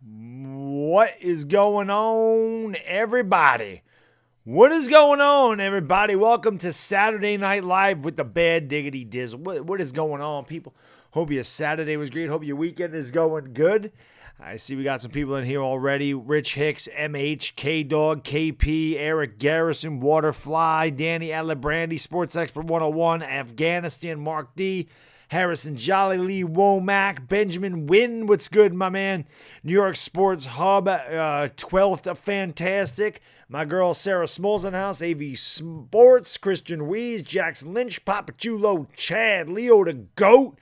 What is going on, everybody? What is going on, everybody? Welcome to Saturday Night Live with the Bad Diggity Dizzle. What is going on, people? Hope your Saturday was great. Hope your weekend is going good. I see we got some people in here already. Rich Hicks, MH, K-Dog, KP, Eric Garrison, Waterfly, Danny Alabrandy, Sports Expert 101, Afghanistan, Mark D, Harrison Jolly, Lee Womack, Benjamin Wynn, what's good, my man? New York Sports Hub, 12th, fantastic. My girl Sarah Smalls in the house, AV Sports, Christian Wees, Jackson Lynch, Papa Chulo, Chad, Leo the GOAT,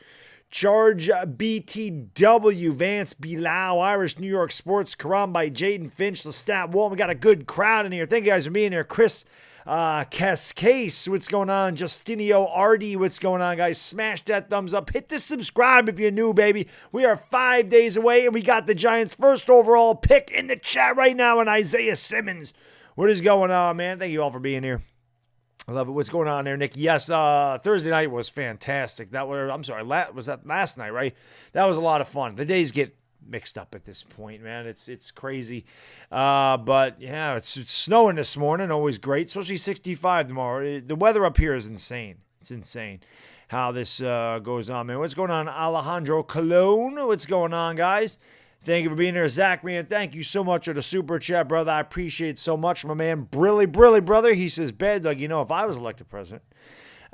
Charge BTW, Vance Bilal, Irish New York Sports, Karambite, Jaden Finch, Lestat Walton. We got a good crowd in here. Thank you guys for being here. Chris Cascase, what's going on? Justinio Ardy, what's going on, guys? Smash that thumbs up. Hit the subscribe if you're new, baby. We are 5 days away, and we got the Giants' first overall pick in the chat right now in Isaiah Simmons. What is going on, man? Thank you all for being here. I love it. What's going on there, Nick? Yes, Thursday night was fantastic. Was that last night, right? That was a lot of fun. The days get mixed up at this point, man. It's crazy. But, yeah, it's snowing this morning. Always great. Especially 65 tomorrow. The weather up here is insane. It's insane how this goes on, man. What's going on, Alejandro Colon? What's going on, guys? Thank you for being here. Zach, man, thank you so much for the super chat, brother. I appreciate it so much, my man. Brilly, brother. He says, Baddog, if I was elected president,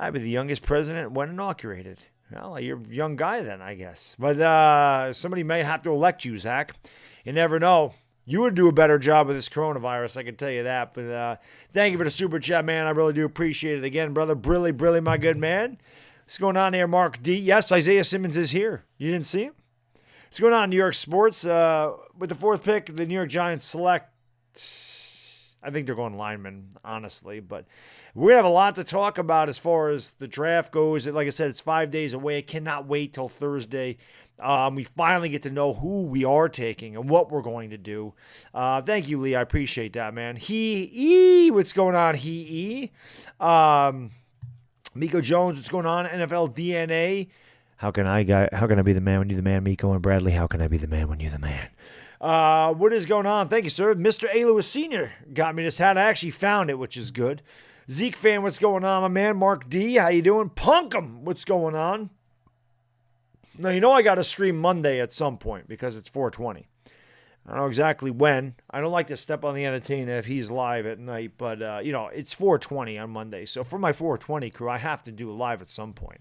I'd be the youngest president when inaugurated. Well, you're a young guy then, I guess. But somebody may have to elect you, Zach. You never know. You would do a better job with this coronavirus, I can tell you that. But thank you for the super chat, man. I really do appreciate it again, brother. Brilly, my good man. What's going on here, Mark D? Yes, Isaiah Simmons is here. You didn't see him? What's going on in New York sports? With the fourth pick, the New York Giants select, I think they're going linemen, honestly. But we're going to have a lot to talk about as far as the draft goes. Like I said, it's 5 days away. I cannot wait till Thursday. We finally get to know who we are taking and what we're going to do. Thank you, Lee. I appreciate that, man. What's going on, Miko Jones, what's going on? NFL DNA. How can I be the man when you're the man, Miko and Bradley? How can I be the man when you're the man? What is going on? Thank you, sir. Mr. A. Lewis Sr. got me this hat. I actually found it, which is good. Zeke fan, what's going on, my man? Mark D, how you doing? Punkum, what's going on? Now, I got to stream Monday at some point because it's 420. I don't know exactly when. I don't like to step on the entertainer if he's live at night, but, it's 420 on Monday. So for my 420 crew, I have to do a live at some point.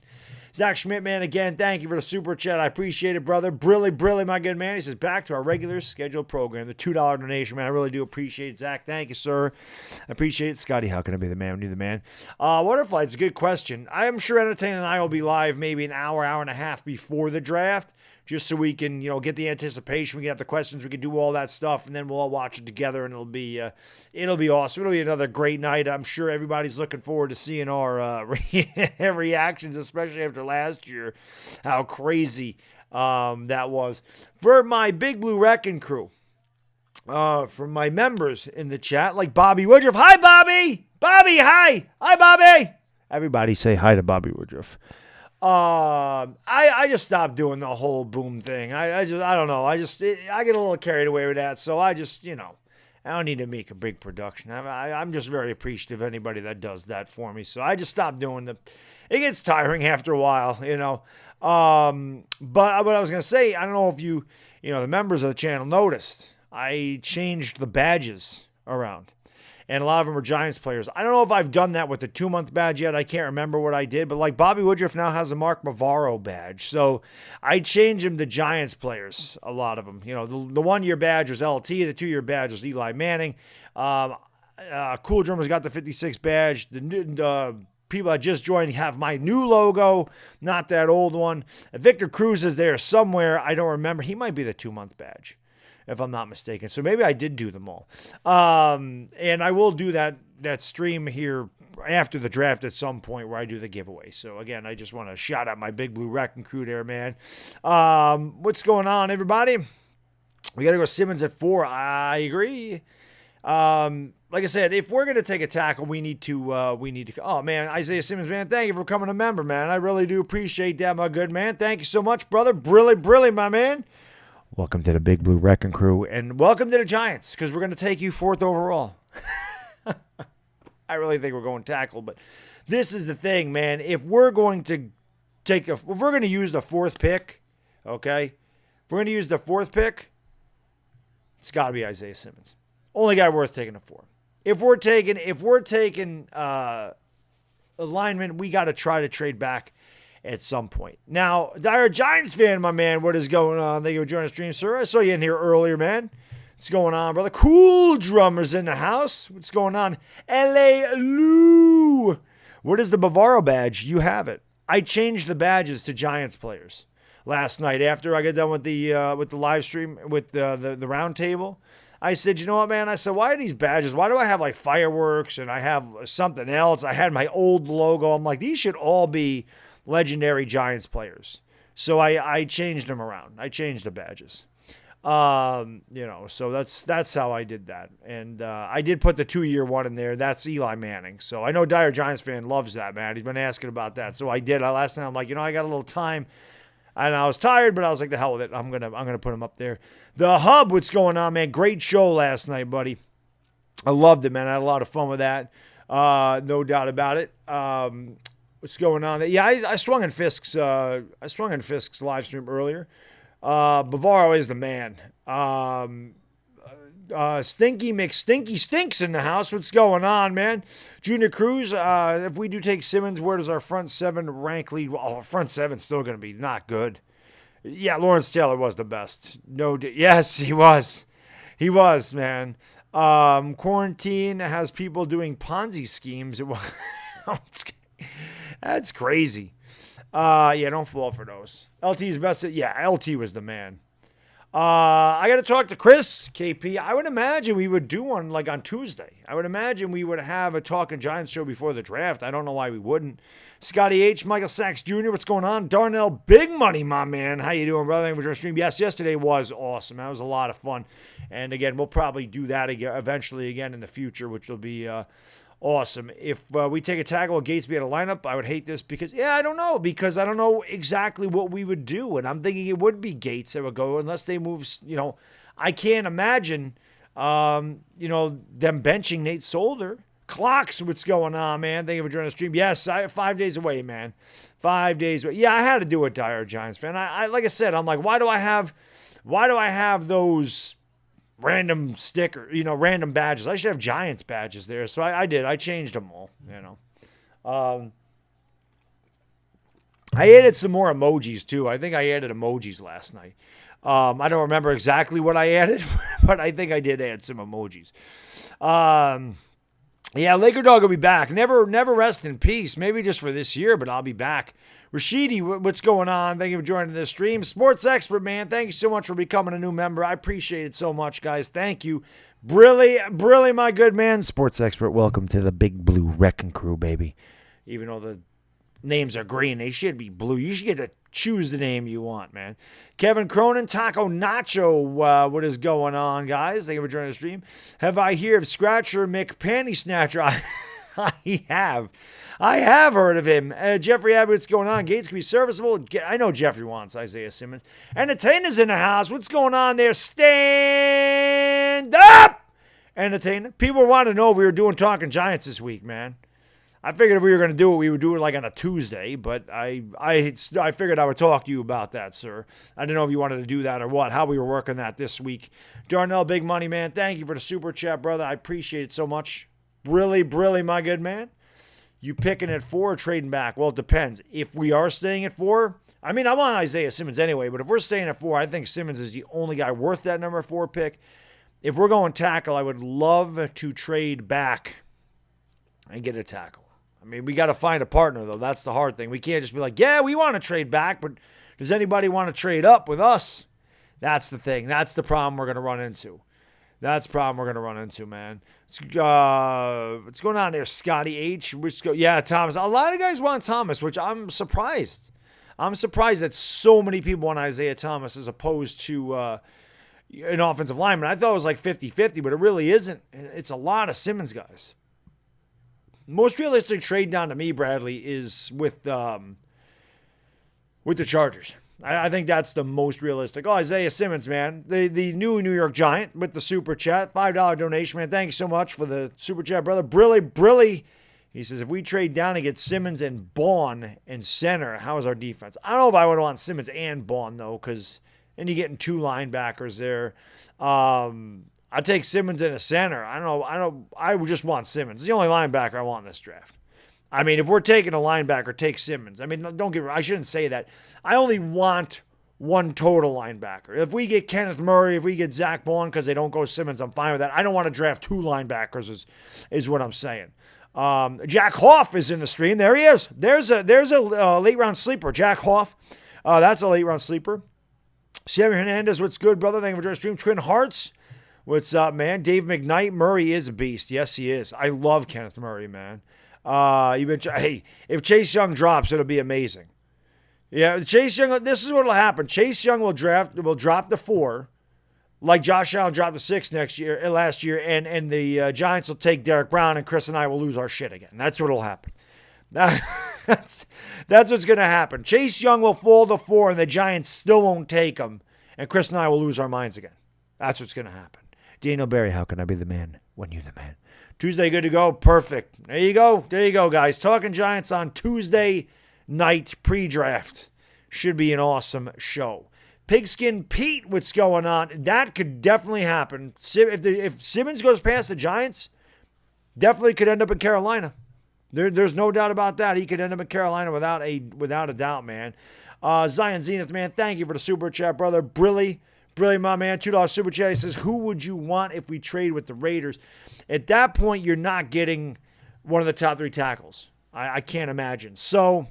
Zach Schmidt, man, again, thank you for the super chat. I appreciate it, brother. Brilly, my good man. He says, back to our regular scheduled program, the $2 donation, man. I really do appreciate it, Zach. Thank you, sir. I appreciate it. Scotty, how can I be the man when you're the man? Waterfly, it's a good question. I'm sure Entertain and I will be live maybe an hour and a half before the draft, just so we can, get the anticipation. We can have the questions. We can do all that stuff, and then we'll all watch it together, and it'll be awesome. It'll be another great night. I'm sure everybody's looking forward to seeing our reactions, especially after last year, how crazy that was. For my Big Blue Wrecking crew, from my members in the chat, like Bobby Woodruff. Hi, Bobby! Bobby, hi! Hi, Bobby! Everybody say hi to Bobby Woodruff. I just stopped doing the whole boom thing. I don't know. I get a little carried away with that. So I just, I don't need to make a big production. I'm just very appreciative of anybody that does that for me. So I just stopped doing it gets tiring after a while, but what I was going to say, I don't know if the members of the channel noticed, I changed the badges around. And a lot of them are Giants players. I don't know if I've done that with the 2-month badge yet. I can't remember what I did. But like Bobby Woodruff now has a Mark Bavaro badge. So I changed them to Giants players, a lot of them. The 1-year badge was LT. The 2-year badge was Eli Manning. Cooldrummer's got the 56 badge. The people that just joined have my new logo, not that old one. Victor Cruz is there somewhere. I don't remember. He might be the 2-month badge, if I'm not mistaken. So maybe I did do them all. And I will do that stream here after the draft at some point where I do the giveaway. So again, I just want to shout out my Big Blue Wrecking crew there, man. What's going on, everybody? We got to go Simmons at 4. I agree. like I said, if we're gonna take a tackle, we need to. Oh man, Isaiah Simmons, man, thank you for becoming a member, man. I really do appreciate that, my good man. Thank you so much, brother. Brilly, my man. Welcome to the Big Blue Wrecking Crew, and welcome to the Giants, because we're gonna take you 4th overall. I really think we're going tackle, but this is the thing, man. If we're going to if we're going to use the 4th pick, okay? If we're going to use the 4th pick, it's got to be Isaiah Simmons. Only guy worth taking a 4. If we're taking alignment, we got to try to trade back at some point. Now, DieHardGiantsFan, my man, what is going on? Thank you for joining the stream, sir. I saw you in here earlier, man. What's going on, brother? Cooldrummer's in the house. What's going on? L.A. Lou. What is the Bavaro badge? You have it. I changed the badges to Giants players last night after I got done with the live stream, with the round table. I said, you know what, man? I said, why are these badges? Why do I have like fireworks and I have something else? I had my old logo. I'm like, these should all be legendary Giants players. So I changed them around. I changed the badges. So that's how I did that. And I did put the 2-year one in there. That's Eli Manning. So I know DieHardGiantsFan loves that, man. He's been asking about that. So I did. Last night I'm like, I got a little time. And I was tired, but I was like, the hell with it. I'm gonna put him up there. The Hub, what's going on, man? Great show last night, buddy. I loved it, man. I had a lot of fun with that. No doubt about it. What's going on? Yeah, I swung in Fisk's live stream earlier. Bavaro is the man. Stinky McStinky Stinks in the house. What's going on, man? Junior Cruz, if we do take Simmons, where does our front 7 rank lead? Well, front 7's still going to be not good. Yeah, Lawrence Taylor was the best. Yes, he was. He was, man. Quarantine has people doing Ponzi schemes. That's crazy. Don't fall for those. LT's best. LT was the man. I got to talk to Chris, KP. I would imagine we would do one like on Tuesday. I would imagine we would have a Talking Giants show before the draft. I don't know why we wouldn't. Scotty H, Michael Sachs Jr., what's going on? Darnell, big money, my man. How you doing, brother? Thank you for your stream. Yes, yesterday was awesome. That was a lot of fun. And again, we'll probably do that again, eventually again in the future, which will be awesome. If we take a tackle with Gatesby at a lineup, I would hate this because I don't know exactly what we would do. And I'm thinking it would be Gates that would go unless they move, I can't imagine, them benching Nate Solder. Clocks, what's going on, man? Thank you for joining the stream. Yes, 5 days away, man. 5 days away. Yeah, I had to do it, DieHardGiantsFan. I like I said, I'm like, why do I have those random random badges? I should have Giants badges there. So I did. I changed them all, I added some more emojis too. I think I added emojis last night. I don't remember exactly what I added, but I think I did add some emojis. Laker Dog will be back. Never rest in peace. Maybe just for this year, but I'll be back. Rashidi, what's going on? Thank you for joining this stream. Sports Expert, man. Thank you so much for becoming a new member. I appreciate it so much, guys. Thank you. Brilly, my good man. Sports Expert, welcome to the Big Blue Wrecking Crew, baby. Even though the names are green, they should be blue. You should get to choose the name you want, man. Kevin Cronin, Taco Nacho, what is going on, guys? Thank you for joining the stream. Have I heard of Scratcher McPanty Snatcher? I have heard of him. Jeffrey Abbott, what's going on? Gates can be serviceable. I know Jeffrey wants Isaiah Simmons. Entertainer's in the house. What's going on there? Stand up! Entertainer. People want to know if we were doing Talking Giants this week, man. I figured if we were going to do it, we would do it like on a Tuesday, but I figured I would talk to you about that, sir. I didn't know if you wanted to do that or what, how we were working that this week. Darnell, big money, man. Thank you for the super chat, brother. I appreciate it so much. Brilly, my good man. You picking at 4 or trading back? Well, it depends. If we are staying at 4, I mean, I want Isaiah Simmons anyway, but if we're staying at 4, I think Simmons is the only guy worth that number 4 pick. If we're going tackle, I would love to trade back and get a tackle. I mean, we got to find a partner, though. That's the hard thing. We can't just be like, yeah, we want to trade back, but does anybody want to trade up with us? That's the thing. That's the problem we're going to run into. That's the problem we're going to run into, man. What's going on there, Scotty H? Thomas. A lot of guys want Thomas, which I'm surprised. I'm surprised that so many people want Isaiah Thomas as opposed to, an offensive lineman. I thought it was like 50-50, but it really isn't. It's a lot of Simmons guys. Most realistic trade down to me, Bradley, is with the Chargers. I think that's the most realistic. Oh, Isaiah Simmons, man. The new New York Giant with the Super Chat. $5 donation, man. Thank you so much for the Super Chat, brother. Brilly. He says, if we trade down and get Simmons and Baun in center, how is our defense? I don't know if I would want Simmons and Baun, though, because then you're getting 2 linebackers there. I'd take Simmons in a center. I would just want Simmons. It's the only linebacker I want in this draft. I mean, if we're taking a linebacker, take Simmons. I mean, don't get me wrong. I shouldn't say that. I only want one total linebacker. If we get Kenneth Murray, if we get Zach Baun because they don't go Simmons, I'm fine with that. I don't want to draft 2 linebackers is what I'm saying. Jack Hoff is in the stream. There he is. There's a late round sleeper. Jack Hoff. That's a late round sleeper. Sammy Hernandez, what's good, brother? Thank you for joining the stream. Twin Hearts. What's up, man? Dave McKnight. Murray is a beast. Yes, he is. I love Kenneth Murray, man. Hey, if Chase Young drops, it'll be amazing. Yeah, Chase Young, this is what'll happen. Chase Young will drop the 4, like Josh Allen dropped the 6 last year, and the Giants will take Derek Brown, and Chris and I will lose our shit again. That's what'll happen. That's what's gonna happen. Chase Young will fall to 4, and the Giants still won't take him, and Chris and I will lose our minds again. That's what's gonna happen. Daniel Barry, how can I be the man when you're the man? Tuesday, good to go. Perfect. There you go, guys. Talking Giants on Tuesday night pre-draft. Should be an awesome show. Pigskin Pete, what's going on? That could definitely happen. If Simmons goes past the Giants, definitely could end up in Carolina. There's no doubt about that. He could end up in Carolina without a doubt, man. Zion Zenith, man, thank you for the super chat, brother. Brilly, my man. $2 super chat. He says, who would you want if we trade with the Raiders? At that point, you're not getting one of the top 3 tackles. I can't imagine. So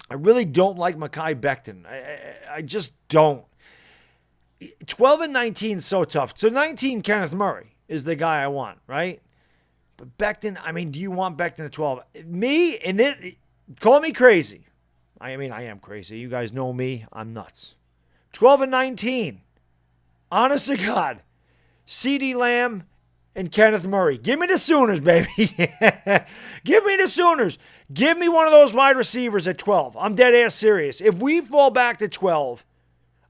I really don't like Mekhi Becton. I just don't. 12 and 19 is so tough. So 19, Kenneth Murray is the guy I want, right? But Becton, I mean, do you want Becton at 12? Me, and this, call me crazy. I mean, I am crazy. You guys know me. I'm nuts. 12 and 19. Honest to God. CeeDee Lamb and Kenneth Murray. Give me the Sooners, baby. Give me the Sooners. Give me one of those wide receivers at 12. I'm dead ass serious. If we fall back to 12,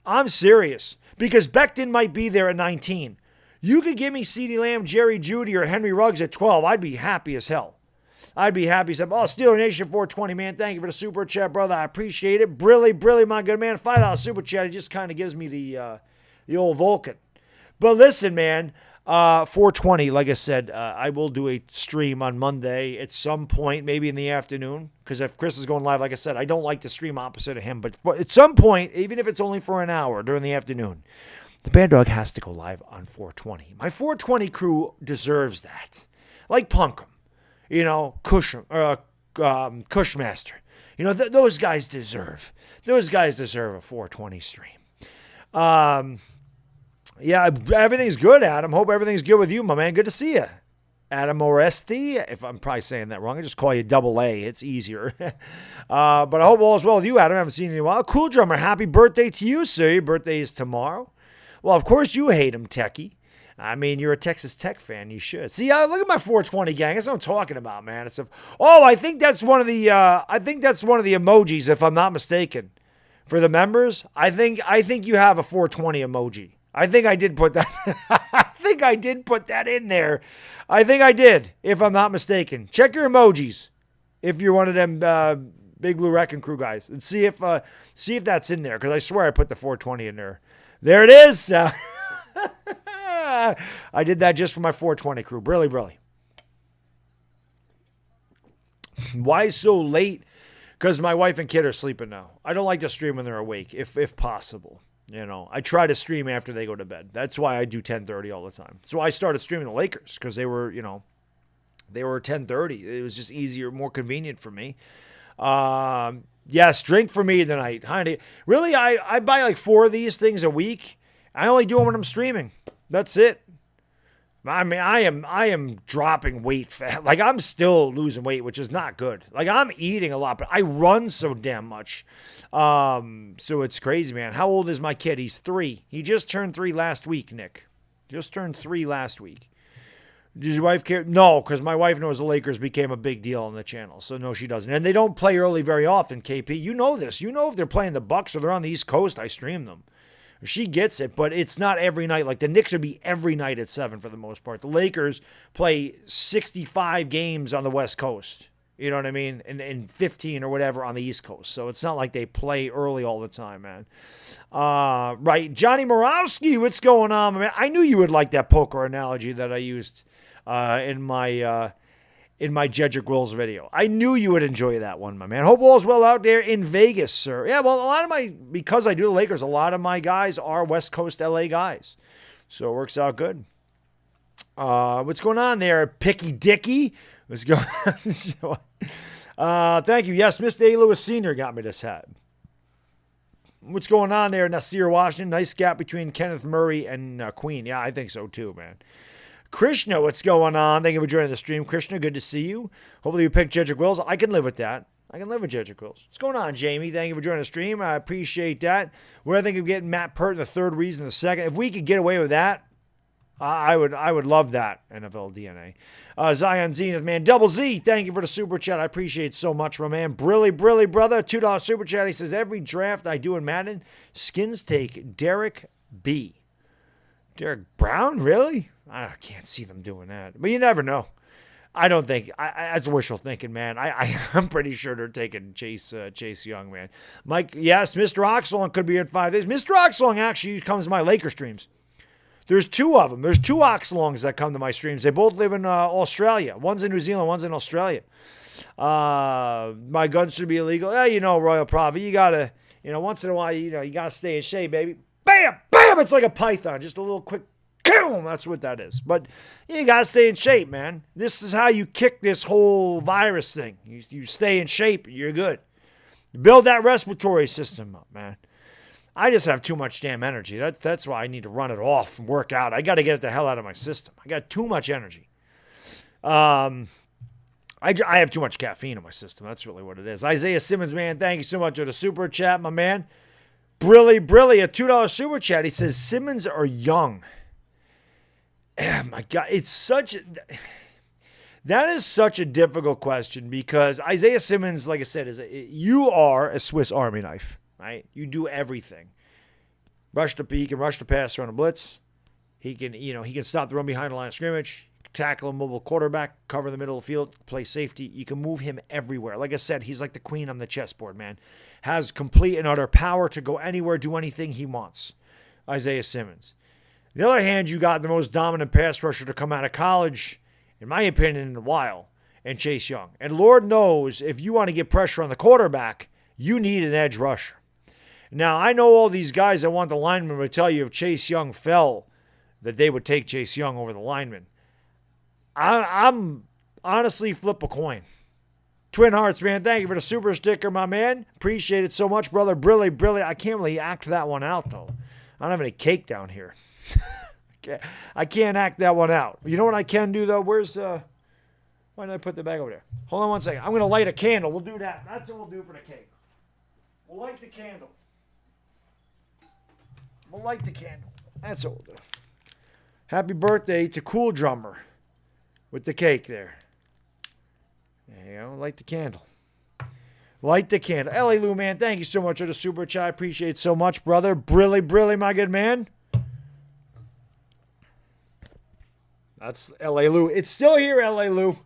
I'm serious. Because Becton might be there at 19. You could give me CeeDee Lamb, Jerry Jeudy, or Henry Ruggs at 12. I'd be happy as hell. I'd be happy as hell. Oh, Steeler Nation 420, man. Thank you for the super chat, brother. I appreciate it. Brilly, my good man. $5 super chat. It just kind of gives me the old Vulcan. But listen, man. 420, like I said, I will do a stream on Monday at some point, maybe in the afternoon. Because if Chris is going live, like I said, I don't like to stream opposite of him. But at some point, even if it's only for an hour during the afternoon, the Baddog has to go live on 420. My 420 crew deserves that. Like Punkham, Cushmaster. Those guys deserve a 420 stream. Yeah, everything's good, Adam. Hope everything's good with you, my man. Good to see you. Adam Oresti, if I'm probably saying that wrong, I just call you Double A. It's easier. But I hope all is well with you, Adam. I haven't seen you in a while. Cooldrummer, happy birthday to you, sir. Your birthday is tomorrow. Well, of course you hate him, Techie. I mean, you're a Texas Tech fan. You should. See, look at my 420 gang. That's what I'm talking about, man. I think that's one of the emojis, if I'm not mistaken, for the members. I think you have a 420 emoji. I think I did put that. I think I did put that in there. I think I did, if I'm not mistaken. Check your emojis if you're one of them Big Blue Wrecking Crew guys, and see if that's in there. Because I swear I put the 420 in there. There it is. I did that just for my 420 crew. Brilly. Why so late? Because my wife and kid are sleeping now. I don't like to stream when they're awake, if possible. I try to stream after they go to bed. That's why I do 10:30 all the time. So I started streaming the Lakers because they were 10:30. It was just easier, more convenient for me. Yes, drink for me tonight. Honey, really, I buy like 4 of these things a week. I only do them when I'm streaming. That's it. I mean, I am dropping weight fat. Like, I'm still losing weight, which is not good. Like, I'm eating a lot, but I run so damn much. So it's crazy, man. How old is my kid? He's 3. He just turned 3 last week, Nick. Just turned 3 last week. Does your wife care? No, because my wife knows the Lakers became a big deal on the channel. So, no, she doesn't. And they don't play early very often, KP. You know this. You know if they're playing the Bucks or they're on the East Coast, I stream them. She gets it, but it's not every night. Like, the Knicks would be every night at 7 for the most part. The Lakers play 65 games on the West Coast. You know what I mean? And 15 or whatever on the East Coast. So it's not like they play early all the time, man. Right. Johnny Morawski, what's going on, man? I knew you would like that poker analogy that I used in my Jedrick Wills video. I knew you would enjoy that one, my man. Hope all's well out there in Vegas, sir. Yeah, well, because I do the Lakers, a lot of my guys are West Coast LA guys. So it works out good. What's going on there, Picky Dicky? What's going on? Thank you. Yes, Mr. A. Lewis Sr. got me this hat. What's going on there, Nasir Washington? Nice gap between Kenneth Murray and Queen. Yeah, I think so too, man. Krishna, what's going on? Thank you for joining the stream. Krishna, good to see you. Hopefully you picked Jedrick Wills. I can live with that. I can live with Jedrick Wills. What's going on, Jamie? Thank you for joining the stream. I appreciate that. What do I think of getting Matt Pert in the third reason the second? If we could get away with that, I would love that, NFL DNA. Zion Zenith, man. Double Z, thank you for the super chat. I appreciate it so much, my man. Brilly, brother. $2 super chat. He says, every draft I do in Madden, skins take Derek B. Derek Brown? Really? I can't see them doing that. But you never know. I don't think. That's wishful thinking, man. I'm pretty sure they're taking Chase Young, man. Mike, yes, Mr. Oxlong could be in 5 days. Mr. Oxlong actually comes to my Laker streams. There's 2 of them. There's 2 Oxlongs that come to my streams. They both live in Australia. One's in New Zealand, one's in Australia. My guns should be illegal. Yeah, Royal Prophet, you got to, once in a while, you got to stay in shape, baby. Bam! Bam! It's like a python. Just a little quick, boom! That's what that is. But you got to stay in shape, man. This is how you kick this whole virus thing. You stay in shape, you're good. Build that respiratory system up, man. I just have too much damn energy. That's why I need to run it off and work out. I got to get it the hell out of my system. I got too much energy. I have too much caffeine in my system. That's really what it is. Isaiah Simmons, man, thank you so much for the super chat, my man. Brilly, a $2 super chat. He says, Simmons or Young? Oh, my God. That is such a difficult question because Isaiah Simmons, like I said, you are a Swiss Army knife. Right? You do everything. He can rush the passer on a blitz. He can stop the run behind the line of scrimmage, tackle a mobile quarterback, cover the middle of the field, play safety. You can move him everywhere. Like I said, he's like the queen on the chessboard, man. Has complete and utter power to go anywhere, do anything he wants. Isaiah Simmons. On the other hand, you got the most dominant pass rusher to come out of college, in my opinion, in a while, and Chase Young. And Lord knows, if you want to get pressure on the quarterback, you need an edge rusher. Now, I know all these guys that want the lineman would tell you if Chase Young fell, that they would take Chase Young over the lineman. I'm honestly flip a coin. Twin Hearts, man, thank you for the super sticker, my man. Appreciate it so much, brother. Brilly. I can't really act that one out, though. I don't have any cake down here. I can't act that one out. You know what I can do, though? Why did I put the bag over there? Hold on one second. I'm going to light a candle. We'll do that. That's what we'll do for the cake. We'll light the candle. That's what we'll do. Happy birthday to Cooldrummer with the cake there. There you go. Light the candle. L.A. Lou, man, thank you so much for the super chat. I appreciate it so much, brother. Brilly, my good man. That's L.A. Lou. It's still here, L.A. Lou.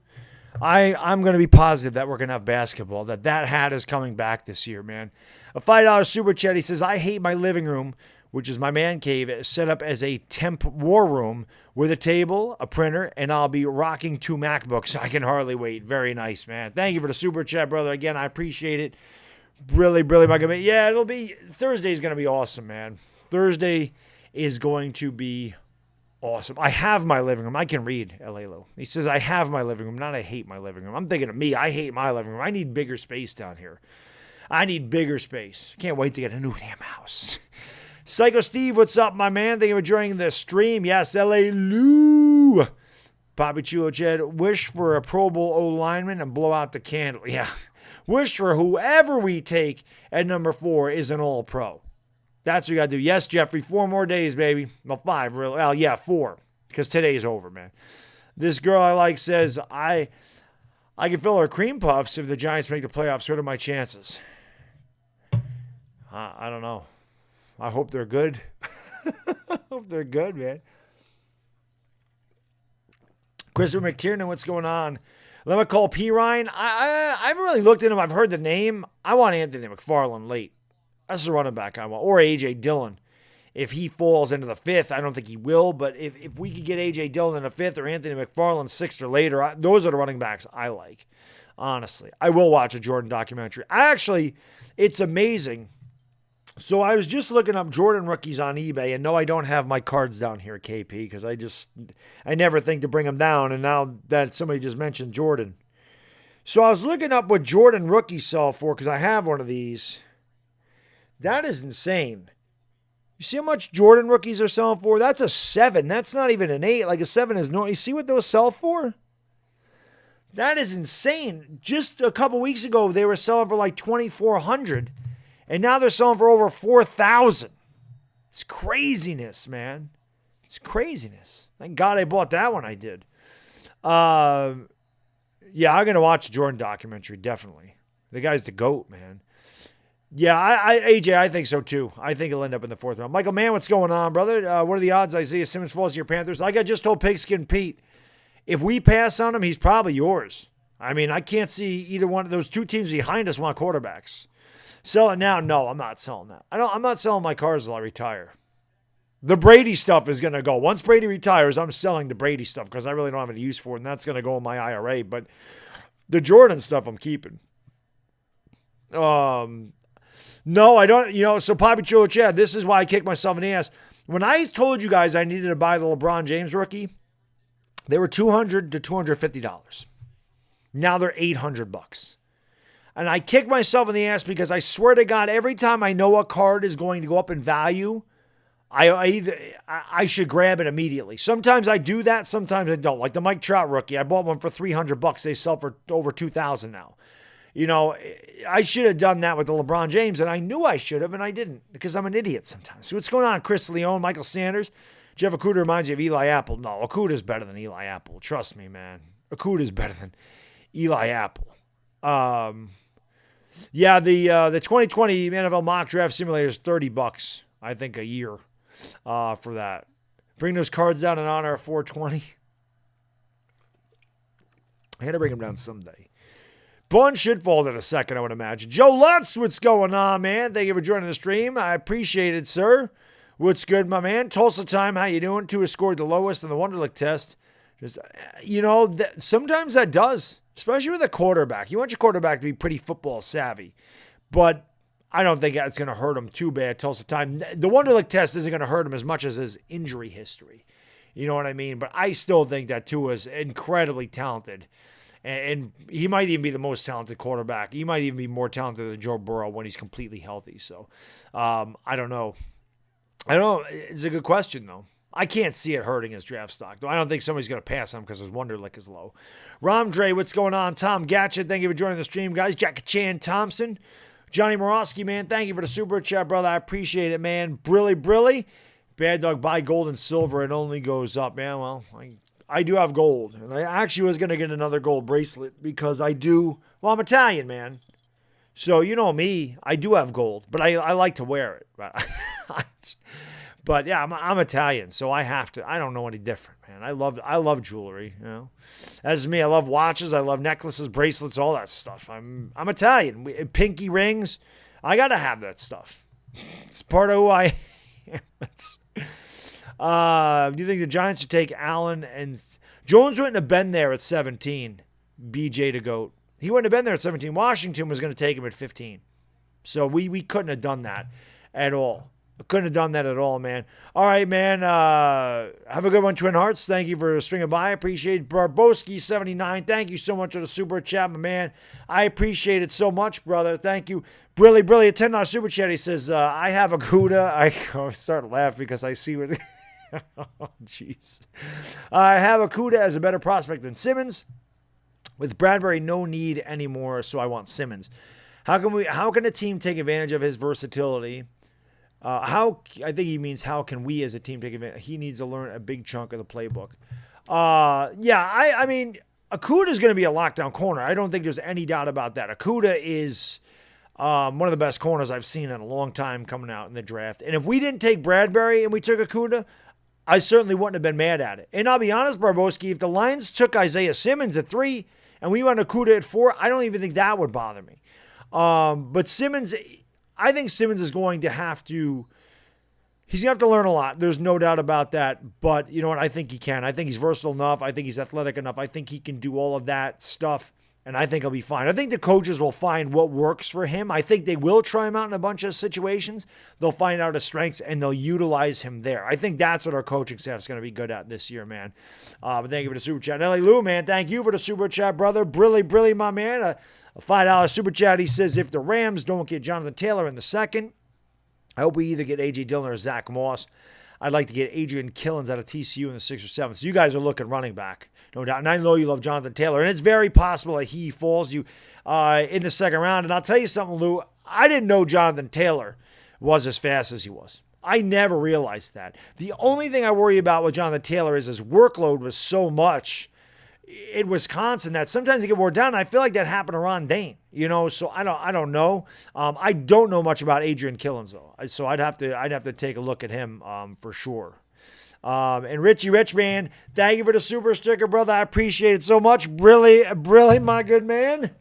I'm going to be positive that we're going to have basketball, that hat is coming back this year, man. A $5 super chat. He says, I hate my living room, which is my man cave, set up as a temp war room with a table, a printer, and I'll be rocking 2 MacBooks. I can hardly wait. Very nice, man. Thank you for the super chat, brother. Again, I appreciate it. Brilly, my good man. Yeah, Thursday's going to be awesome, man. Thursday is going to be awesome. I have my living room. I can read, L.A. Lou. He says, I have my living room, not I hate my living room. I'm thinking of me. I hate my living room. I need bigger space down here. I need bigger space. Can't wait to get a new damn house. Psycho Steve, what's up, my man? Thank you for joining the stream. Yes, L.A. Lou. Bobby Chulo Chad, wish for a Pro Bowl O-lineman and blow out the candle. Yeah. Wish for whoever we take at number 4 is an all-pro. That's what you got to do. Yes, Jeffrey, 4 more days, baby. Well, 5, really. Well, yeah, 4, because today's over, man. This girl I like says, I can fill her cream puffs if the Giants make the playoffs. What are my chances? I don't know. I hope they're good. I hope they're good, man. Christopher McTiernan, what's going on? Let me call P. Ryan. I haven't really looked at him. I've heard the name. I want Anthony McFarland late. That's the running back I want. Or A.J. Dillon. If he falls into the 5th, I don't think he will. But if we could get A.J. Dillon in the 5th or Anthony McFarland 6th or later, those are the running backs I like. Honestly. I will watch a Jordan documentary. It's amazing. So I was just looking up Jordan rookies on eBay, and no, I don't have my cards down here, KP, because I never think to bring them down, and now that somebody just mentioned Jordan. So I was looking up what Jordan rookies sell for, because I have one of these. That is insane. You see how much Jordan rookies are selling for? That's a 7. That's not even an 8. Like a 7 is no. You see what those sell for? That is insane. Just a couple weeks ago, they were selling for like $2,400. And now they're selling for over $4,000. It's craziness, man. It's craziness. Thank God I bought that one. I did. Yeah, I'm going to watch the Jordan documentary, definitely. The guy's the GOAT, man. Yeah, AJ, I think so too. I think he'll end up in the 4th round. Michael Mann, what's going on, brother? What are the odds Isaiah Simmons falls to your Panthers? Like I just told Pigskin Pete, if we pass on him, he's probably yours. I mean, I can't see either one of those 2 teams behind us want quarterbacks. Sell it now? No, I'm not selling that. I'm not selling my cars until I retire. The Brady stuff is going to go. Once Brady retires, I'm selling the Brady stuff because I really don't have any use for it, and that's going to go in my IRA. But the Jordan stuff I'm keeping. No, I don't. So Poppy Chulo Chad, this is why I kicked myself in the ass. When I told you guys I needed to buy the LeBron James rookie, they were $200 to $250. Now they're $800. And I kick myself in the ass because I swear to God, every time I know a card is going to go up in value, I should grab it immediately. Sometimes I do that, sometimes I don't. Like the Mike Trout rookie, I bought one for $300. They sell for over $2,000 now. You know, I should have done that with the LeBron James, and I knew I should have, and I didn't because I'm an idiot sometimes. So what's going on, Chris Leone, Michael Sanders? Jeff Okuda reminds you of Eli Apple. No, Okuda's better than Eli Apple. Trust me, man. Okuda's better than Eli Apple. Yeah, the 2020 NFL mock draft simulator is $30, I think, a year for that. Bring those cards down in honor of 420. I got to bring them down someday. Bun should fall in a second, I would imagine. Joe Lutz, what's going on, man? Thank you for joining the stream. I appreciate it, sir. What's good, my man? Tulsa time, how you doing? 2 has scored the lowest in the Wonderlic test. Just, sometimes that does. Especially with a quarterback. You want your quarterback to be pretty football savvy. But I don't think that's going to hurt him too bad Tulsa time. The Wonderlic test isn't going to hurt him as much as his injury history. You know what I mean? But I still think that Tua is incredibly talented. And he might even be the most talented quarterback. He might even be more talented than Joe Burrow when he's completely healthy. So, I don't know. It's a good question, though. I can't see it hurting his draft stock, though. I don't think somebody's going to pass him because his Wonderlic is low. Rom Dre, what's going on? Tom Gatcha, thank you for joining the stream, guys. Jackie Chan Thompson. Johnny Morosky, man, thank you for the super chat, brother. I appreciate it, man. Brilly. Baddog, buy gold and silver. It only goes up, man. Well, I do have gold. And I actually was going to get another gold bracelet because I'm Italian, man. So, you know me, I do have gold, but I like to wear it. But yeah, I'm Italian, so I have to. I don't know any different, man. I love jewelry, you know. As me, I love watches, I love necklaces, bracelets, all that stuff. I'm Italian. Pinky rings, I gotta have that stuff. It's part of who I am. Do you think the Giants should take Allen and Jones wouldn't have been there at 17? BJ to GOAT. He wouldn't have been there at 17. Washington was going to take him at 15. So we couldn't have done that at all. couldn't have done that at all, man. All right, man. Have a good one, Twin Hearts. Thank you for swinging by. I appreciate it. Barboski79, thank you so much for the super chat, my man. I appreciate it so much, brother. Thank you. Brilly, a $10 super chat. He says, I have a Cuda. I start laughing because I see what... oh, jeez. I have a Cuda as a better prospect than Simmons. With Bradbury, no need anymore, so I want Simmons. How can a team take advantage of his versatility? I think he means how can we as a team take advantage? He needs to learn a big chunk of the playbook. I mean, Akuda is going to be a lockdown corner. I don't think there's any doubt about that. Akuda is one of the best corners I've seen in a long time coming out in the draft. And if we didn't take Bradbury and we took Akuda, I certainly wouldn't have been mad at it. And I'll be honest, Barboski, if the Lions took Isaiah Simmons at 3 and we went Akuda at 4, I don't even think that would bother me. But Simmons, I think Simmons is going to have to, he's going to have to learn a lot. There's no doubt about that. But you know what? I think he can. I think he's versatile enough. I think he's athletic enough. I think he can do all of that stuff. And I think he'll be fine. I think the coaches will find what works for him. I think they will try him out in a bunch of situations. They'll find out his strengths, and they'll utilize him there. I think that's what our coaching staff is going to be good at this year, man. But thank you for the super chat. Ellie Lou, man, thank you for the super chat, brother. Brilly, my man. A $5 super chat. He says, if the Rams don't get Jonathan Taylor in the second, I hope we either get A.J. Dillon or Zach Moss. I'd like to get Adrian Killins out of TCU in the 6th or 7th. So you guys are looking running back, no doubt. And I know you love Jonathan Taylor, and it's very possible that he falls you in the second round. And I'll tell you something, Lou. I didn't know Jonathan Taylor was as fast as he was. I never realized that. The only thing I worry about with Jonathan Taylor is his workload was so much in Wisconsin that sometimes he get wore down. I feel like that happened to Ron Dane, so I don't know. I don't know much about Adrian Killins though. So I'd have to take a look at him for sure. And Richie Richman, thank you for the super sticker, brother. I appreciate it so much. Brilly, my good man.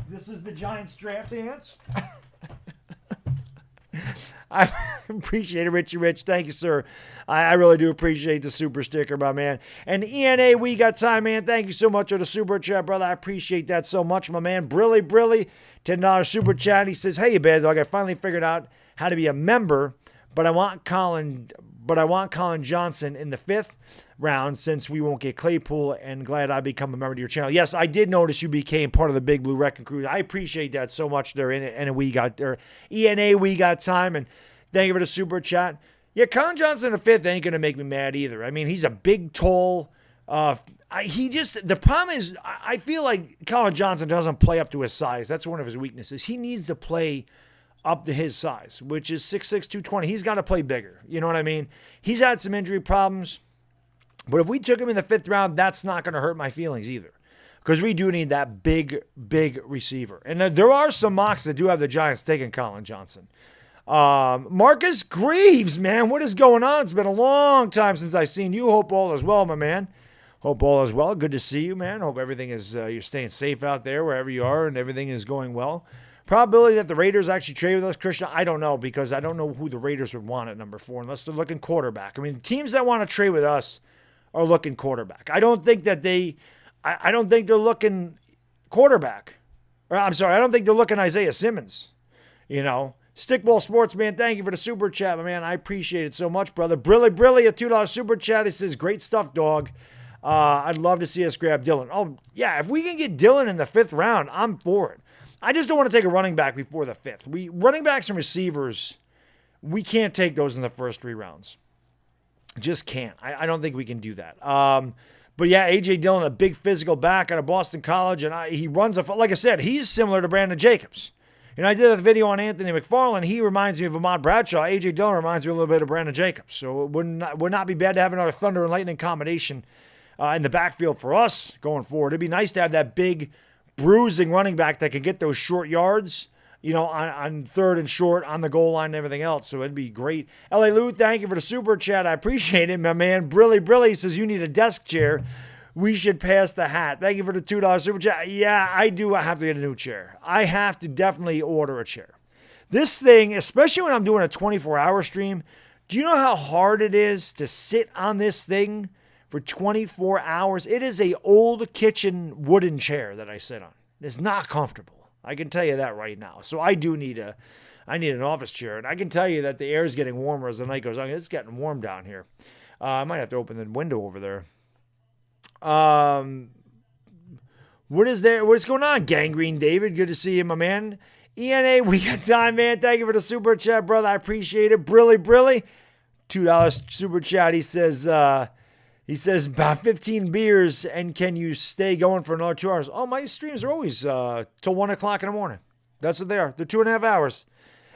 This is the Giants draft ants. I appreciate it, Richie Rich. Thank you, sir. I really do appreciate the super sticker, my man. And ENA, we got time, man. Thank you so much for the super chat, brother. I appreciate that so much, my man. Brilly, $10 super chat. He says, hey, Baddog, I finally figured out how to be a member, but I want Colin Johnson in the 5th round since we won't get Claypool, and glad I become a member of your channel. Yes, I did notice you became part of the Big Blue Wrecking Crew. I appreciate that so much there in it. And we got time, and thank you for the super chat. Yeah, Colin Johnson in the 5th ain't going to make me mad either. I mean, he's a big, tall, the problem is I feel like Colin Johnson doesn't play up to his size. That's one of his weaknesses. He needs to play up to his size, which is 6'6", 220. He's got to play bigger. You know what I mean? He's had some injury problems. But if we took him in the 5th round, that's not going to hurt my feelings either. Because we do need that big receiver. And there are some mocks that do have the Giants taking Colin Johnson. Markus Greaves, man, what is going on? It's been a long time since I've seen you. Hope all is well, my man. Hope all is well. Good to see you, man. Hope everything is, you're staying safe out there wherever you are and everything is going well. Probability that the Raiders actually trade with us, Christian, I don't know, because I don't know who the Raiders would want at number 4 unless they're looking quarterback. I mean, teams that want to trade with us are looking quarterback. I don't think they're looking quarterback. I don't think they're looking Isaiah Simmons. Stickball Sports, man, thank you for the super chat, my man. I appreciate it so much, brother. Brilly, a $2 super chat. It says, great stuff, dog. I'd love to see us grab Dillon. Oh, yeah, if we can get Dillon in the 5th round, I'm for it. I just don't want to take a running back before the 5th. Running backs and receivers, we can't take those in the first 3 rounds. Just can't. I don't think we can do that. But yeah, A.J. Dillon, a big physical back out of Boston College, and he runs like I said, he's similar to Brandon Jacobs. I did a video on Anthony McFarland. He reminds me of Ahmad Bradshaw. A.J. Dillon reminds me a little bit of Brandon Jacobs. So it would not be bad to have another thunder and lightning combination in the backfield for us going forward. It'd be nice to have that big, bruising running back that can get those short yards, on 3rd and short, on the goal line and everything else. So it'd be great. L.A. Lou, thank you for the super chat. I appreciate it, my man. Brilly says you need a desk chair. We should pass the hat. Thank you for the $2 super chat. Yeah, I do. I have to get a new chair. I have to definitely order a chair. This thing, especially when I'm doing a 24-hour stream, do you know how hard it is to sit on this thing for 24 hours? It is a old kitchen wooden chair that I sit on. It's not comfortable. I can tell you that right now. So I do need a I need an office chair. And I can tell you that the air is getting warmer as the night goes on. It's getting warm down here. I might have to open the window over there. What is there? What's going on, Gangrene David? Good to see you, my man. ENA, we got time, man. Thank you for the super chat, brother. I appreciate it. Brilly. $2 super chat. He says, about 15 beers, and can you stay going for another 2 hours? Oh, my streams are always till 1 o'clock in the morning. That's what they are. They're 2.5 hours.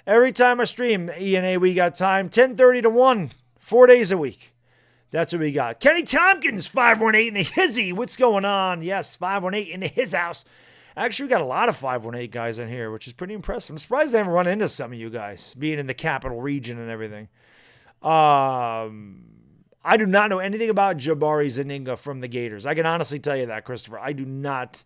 Every time I stream, ENA, we got time. 10:30 to 1, 4 days a week. That's what we got. Kenny Tompkins, 518 in the hizzy. What's going on? Yes, 518 in his house. Actually, we got a lot of 518 guys in here, which is pretty impressive. I'm surprised I haven't run into some of you guys, being in the capital region and everything. I do not know anything about Jabari Zaninga from the Gators. I can honestly tell you that, Christopher. I do not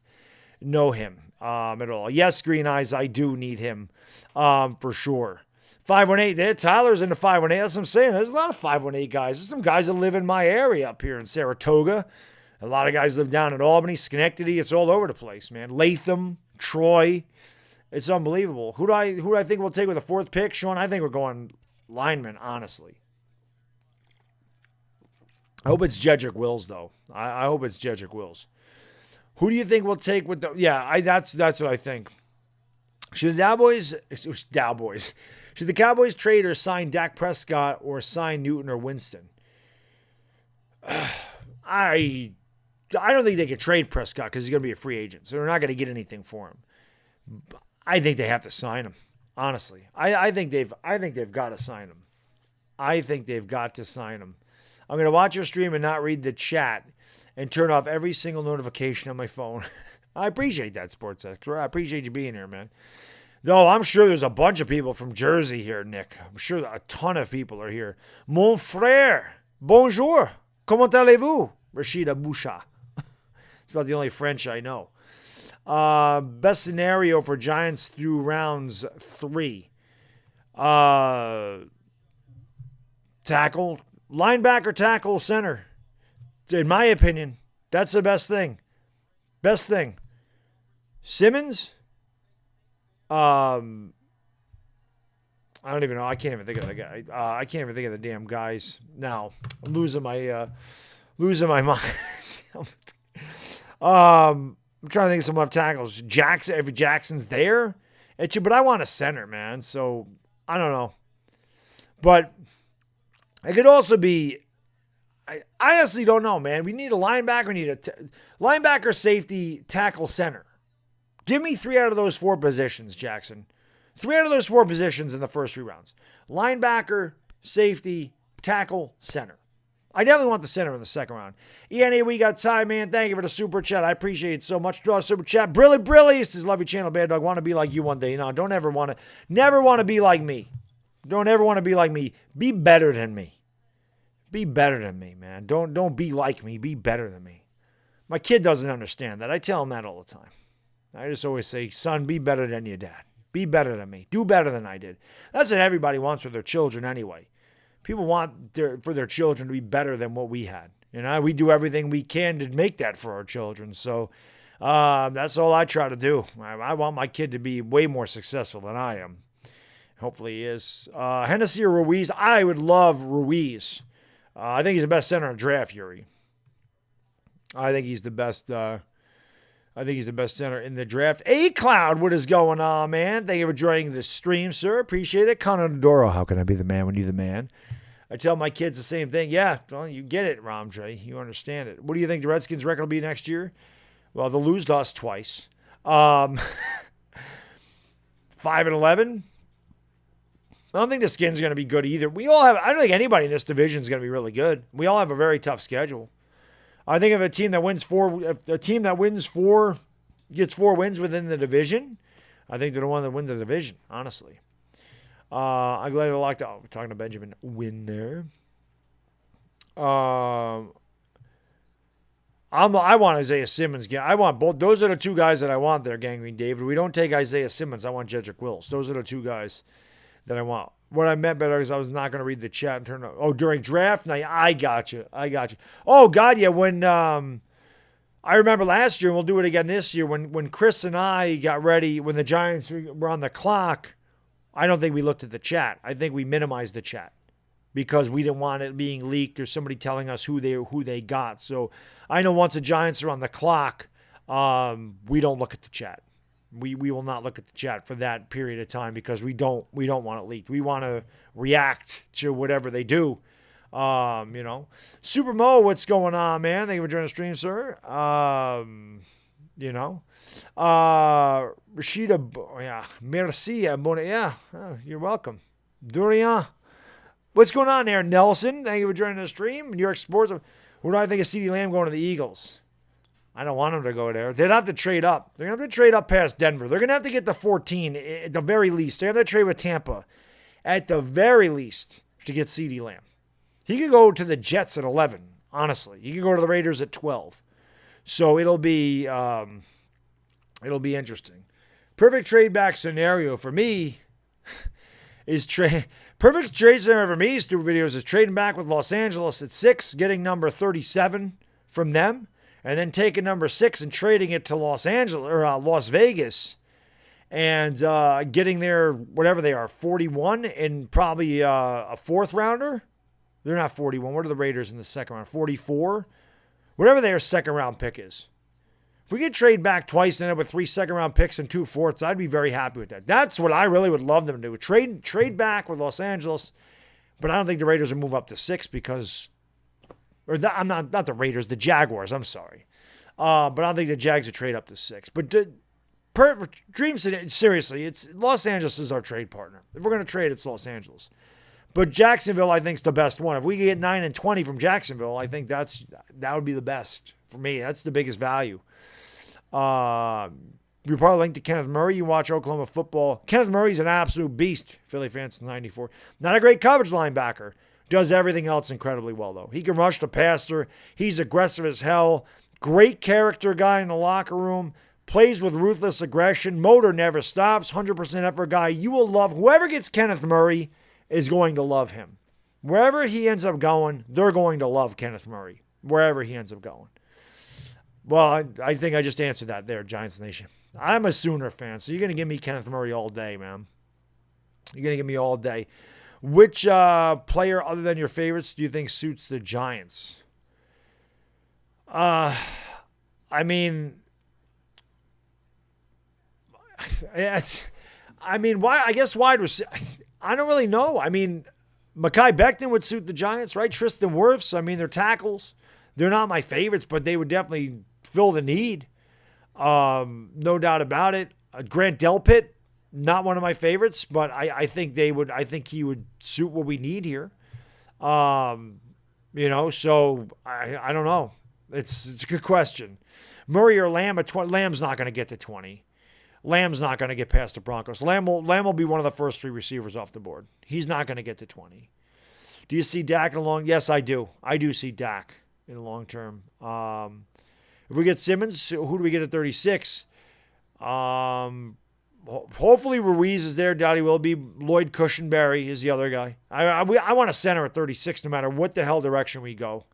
know him at all. Yes, Green Eyes, I do need him for sure. 518 there. Tyler's in the 518. That's what I'm saying. There's a lot of 518 guys. There's some guys that live in my area up here in Saratoga. A lot of guys live down in Albany, Schenectady. It's all over the place, man. Latham, Troy. It's unbelievable. Who do I think we'll take with the 4th pick? Sean, I think we're going lineman, honestly. I hope it's Jedrick Wills, though. I hope it's Jedrick Wills. Who do you think we'll take with the... Yeah, that's what I think. Should the Cowboys trade or sign Dak Prescott or sign Newton or Winston? I don't think they could trade Prescott because he's going to be a free agent, so they're not going to get anything for him. I think they have to sign him. Honestly, I think they've got to sign him. I think they've got to sign him. I'm going to watch your stream and not read the chat and turn off every single notification on my phone. I appreciate that, Sports Extra. I appreciate you being here, man. No, I'm sure there's a bunch of people from Jersey here, Nick. I'm sure a ton of people are here. Mon frère, bonjour. Comment allez-vous? Rashida Boucha. It's about the only French I know. Best scenario for Giants through rounds 3. Tackle, linebacker, tackle, center. In my opinion, that's the best thing. Best thing. Simmons? I don't even know. I can't even think of the guy. I can't even think of the damn guys now. I'm losing my mind. I'm trying to think of some left tackles. Jackson, if Jackson's there, but I want a center, man. So I don't know. But it could also be. I honestly don't know, man. We need a linebacker. We need a linebacker, safety, tackle, center. Give me 3 out of those 4 positions, Jackson. 3 out of those 4 positions in the first 3 rounds. Linebacker, safety, tackle, center. I definitely want the center in the second round. ENA, we got time, man. Thank you for the super chat. I appreciate it so much. Draw super chat. Brilly. Says, love your channel, Baddog. Want to be like you one day. No, don't ever want to. Never want to be like me. Don't ever want to be like me. Be better than me. Be better than me, man. Don't be like me. Be better than me. My kid doesn't understand that. I tell him that all the time. I just always say, son, be better than your dad. Be better than me. Do better than I did. That's what everybody wants for their children anyway. People want for their children to be better than what we had. You know, we do everything we can to make that for our children. So that's all I try to do. I want my kid to be way more successful than I am. Hopefully he is. Hennessy or Ruiz? I would love Ruiz. I think he's the best center in draft, Yuri. I think he's the best center in the draft. A-Cloud, what is going on, man? Thank you for joining the stream, sir. Appreciate it. Conor, how can I be the man when you're the man? I tell my kids the same thing. Yeah, well, you get it, Ramjay. You understand it. What do you think the Redskins' record will be next year? Well, they'll lose to us twice. 5-11. I don't think the Skins are going to be good either. I don't think anybody in this division is going to be really good. We all have a very tough schedule. I think if a team that gets 4 wins within the division, I think they're the one that win the division, honestly. I'm glad they locked out. We're talking to Benjamin Win there. I want Isaiah Simmons. I want both. Those are the 2 guys that I want there, Gangrene David. If we don't take Isaiah Simmons, I want Jedrick Wills. Those are the 2 guys that I want. What I meant better is I was not going to read the chat and turn it. Oh, during draft night, I got you. Oh, God, yeah. When I remember last year, and we'll do it again this year, when Chris and I got ready, when the Giants were on the clock, I don't think we looked at the chat. I think we minimized the chat because we didn't want it being leaked or somebody telling us who they got. So I know once the Giants are on the clock, we don't look at the chat. We will not look at the chat for that period of time because we don't want it leaked. We want to react to whatever they do. Super Mo, what's going on, man? Thank you for joining the stream, sir. Rashida, yeah, merci, you're welcome. Durian, what's going on there, Nelson? Thank you for joining the stream. New York Sports. What do I think of CeeDee Lamb going to the Eagles? I don't want him to go there. They'd have to trade up. They're going to have to trade up past Denver. They're going to have to get to 14 at the very least. They're going to trade with Tampa at the very least to get CeeDee Lamb. He could go to the Jets at 11, honestly. He could go to the Raiders at 12. So it'll be interesting. Perfect trade back scenario for me is perfect trade scenario for me, stupid videos, is trading back with Los Angeles at 6, getting number 37 from them, and then taking number 6 and trading it to Los Vegas, and getting their whatever they are, 41 and probably a 4th rounder. They're not 41. What are the Raiders in the second round? 44, whatever their second round pick is. If we could trade back twice and end up with 3 second-round picks and 2 fourths, I'd be very happy with that. That's what I really would love them to do. Trade back with Los Angeles, but I don't think the Raiders will move up to 6 because, I'm not the Raiders, the Jaguars. I'm sorry, but I don't think the Jags would trade up to 6. But seriously, it's Los Angeles is our trade partner. If we're going to trade, it's Los Angeles. But Jacksonville, I think, is the best one. If we can get 9 and 20 from Jacksonville, I think that would be the best for me. That's the biggest value. You're probably linked to Kenneth Murray. You watch Oklahoma football. Kenneth Murray's an absolute beast. Philly fans in '94. Not a great coverage linebacker. Does everything else incredibly well, though. He can rush the passer. He's aggressive as hell. Great character guy in the locker room. Plays with ruthless aggression. Motor never stops. 100% effort guy. You will love whoever gets Kenneth Murray is going to love him. Wherever he ends up going, they're going to love Kenneth Murray. Wherever he ends up going. Well, I think I just answered that there, Giants Nation. I'm a Sooner fan, so you're going to give me Kenneth Murray all day, man. You're going to give me all day. Which player other than your favorites do you think suits the Giants? I mean, why? I guess wide receiver. I don't really know. I mean, Mekhi Becton would suit the Giants, right? Tristan Wirfs. I mean, they're tackles. They're not my favorites, but they would definitely fill the need. No doubt about it. Grant Delpit, not one of my favorites, but I think he would suit what we need here. So I don't know. It's a good question. Murray or Lamb at 20. Lamb's not going to get to 20. Lamb's not going to get past the Broncos. Lamb will be one of the first 3 receivers off the board. He's not going to get to 20. Do you see Dak in the long? Yes, I do. I do see Dak in the long term. If we get Simmons, who do we get at 36? Hopefully Ruiz is there. Doubt he will be. Lloyd Cushenberry is the other guy. I want a center at 36 no matter what the hell direction we go.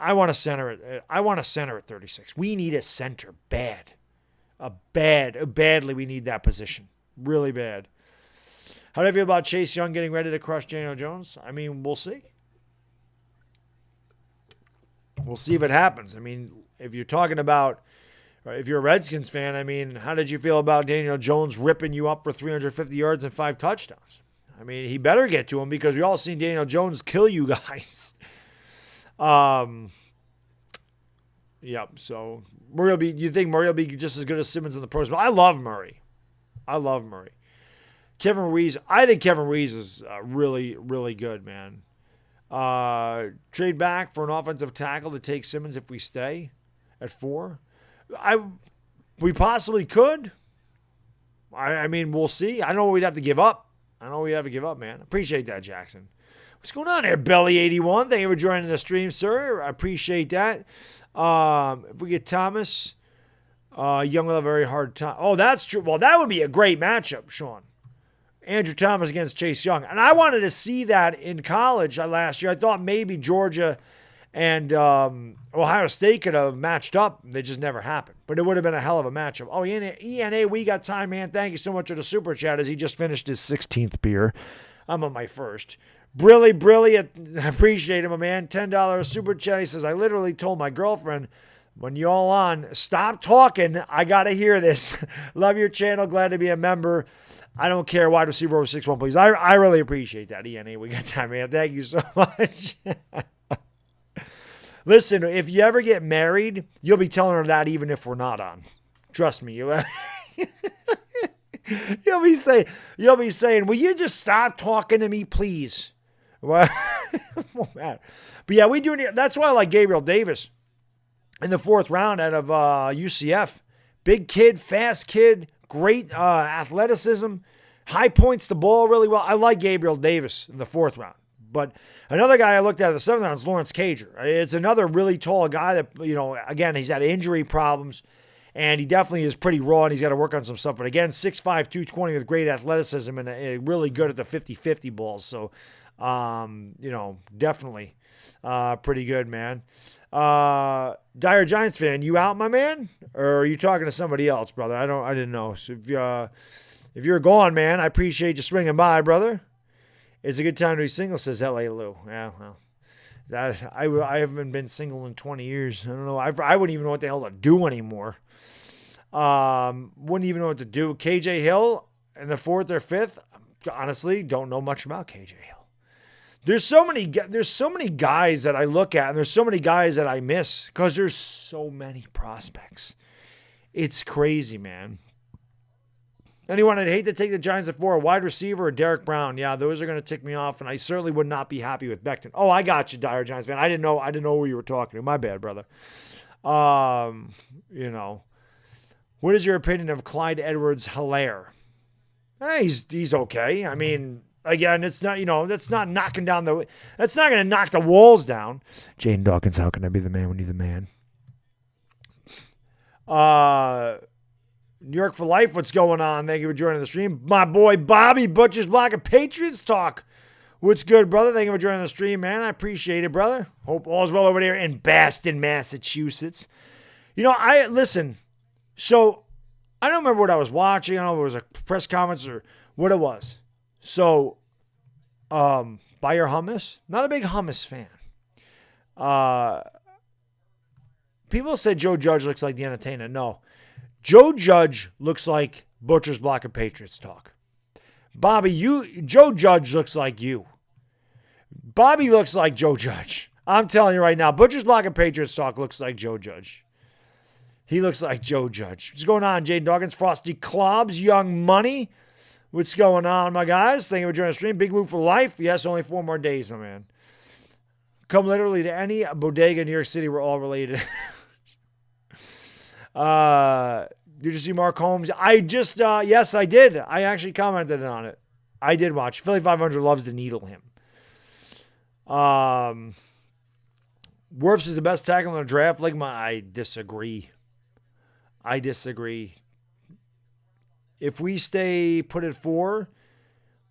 I want a center at 36. We need a center bad. Badly we need that position. Really bad. How do you feel about Chase Young getting ready to crush Daniel Jones? I mean, we'll see. We'll see if it happens. I mean, if you're talking about, if you're a Redskins fan, I mean, how did you feel about Daniel Jones ripping you up for 350 yards and 5 touchdowns? I mean, he better get to him because we all seen Daniel Jones kill you guys. Yep. So you think Murray will be just as good as Simmons in the pros? But I love Murray. Kevin Ruiz. I think Kevin Ruiz is really, really good, man. Trade back for an offensive tackle to take Simmons if we stay at 4. We possibly could. I mean, we'll see. I know what we'd have to give up. Man. Appreciate that, Jackson. What's going on there, Belly81? Thank you for joining the stream, sir. I appreciate that. If we get Thomas, Young will have a very hard time. Oh, that's true. Well, that would be a great matchup, Sean. Andrew Thomas against Chase Young. And I wanted to see that in college last year. I thought maybe Georgia And Ohio State could have matched up. They just never happened. But it would have been a hell of a matchup. Oh, ENA, we got time, man. Thank you so much for the super chat as he just finished his 16th beer. I'm on my first. Brilliant. I appreciate him, my man. $10 super chat. He says, I literally told my girlfriend, when y'all on, stop talking. I got to hear this. Love your channel. Glad to be a member. I don't care. Wide receiver over 6'1", please. I really appreciate that, ENA. We got time, man. Thank you so much. Listen, if you ever get married, you'll be telling her that even if we're not on. Trust me. You'll be saying, will you just stop talking to me, please? Well, but yeah, we do. That's why I like Gabriel Davis in the 4th round out of UCF. Big kid, fast kid, great athleticism, high points the ball really well. I like Gabriel Davis in the 4th round. But another guy I looked at in the 7th round is Lawrence Cager. It's another really tall guy that, again, he's had injury problems, and he definitely is pretty raw, and he's got to work on some stuff. But again, 6'5", 220 with great athleticism and really good at the 50-50 balls. So, definitely pretty good, man. DieHardGiantsFan, you out, my man? Or are you talking to somebody else, brother? I didn't know. So if you're gone, man, I appreciate you swinging by, brother. It's a good time to be single, says L.A. Lou. Yeah, well, I haven't been single in 20 years. I don't know. I wouldn't even know what the hell to do anymore. Wouldn't even know what to do. KJ Hill in the 4th or 5th. Honestly, don't know much about KJ Hill. There's so many guys that I look at, and there's so many guys that I miss because there's so many prospects. It's crazy, man. Anyone I'd hate to take the Giants at 4, a wide receiver or Derek Brown. Yeah, those are going to tick me off, and I certainly would not be happy with Beckham. Oh, I got you, DieHardGiantsFan. I didn't know who you were talking to. My bad, brother. What is your opinion of Clyde Edwards-Helaire? He's okay. I mean, again, it's not, that's not knocking down that's not going to knock the walls down. Jane Dawkins, how can I be the man when you're the man? New York for life, what's going on? Thank you for joining the stream. My boy Bobby, Butcher's Block of Patriots Talk. What's good, brother? Thank you for joining the stream, man. I appreciate it, brother. Hope all's well over there in Boston, Massachusetts. Listen, so I don't remember what I was watching. I don't know if it was a press conference or what it was. So, buy your hummus. Not a big hummus fan. People said Joe Judge looks like the entertainer. No. Joe Judge looks like Butcher's Block of Patriots Talk. Bobby, Joe Judge looks like you. Bobby looks like Joe Judge. I'm telling you right now, Butcher's Block of Patriots Talk looks like Joe Judge. He looks like Joe Judge. What's going on, Jaden Dawkins? Frosty Clubs, Young Money. What's going on, my guys? Thank you for joining the stream. Big move for life. Yes, only 4 more days, my man. Come literally to any bodega in New York City. We're all related. Did you see Mark Holmes? Yes, I did. I actually commented on it. I did watch. Philly 500 loves to needle him. Wirfs is the best tackle in the draft. I disagree. If we stay put at 4,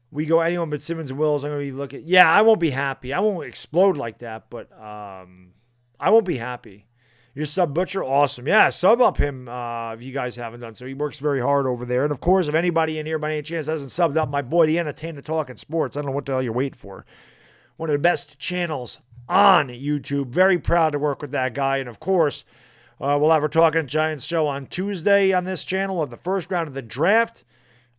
we go anyone but Simmons and Wills. I'm going to be looking. Yeah, I won't be happy. I won't explode like that, but I won't be happy. Your sub Butcher, awesome. Yeah, sub up him if you guys haven't done so. He works very hard over there. And, of course, if anybody in here by any chance hasn't subbed up my boy, the Entertainer Talking Sports, I don't know what the hell you're waiting for. One of the best channels on YouTube. Very proud to work with that guy. And, of course, we'll have our Talking Giants show on Tuesday on this channel of the first round of the draft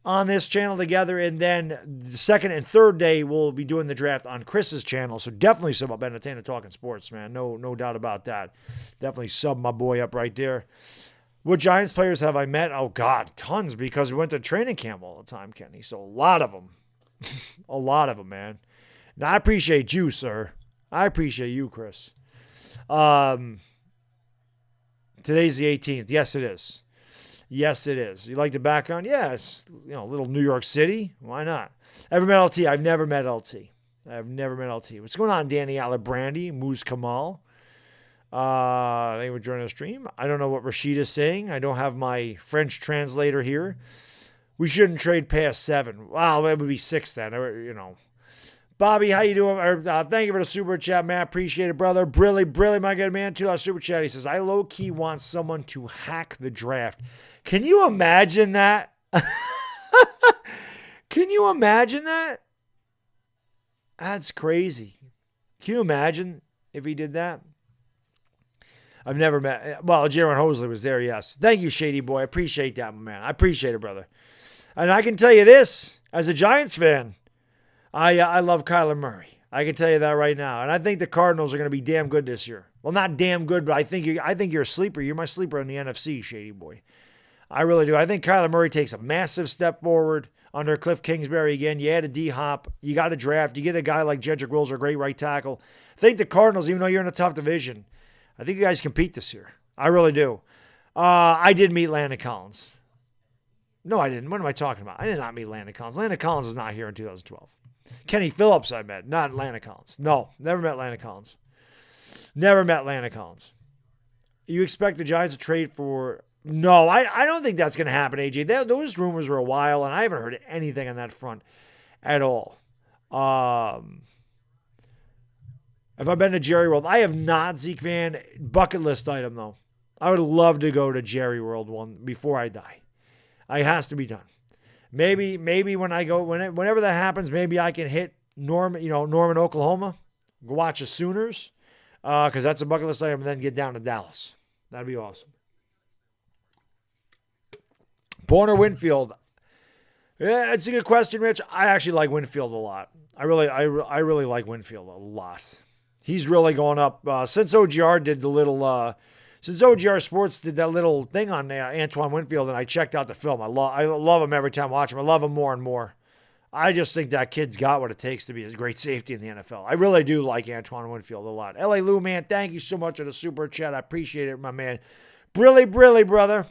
on this channel together. And then the second and third day, we'll be doing the draft on Chris's channel. So definitely sub up Entertainer Talking Sports, man. No doubt about that. Definitely sub my boy up right there. What Giants players have I met? Oh, God, tons, because we went to training camp all the time, Kenny. So a lot of them. A lot of them, man. Now, I appreciate you, sir. I appreciate you, Chris. Today's the 18th. Yes, it is. Yes, it is. You like the background? Yeah, it's, a little New York City. Why not? Ever met LT? I've never met LT. What's going on, Danny Alibrandi, Moose Kamal? Thank you for joining the stream. I don't know what Rashid is saying. I don't have my French translator here. We shouldn't trade past 7. Wow, that would be 6 then. Bobby, how you doing? Thank you for the super chat, man. Appreciate it, brother. Brilly, my good man. $2 super chat. He says, I low-key want someone to hack the draft. Can you imagine that? Can you imagine that? That's crazy. Can you imagine if he did that? I've never met. Well, Jaron Hosley was there, yes. Thank you, Shady Boy. I appreciate that, my man. I appreciate it, brother. And I can tell you this, as a Giants fan, I love Kyler Murray. I can tell you that right now. And I think the Cardinals are going to be damn good this year. Well, not damn good, but I think you're a sleeper. You're my sleeper in the NFC, Shady Boy. I really do. I think Kyler Murray takes a massive step forward under Cliff Kingsbury again. You add a D-Hop. You got a draft. You get a guy like Jedrick Wills, a great right tackle. I think the Cardinals, even though you're in a tough division, I think you guys compete this year. I really do. I did meet Landon Collins. No, I didn't. What am I talking about? I did not meet Landon Collins. Landon Collins is not here in 2012. Kenny Phillips I met, not Landon Collins. No, never met Landon Collins. Never met Landon Collins. You expect the Giants to trade for... No, I don't think that's going to happen, AJ. Those rumors were a while, and I haven't heard anything on that front at all. Have I been to Jerry World? I have not, Zeke Van. Bucket list item, though. I would love to go to Jerry World one before I die. It has to be done. Maybe when I go, whenever that happens, maybe I can hit Norman, Oklahoma, go watch the Sooners, because that's a bucket list item, and then get down to Dallas. That'd be awesome. Born or Winfield? Yeah, it's a good question, Rich. I actually like Winfield a lot. I really like Winfield a lot. He's really going up since OGR did the little. Since OGR Sports did that little thing on Antoine Winfield, and I checked out the film. I love him every time I watch him. I love him more and more. I just think that kid's got what it takes to be a great safety in the NFL. I really do like Antoine Winfield a lot. L.A. Lou, man, thank you so much for the super chat. I appreciate it, my man. Brilly, brother.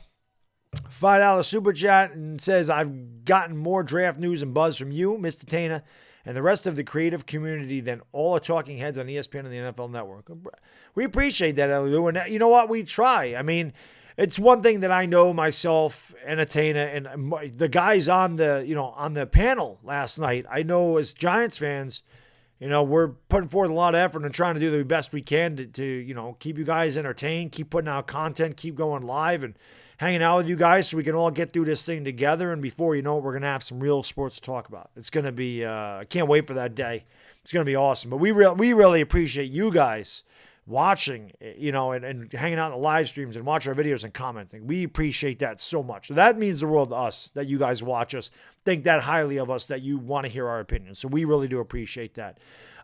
$5 super chat and says, I've gotten more draft news and buzz from you, Mr. Tana, and the rest of the creative community than all the talking heads on ESPN and the NFL Network. We appreciate that, Lou. And you know what? We try. I mean, it's one thing that I know myself and Atana and the guys on the panel last night. I know as Giants fans, we're putting forth a lot of effort and trying to do the best we can to keep you guys entertained, keep putting out content, keep going live and hanging out with you guys so we can all get through this thing together. And before you know it, we're going to have some real sports to talk about. It's going to be, I can't wait for that day. It's going to be awesome. But we really appreciate you guys watching, and hanging out in the live streams and watching our videos and commenting. We appreciate that so much. So that means the world to us that you guys watch us, think that highly of us, that you want to hear our opinions. So we really do appreciate that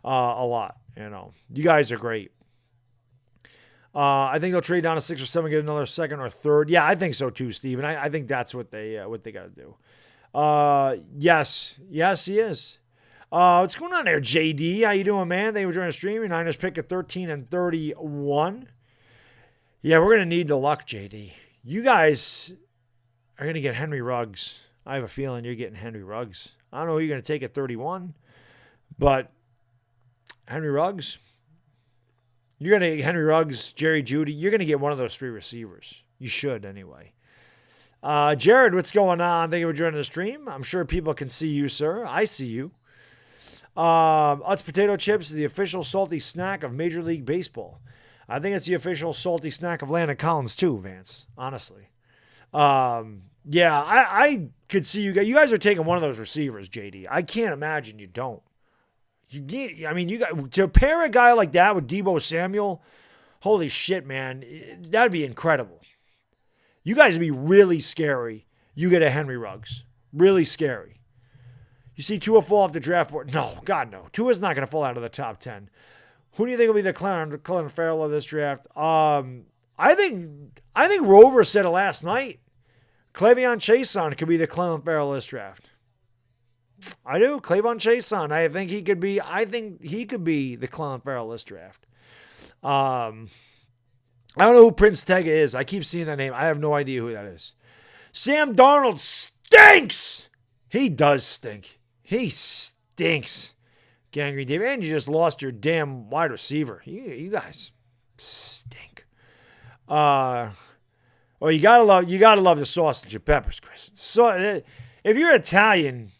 a lot. You guys are great. I think they'll trade down to 6 or 7, get another second or third. Yeah, I think so too, Steve. And I think that's what they got to do. Yes, he is. What's going on there, JD? How you doing, man? Thank you for joining the stream. Your Niners pick at 13 and 31. Yeah, we're gonna need the luck, JD. You guys are gonna get Henry Ruggs. I have a feeling you're getting Henry Ruggs. I don't know who you're gonna take at 31, but Henry Ruggs. You're going to get Henry Ruggs, Jerry Jeudy. You're going to get one of those 3 receivers. You should, anyway. Jared, what's going on? Thank you for joining the stream. I'm sure people can see you, sir. I see you. Utz Potato Chips is the official salty snack of Major League Baseball. I think it's the official salty snack of Landon Collins, too, Vance, honestly. Yeah, I could see you guys. You guys are taking one of those receivers, JD. I can't imagine you don't. You got to pair a guy like that with Deebo Samuel. Holy shit, man. That'd be incredible. You guys would be really scary. You get a Henry Ruggs. Really scary. You see Tua fall off the draft board? No, God, no. Tua's not going to fall out of the top 10. Who do you think will be the Clelin Ferrell of this draft? I think Rover said it last night. Clevion Chason could be the Clelin Ferrell of this draft. I do. Cleavon Chason. I think he could be the Clelin Ferrell this draft. I don't know who Prince Tega is. I keep seeing that name. I have no idea who that is. Sam Darnold stinks. He does stink. He stinks. Gangrene Dave. And you just lost your damn wide receiver. You guys stink. Well, you gotta love the sausage and peppers, Chris. So if you're Italian,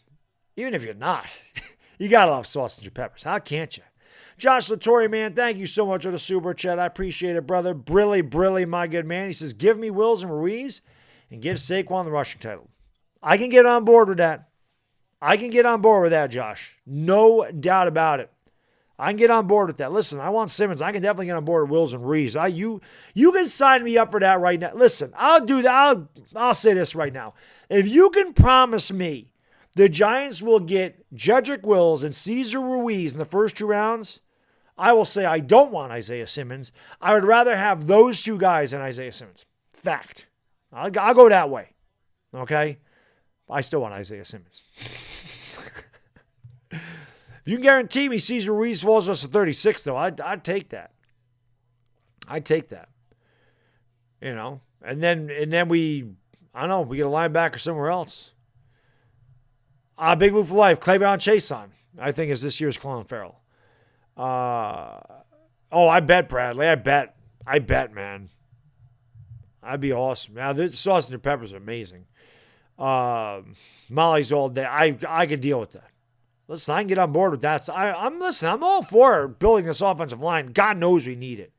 even if you're not, You got to love sausage and peppers. How can't you? Josh Latore, man, thank you so much for the super chat. I appreciate it, brother. Brilly, my good man. He says, give me Wills and Ruiz and give Saquon the rushing title. I can get on board with that. Josh. No doubt about it. I can get on board with that. Listen, I want Simmons. I can definitely get on board with Wills and Ruiz. You can sign me up for that right now. Listen, I'll do that. I'll say this right now. If you can promise me the Giants will get Jedrick Wills and Cesar Ruiz in the first 2 rounds, I will say I don't want Isaiah Simmons. I would rather have those 2 guys than Isaiah Simmons. Fact. I'll go that way. Okay? I still want Isaiah Simmons. If you can guarantee me Cesar Ruiz falls us to 36, though, I'd take that. I'd take that. You know? And then we get a linebacker somewhere else. Big move for life. Cleveon Chason, I think, is this year's Clelin Ferrell. I bet, Bradley. I bet, man. That'd be awesome. Now, this sausage and peppers are amazing. Molly's all day. I could deal with that. Listen, I can get on board with that. So I'm all for building this offensive line. God knows we need it.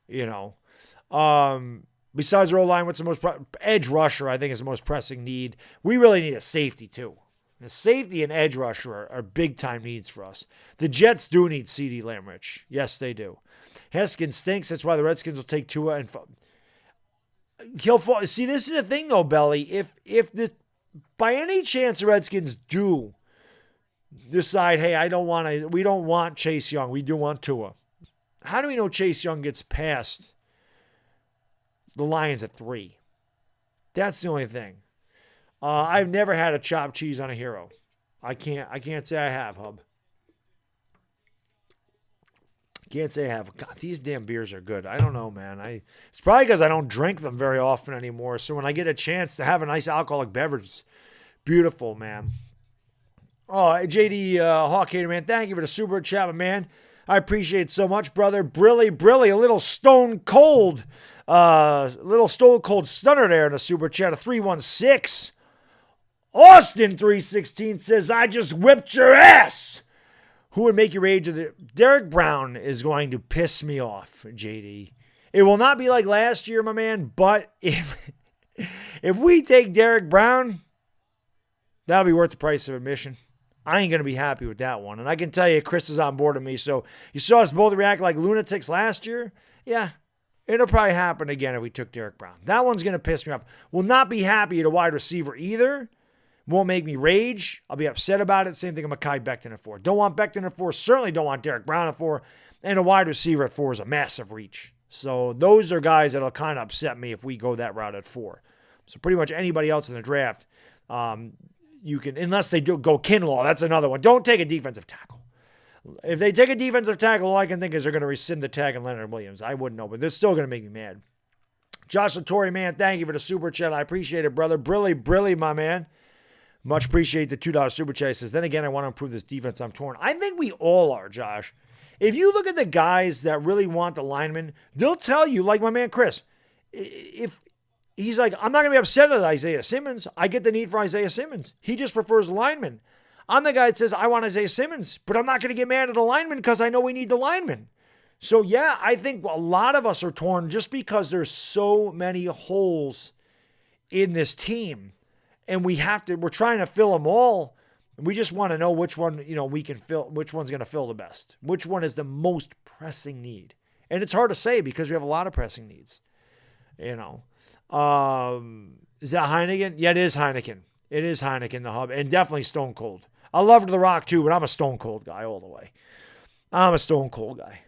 You know. Besides our O-line, what's the most edge rusher? I think is the most pressing need. We really need a safety too. The safety and edge rusher are big time needs for us. The Jets do need CeeDee Lamb-Rich. Yes, they do. Haskins stinks. That's why the Redskins will take Tua and he'll fall. See, this is the thing though, Belly. If by any chance the Redskins do decide, hey, we don't want Chase Young. We do want Tua. How do we know Chase Young gets past the Lions at 3? That's the only thing. I've never had a chopped cheese on a hero. I can't say I have, Hub. Can't say I have. God, these damn beers are good. I don't know, man. It's probably because I don't drink them very often anymore. So when I get a chance to have a nice alcoholic beverage, it's beautiful, man. Oh, JD Hawkhater, man, thank you for the super chat, man. I appreciate it so much, brother. Brilly, a little stone cold stunner there in the super chat, a 316. Austin 316 says, I just whipped your ass. Who would make your age of the Derek Brown is going to piss me off, JD. It will not be like last year, my man, but if we take Derek Brown, that'll be worth the price of admission. I ain't going to be happy with that one. And I can tell you, Chris is on board with me. So you saw us both react like lunatics last year. Yeah, it'll probably happen again if we took Derek Brown. That one's going to piss me off. Will not be happy at a wide receiver either. Won't make me rage. I'll be upset about it. Same thing with Mekhi Becton at 4. Don't want Becton at 4. Certainly don't want Derek Brown at 4. And a wide receiver at 4 is a massive reach. So those are guys that'll kind of upset me if we go that route at 4. So pretty much anybody else in the draft, you can, unless they do go Kinlaw, that's another one. Don't take a defensive tackle. If they take a defensive tackle, all I can think is they're going to rescind the tag on Leonard Williams. I wouldn't know, but they're still going to make me mad. Josh Latore, man, thank you for the super chat. I appreciate it, brother. Brilly, my man. Much appreciate the $2 super chat. He says, then again, I want to improve this defense. I'm torn. I think we all are, Josh. If you look at the guys that really want the linemen, they'll tell you, like my man Chris, if he's like, I'm not going to be upset at Isaiah Simmons. I get the need for Isaiah Simmons. He just prefers the linemen. I'm the guy that says, I want Isaiah Simmons, but I'm not going to get mad at the lineman because I know we need the linemen. So, yeah, I think a lot of us are torn just because there's so many holes in this team. And we're trying to fill them all. We just want to know which one, we can fill, which one's going to fill the best. Which one is the most pressing need. And it's hard to say because we have a lot of pressing needs. Is that Heineken? Yeah, it is Heineken. It is Heineken, the hub. And definitely Stone Cold. I love The Rock too, but I'm a Stone Cold guy all the way. I'm a Stone Cold guy.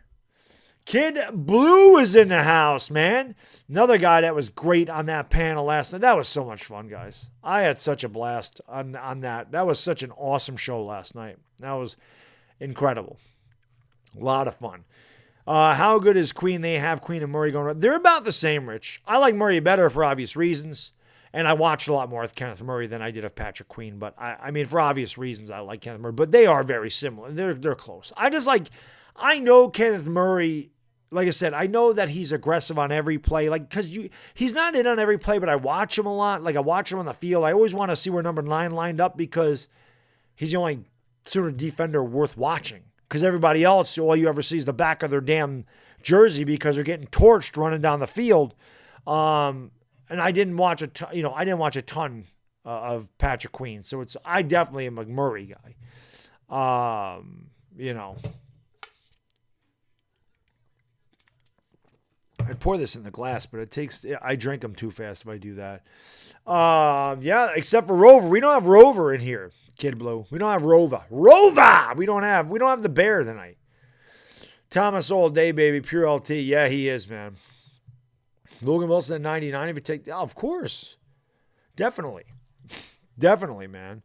Kid Blue is in the house, man. Another guy that was great on that panel last night. That was so much fun, guys. I had such a blast on that. That was such an awesome show last night. That was incredible. A lot of fun. How good is Queen? They have Queen and Murray going. They're about the same, Rich. I like Murray better for obvious reasons. And I watched a lot more with Kenneth Murray than I did of Patrick Queen. But, I mean, for obvious reasons, I like Kenneth Murray. But they are very similar. They're close. I know Kenneth Murray. Like I said, I know that he's aggressive on every play. He's not in on every play, but I watch him a lot. Like I watch him on the field. I always want to see where number 9 lined up because he's the only sort of defender worth watching. Because everybody else, all you ever see is the back of their damn jersey because they're getting torched running down the field. And I didn't watch a ton of Patrick Queen. So I definitely am a McMurray guy. I'd pour this in the glass, but I drink them too fast if I do that. Yeah, except for Rover. We don't have Rover in here, Kid Blue. We don't have Rover. We don't have the bear tonight. Thomas all day, baby. Pure LT. Yeah, he is, man. Logan Wilson at 99. If you take, of course. Definitely, man.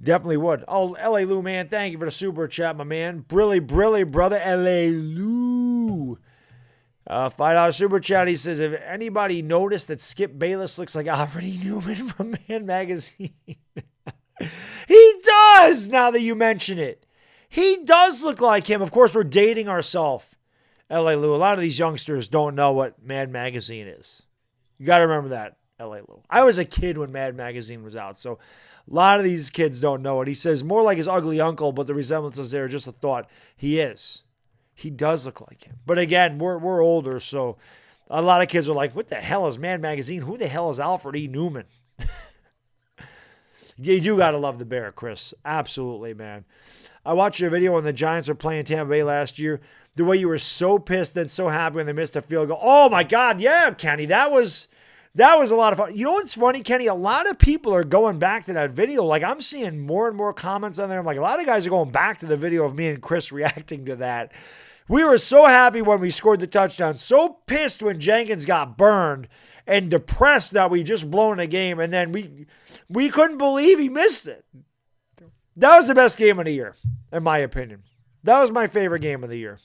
Definitely would. Oh, LA Lou, man. Thank you for the super chat, my man. Brilly, brother. LA Lou. $5 super chat. He says, if anybody noticed that Skip Bayless looks like Alfred E. Newman from Man Magazine? He does, now that you mention it. He does look like him. Of course, we're dating ourselves, LA Lou. A lot of these youngsters don't know what Mad Magazine is. You got to remember that, LA Lou. I was a kid when Mad Magazine was out, so a lot of these kids don't know it. He says, more like his ugly uncle, but the resemblance is there. Just a thought. He is. He does look like him. But again, we're older, so a lot of kids are like, what the hell is Mad Magazine? Who the hell is Alfred E. Newman? You do got to love the Bear, Chris. Absolutely, man. I watched your video when the Giants were playing Tampa Bay last year. The way you were so pissed and so happy when they missed a field goal. Oh, my God. Yeah, Kenny. That was a lot of fun. You know what's funny, Kenny? A lot of people are going back to that video. Like, I'm seeing more and more comments on there. I'm like, a lot of guys are going back to the video of me and Chris reacting to that. We were so happy when we scored the touchdown. So pissed when Jenkins got burned. And depressed that we just blown a game. And then we couldn't believe he missed it. That was the best game of the year, in my opinion. That was my favorite game of the year.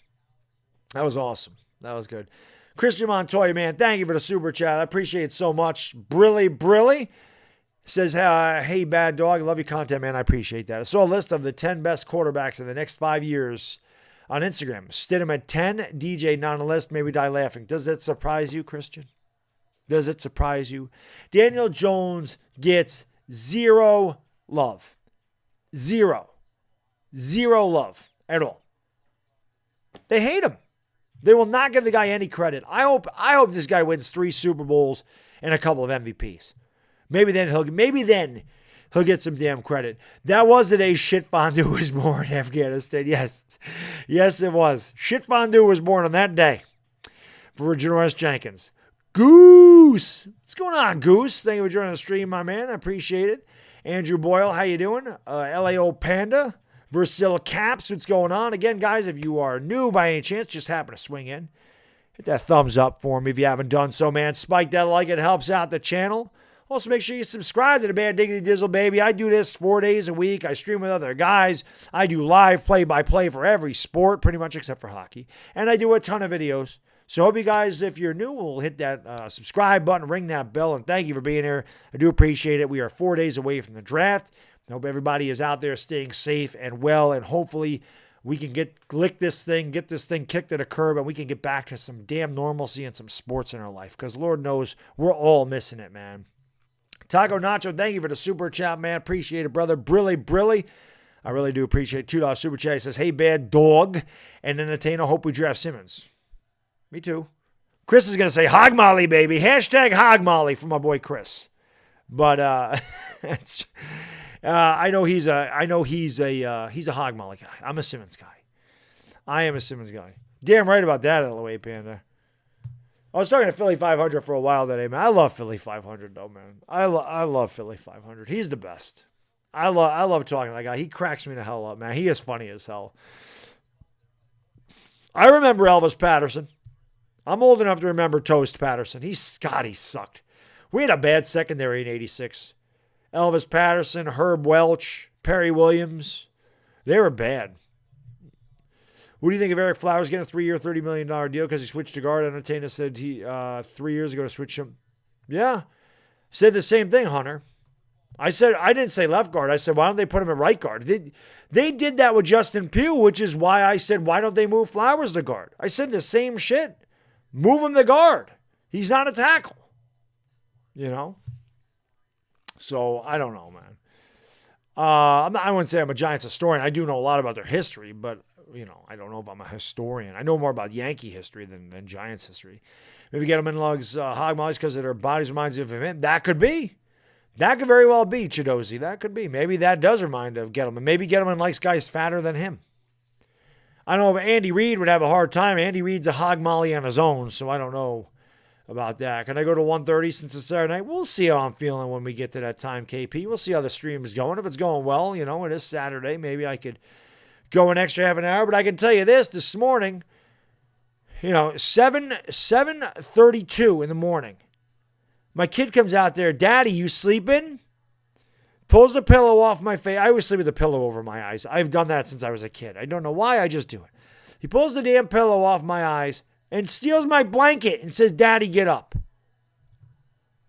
That was awesome. That was good. Christian Montoya, man, thank you for the super chat. I appreciate it so much. Brilly says, hey, Bad Dog, love your content, man. I appreciate that. I saw a list of the 10 best quarterbacks in the next 5 years on Instagram. Stidham at 10, DJ not on the list, maybe die laughing. Does that surprise you, Christian? Does it surprise you? Daniel Jones gets 0 love. 0 love at all. They hate him. They will not give the guy any credit. I hope this guy wins 3 Super Bowls and a couple of MVPs. Maybe then he'll get some damn credit. That was the day Shit Fondue was born in Afghanistan. Yes, it was. Shit Fondue was born on that day for Janoris Jenkins. Goose. What's going on, Goose? Thank you for joining the stream, my man. I appreciate it. Andrew Boyle, how you doing? LAO Panda. Versil Caps, what's going on? Again, guys, if you are new by any chance, just happen to swing in. Hit that thumbs up for me if you haven't done so, man. Spike that like. It helps out the channel. Also, make sure you subscribe to the Bad Diggity Dizzle, baby. I do this 4 days a week. I stream with other guys. I do live play-by-play for every sport, pretty much except for hockey. And I do a ton of videos. So I hope you guys, if you're new, will hit that subscribe button, ring that bell, and thank you for being here. I do appreciate it. We are 4 days away from the draft. I hope everybody is out there staying safe and well, and hopefully we can get this thing kicked to the curb, and we can get back to some damn normalcy and some sports in our life, because Lord knows we're all missing it, man. Taco Nacho, thank you for the super chat, man. Appreciate it, brother. Brilly. I really do appreciate it. $2 super chat. He says, hey, Bad Dog and Entertainer, hope we draft Simmons. Me too. Chris is going to say hog molly, baby. Hashtag hog molly for my boy Chris. But I know he's a hog molly guy. I'm a Simmons guy. I am a Simmons guy. Damn right about that, LOA Panda. I was talking to Philly 500 for a while today, man. I love Philly 500 though, man. I love Philly 500. He's the best. I love talking to that guy. He cracks me the hell up, man. He is funny as hell. I remember Elvis Patterson. I'm old enough to remember Toast Patterson. He sucked. We had a bad secondary in 86. Elvis Patterson, Herb Welch, Perry Williams. They were bad. What do you think of Eric Flowers getting a 3-year, $30 million deal because he switched to guard? Entertainer said he 3 years ago to switch him. Yeah. Said the same thing, Hunter. I didn't say left guard. I said, why don't they put him at right guard? They did that with Justin Pugh, which is why I said, why don't they move Flowers to guard? I said the same shit. Move him to guard. He's not a tackle. You know? So, I don't know, man. I wouldn't say I'm a Giants historian. I do know a lot about their history, but I don't know if I'm a historian. I know more about Yankee history than Giants history. Maybe Gettleman lugs hog mollies because their bodies reminds you of him. That could be. That could very well be, Chidozi. That could be. Maybe that does remind of Gettleman. Maybe Gettleman likes guys fatter than him. I don't know if Andy Reid would have a hard time. Andy Reid's a hog molly on his own, so I don't know about that. Can I go to 1:30 since it's Saturday night? We'll see how I'm feeling when we get to that time, KP. We'll see how the stream is going. If it's going well, it is Saturday. Maybe I could go an extra half an hour. But I can tell you this morning, 7:32 in the morning. My kid comes out there, Daddy, you sleeping? Pulls the pillow off my face. I always sleep with the pillow over my eyes. I've done that since I was a kid. I don't know why, I just do it. He pulls the damn pillow off my eyes and steals my blanket and says, Daddy, get up.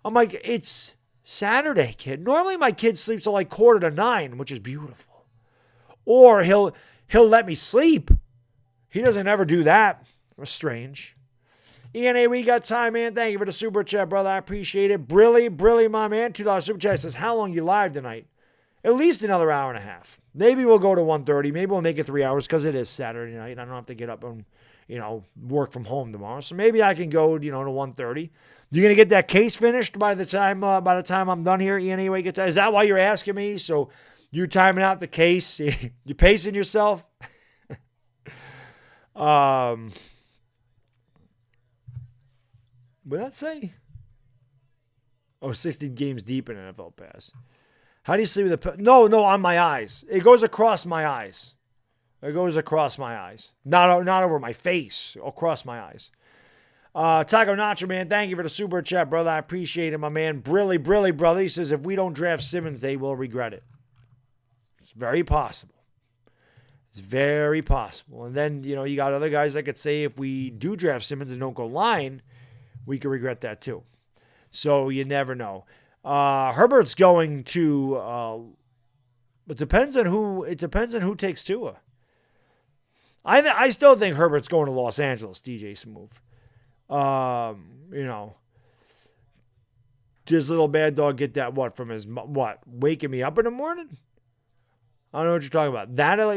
I'm like, it's Saturday, kid. Normally my kid sleeps till like 8:45, which is beautiful. Or he'll let me sleep. He doesn't ever do that. It was strange. ENA, we got time, man. Thank you for the super chat, brother. I appreciate it. Brilly, my man. $2 super chat says, how long you live tonight? At least another hour and a half. Maybe we'll go to 1:30. Maybe we'll make it 3 hours because it is Saturday night. I don't have to get up and, work from home tomorrow. So maybe I can go, to 1:30. You're going to get that case finished by the time I'm done here, ENA? Is that why you're asking me? So you're timing out the case? You pacing yourself? What did that say? 60 games deep in NFL Pass. How do you sleep with No, on my eyes. It goes across my eyes. Not over my face. Across my eyes. Taco Nacho, man, thank you for the super chat, brother. I appreciate it, my man. Brilly, brother. He says, if we don't draft Simmons, they will regret it. It's very possible. And then, you got other guys that could say if we do draft Simmons and don't go line, we could regret that too. So you never know. Herbert's going to. It depends on who takes Tua. I still think Herbert's going to Los Angeles. DJ Smooth. Does little bad dog get that from his waking me up in the morning? I don't know what you're talking about.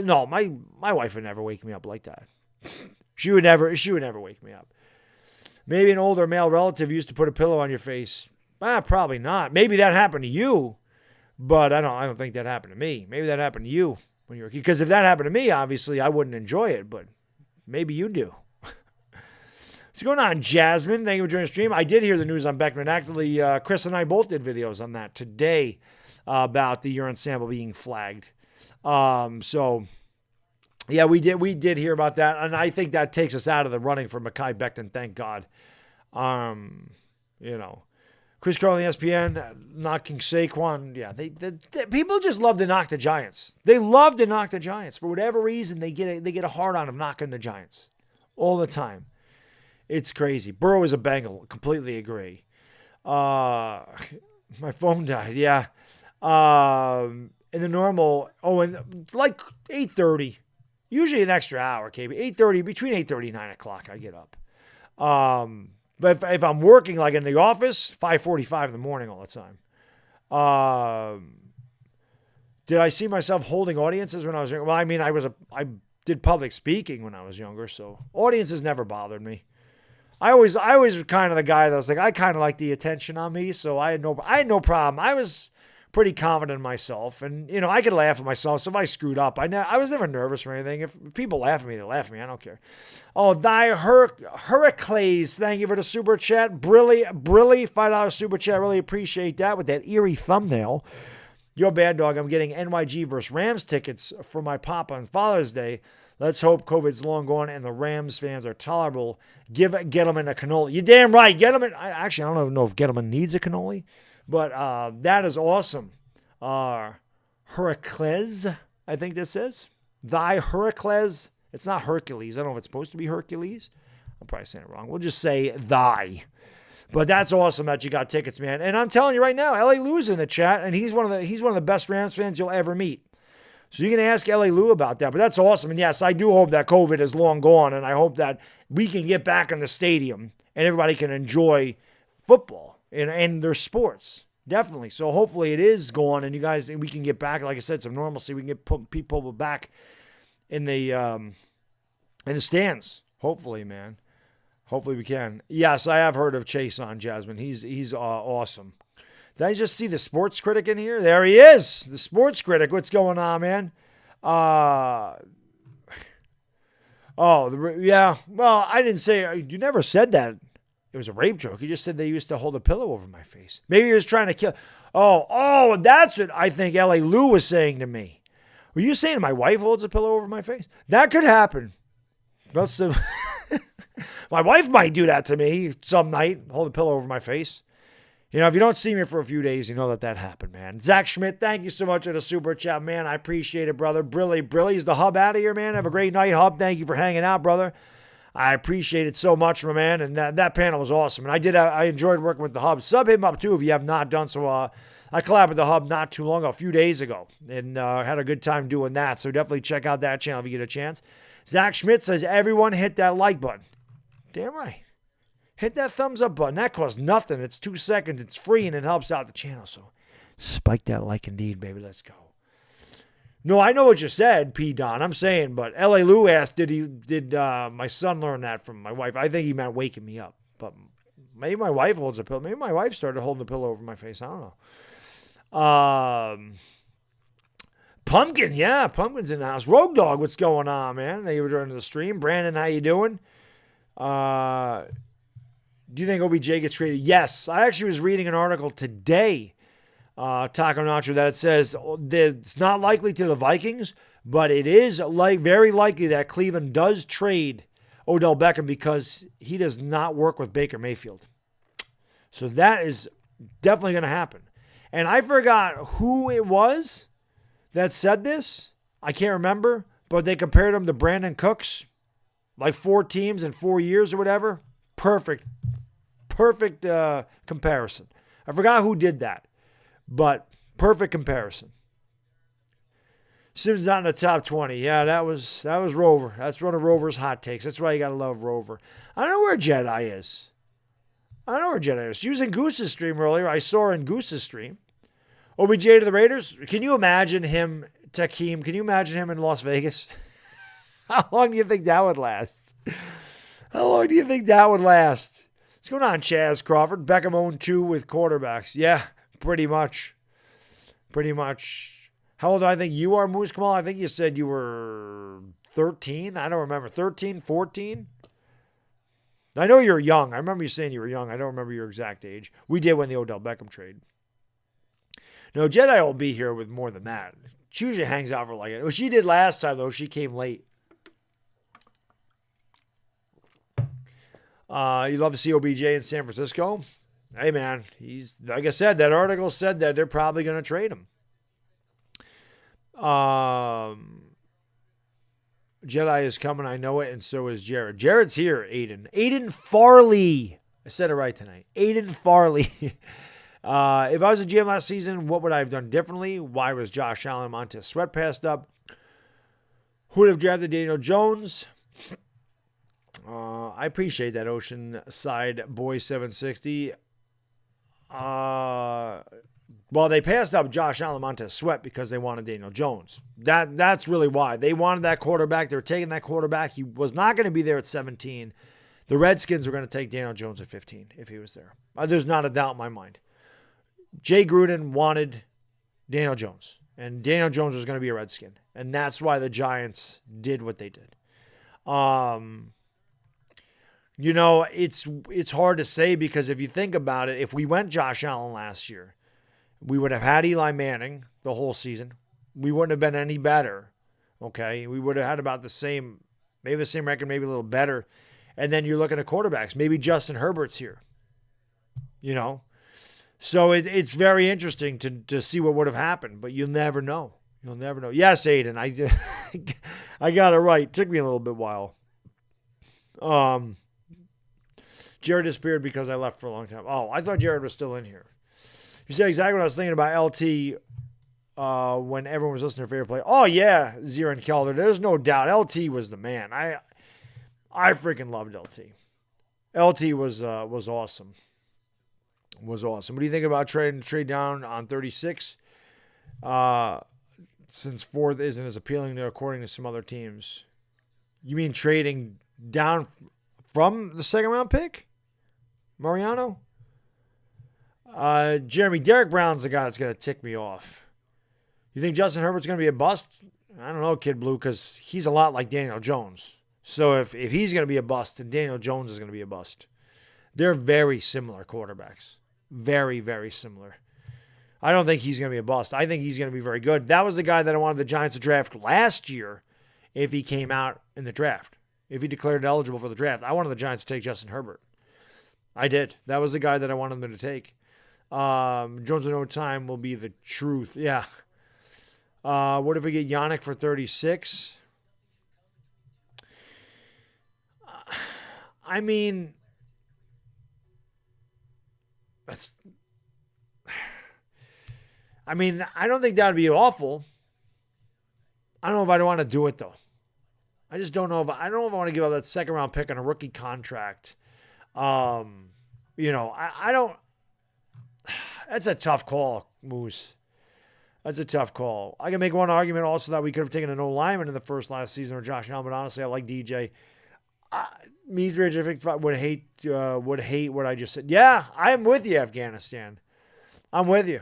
No, my wife would never wake me up like that. She would never wake me up. Maybe an older male relative used to put a pillow on your face. Probably not. Maybe that happened to you, but I don't think that happened to me. Maybe that happened to you when you were a kid. Because if that happened to me, obviously I wouldn't enjoy it, but maybe you do. What's going on, Jasmine? Thank you for joining the stream. I did hear the news on Beckham. Actually, Chris and I both did videos on that today about the urine sample being flagged. So yeah, we did hear about that, and I think that takes us out of the running for Mekhi Becton. Thank God. Chris Carl on ESPN knocking Saquon. Yeah, they people just love to knock the Giants. They love to knock the Giants for whatever reason. They get a hard on of knocking the Giants all the time. It's crazy. Burrow is a Bengal. Completely agree. My phone died. Yeah. In the normal. And like 8:30. Usually an extra hour, KB. 8:30, between 8:30 and 9 o'clock, I get up. But if I'm working like in the office, 5:45 in the morning all the time. Did I see myself holding audiences when I was younger? Well, I mean, I did public speaking when I was younger, so audiences never bothered me. I always was kind of the guy that was like, I kind of like the attention on me, so I had no problem. I was pretty confident in myself, and I could laugh at myself. So if I screwed up, I was never nervous or anything. If people laugh at me, they laugh at me. I don't care. Oh, Heracles, thank you for the super chat. Brilly, $5 super chat. Really appreciate that with that eerie thumbnail. Yo, Bad Dog, I'm getting NYG versus Rams tickets for my pop on Father's Day. Let's hope COVID's long gone and the Rams fans are tolerable. Give Gettleman a cannoli. You damn right. Gettleman, I don't even know if Gettleman needs a cannoli. But that is awesome. Heracles, I think this is. Thy Heracles. It's not Hercules. I don't know if it's supposed to be Hercules. I'm probably saying it wrong. We'll just say thy. But that's awesome that you got tickets, man. And I'm telling you right now, L.A. Lou's in the chat, and he's one of the best Rams fans you'll ever meet. So you can ask L.A. Lou about that. But that's awesome. And yes, I do hope that COVID is long gone, and I hope that we can get back in the stadium and everybody can enjoy football and their sports. Definitely. So hopefully it is gone, and we can get back, like I said, some normalcy. We can get people back in the stands. Hopefully, man. Hopefully we can. Yes, I have heard of Chase on Jasmine. He's awesome. Did I just see the Sports Critic in here? There he is, the Sports Critic. What's going on, man? Yeah. Well, I didn't say. You never said that. It was a rape joke. You just said they used to hold a pillow over my face. Maybe he was trying to kill. Oh, that's what I think L.A. Lou was saying to me. Were you saying my wife holds a pillow over my face? That could happen. My wife might do that to me some night, hold a pillow over my face. If you don't see me for a few days, you know that happened, man. Zach Schmidt, thank you so much for the super chat, man. I appreciate it, brother. Brilly's the Hub out of here, man. Have a great night, Hub. Thank you for hanging out, brother. I appreciate it so much, my man. And that panel was awesome. And I enjoyed working with the Hub. Sub him up, too, if you have not done so. I collabed with the Hub not too long ago, a few days ago, and had a good time doing that. So definitely check out that channel if you get a chance. Zach Schmidt says, everyone hit that like button. Damn right. Hit that thumbs up button. That costs nothing. It's 2 seconds. It's free, and it helps out the channel. So spike that like indeed, baby. Let's go. No, I know what you said, P. Don. I'm saying, but L.A. Lou asked, did my son learn that from my wife? I think he meant waking me up. But maybe my wife holds a pillow. Maybe my wife started holding a pillow over my face. I don't know. Pumpkin, yeah. Pumpkin's in the house. Rogue Dog, what's going on, man? They were during the stream. Brandon, how you doing? Do you think OBJ gets traded? Yes. I actually was reading an article today, Taco Nacho, that it says it's not likely to the Vikings, but it is very likely that Cleveland does trade Odell Beckham because he does not work with Baker Mayfield. So that is definitely going to happen. And I forgot who it was that said this. I can't remember, but they compared him to Brandon Cooks, like 4 teams in 4 years or whatever. Perfect comparison. I forgot who did that, but perfect comparison. Simmons not in the top 20. Yeah, that was Rover. That's one of Rover's hot takes. That's why you got to love Rover. I don't know where Jedi is. She was in Goose's stream earlier. I saw her in Goose's stream. OBJ to the Raiders. Can you imagine him, Takeem? Can you imagine him in Las Vegas? How long do you think that would last? What's going on, Chaz Crawford? Beckham 0-2 with quarterbacks. Yeah, pretty much. How old do I think you are, Moose Kamal? I think you said you were 13. I don't remember. 13, 14? I know you're young. I remember you saying you were young. I don't remember your exact age. We did win the Odell Beckham trade. No, Jedi will be here with more than that. She usually hangs out for like it. Well, she did last time, though. She came late. You'd love to see OBJ in San Francisco. Hey, man, he's, like I said, that article said that they're probably going to trade him. Jedi is coming, I know it, and so is Jared. Jared's here, Aiden. Aiden Farley. I said it right tonight. Aiden Farley. If I was a GM last season, what would I have done differently? Why was Josh Allen Montez Sweat passed up? Who would have drafted Daniel Jones? I appreciate that, Oceanside Boy 760. Well, they passed up Josh Allen Montez Sweat because they wanted Daniel Jones. That's really why. They wanted that quarterback. They were taking that quarterback. He was not going to be there at 17. The Redskins were going to take Daniel Jones at 15 if he was there. There's not a doubt in my mind. Jay Gruden wanted Daniel Jones, and Daniel Jones was going to be a Redskin, and that's why the Giants did what they did. You know, it's hard to say because if you think about it, if we went Josh Allen last year, we would have had Eli Manning the whole season. We wouldn't have been any better, okay? We would have had about the same, maybe the same record, maybe a little better. And then you're looking at quarterbacks. Maybe Justin Herbert's here, you know? So it's very interesting to see what would have happened, but you'll never know. You'll never know. Yes, Aiden, I got it right. Took me a little bit while. Jared disappeared because I left for a long time. Oh, I thought Jared was still in here. You said exactly what I was thinking about LT when everyone was listening to favorite play. Oh, yeah, Zirin Kelder. There's no doubt. LT was the man. I freaking loved LT. LT was awesome. was awesome. What do you think about trade down on 36? Since 4th isn't as appealing to, according to some other teams. You mean trading down from the second round pick? Mariano? Jeremy, Derek Brown's the guy that's going to tick me off. You think Justin Herbert's going to be a bust? I don't know, Kid Blue, because he's a lot like Daniel Jones. So if he's going to be a bust, then Daniel Jones is going to be a bust. They're very similar quarterbacks. Very, very similar. I don't think he's going to be a bust. I think he's going to be very good. That was the guy that I wanted the Giants to draft last year if he came out in the draft. If he declared eligible for the draft. I wanted the Giants to take Justin Herbert. I did. That was the guy that I wanted them to take. Jones in no time will be the truth. Yeah. What if we get Yannick for 36? I mean, I don't think that would be awful. I don't know if I'd want to do it, though. I just don't know if I want to give up that second round pick on a rookie contract. I don't. That's a tough call, Moose. That's a tough call. I can make one argument also that we could have taken an O-lineman in the last season or Josh Allen, but honestly, I like DJ. Meathridge, I think, would hate what I just said. Yeah, I'm with you, Afghanistan. I'm with you.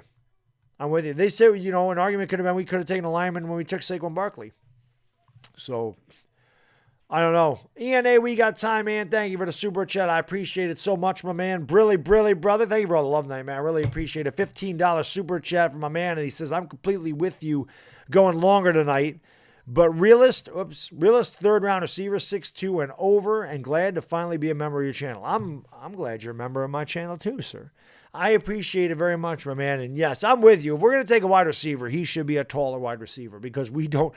They say, an argument could have been we could have taken a lineman when we took Saquon Barkley. So, I don't know. ENA, we got time, man. Thank you for the super chat. I appreciate it so much, my man. Brilly, brother. Thank you for all the love tonight, man. I really appreciate it. $15 super chat from my man. And he says, I'm completely with you going longer tonight. But realist third round receiver, 6'2" and over, and glad to finally be a member of your channel. I'm glad you're a member of my channel too, sir. I appreciate it very much, my man. And yes, I'm with you. If we're going to take a wide receiver, he should be a taller wide receiver because we don't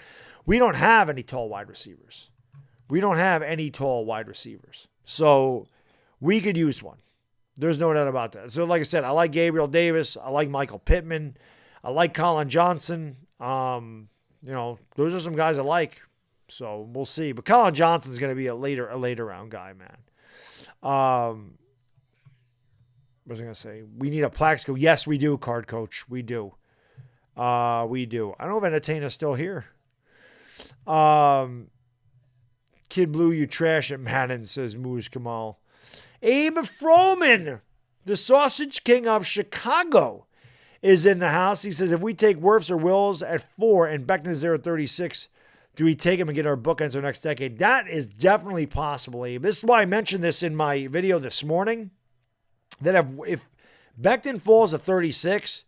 have any tall wide receivers. So we could use one. There's no doubt about that. So like I said, I like Gabriel Davis. I like Michael Pittman. I like Colin Johnson. Those are some guys I like. So we'll see. But Colin Johnson's going to be a later round guy, man. What was I going to say? We need a Plaxico. Yes, we do, Card Coach. We do. We do. I don't know if Entertainer's still here. Kid Blue, you trash at Madden, says Moose Kamal. Abe Froman, the Sausage King of Chicago, is in the house. He says, if we take Wirfs or Wills at 4 and Beckham is there at 36, do we take him and get our bookends for next decade? That is definitely possible, Abe. This is why I mentioned this in my video this morning, that if Beckham falls at 36,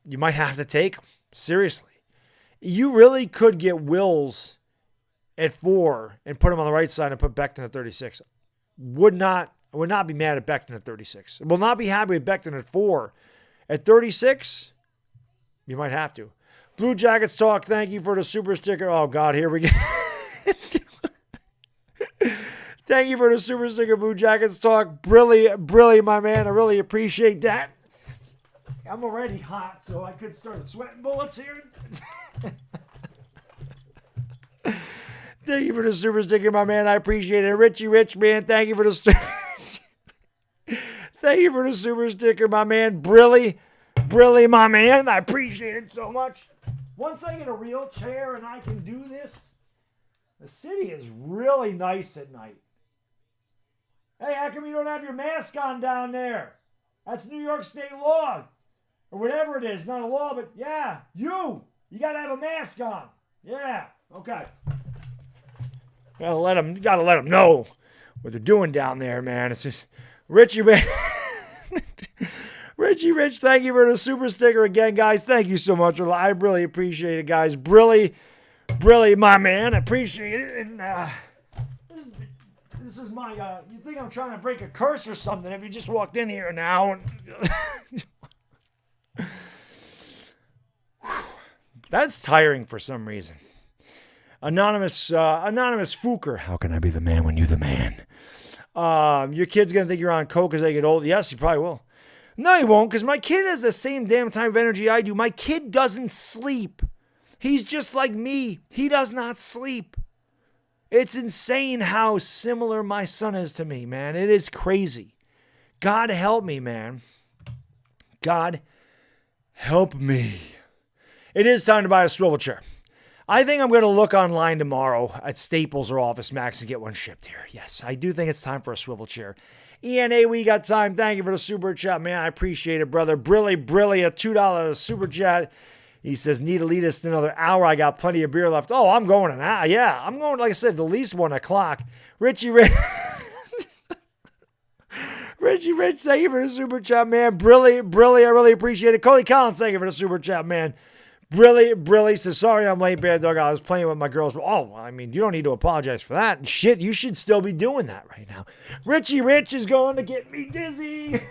you might have to take him. Seriously. You really could get Wills at 4 and put him on the right side and put Becton at 36. Would not be mad at Becton at 36. Will not be happy with Becton at 4. At 36, you might have to. Blue Jackets Talk, thank you for the super sticker. Oh, God, here we go. Thank you for the super sticker, Blue Jackets Talk. Brilly, my man. I really appreciate that. I'm already hot, so I could start sweating bullets here. Thank you for the super sticker, my man. I appreciate it. Richie Rich, man. Thank you for the Thank you for the super sticker, my man. Brilly, my man. I appreciate it so much. Once I get a real chair and I can do this, the city is really nice at night. Hey, how come you don't have your mask on down there? That's New York State law. Or whatever it is. Not a law, but yeah, you got to have a mask on. Yeah, okay. Gotta let them know what they're doing down there, man. It's just Richie Rich, thank you for the super sticker again, guys. Thank you so much. I really appreciate it, guys. Brilly, my man. I appreciate it. And this is my, you think I'm trying to break a curse or something if you just walked in here now. That's tiring for some reason. Anonymous Fooker. How can I be the man when you're the man? Your kid's going to think you're on coke as they get old. Yes, he probably will. No, he won't, because my kid has the same damn time of energy I do. My kid doesn't sleep. He's just like me. He does not sleep. It's insane how similar my son is to me, man. It is crazy. God help me, man. God help me. It is time to buy a swivel chair. I think I'm going to look online tomorrow at Staples or Office Max and get one shipped here. Yes, I do think it's time for a swivel chair. ENA, we got time. Thank you for the super chat, man. I appreciate it, brother. Brilly, a $2 super chat. He says, need to lead us another hour. I got plenty of beer left. Oh, I'm going an hour. Yeah, I'm going, like I said, at least 1 o'clock. Richie Rich, thank you for the super chat, man. Brilly, I really appreciate it. Cody Collins, thank you for the super chat, man. Brilly says, sorry I'm late, Baddog. I was playing with my girls. Oh, I mean, you don't need to apologize for that. Shit, you should still be doing that right now. Richie Rich is going to get me dizzy. It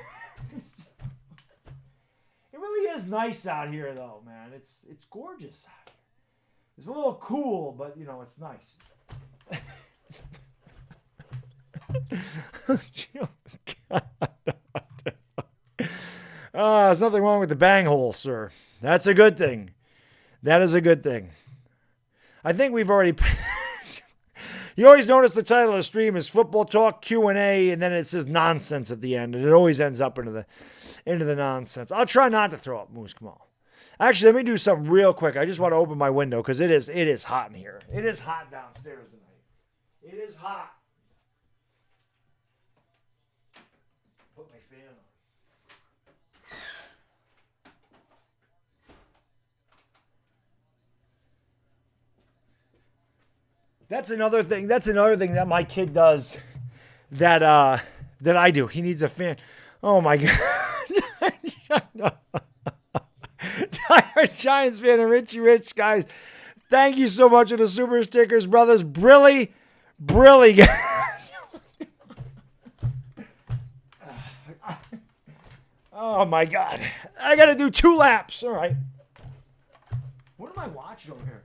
really is nice out here, though, man. It's gorgeous out here. It's a little cool, but, you know, it's nice. There's nothing wrong with the bang hole, sir. That's a good thing. That is a good thing. I think we've already... You always notice the title of the stream is Football Talk Q&A, and then it says nonsense at the end, and it always ends up into the nonsense. I'll try not to throw up, Moose Kamal. Actually, let me do something real quick. I just want to open my window because it is hot in here. It is hot downstairs tonight. It is hot. Put my fan on. That's another thing that my kid does that I do. He needs a fan. Oh my God. DieHardGiantsFan and Richie Rich, guys. Thank you so much for the super stickers, brothers. Brilly. Oh my God. I got to do 2 laps. All right. What am I watching over here?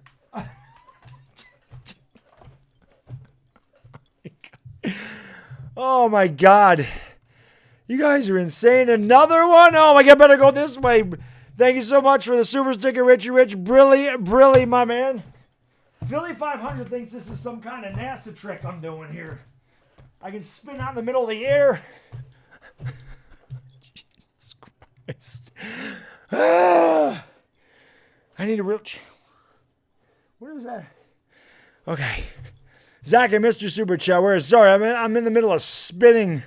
Oh my God. You guys are insane. Another one? Oh my God, better go this way. Thank you so much for the super sticker, Richie Rich. Brilly, my man. Philly 500 thinks this is some kind of NASA trick I'm doing here. I can spin out in the middle of the air. Jesus Christ. I need a real... What is that? Okay. Zach, I missed your super chat. Sorry, I'm in the middle of spinning.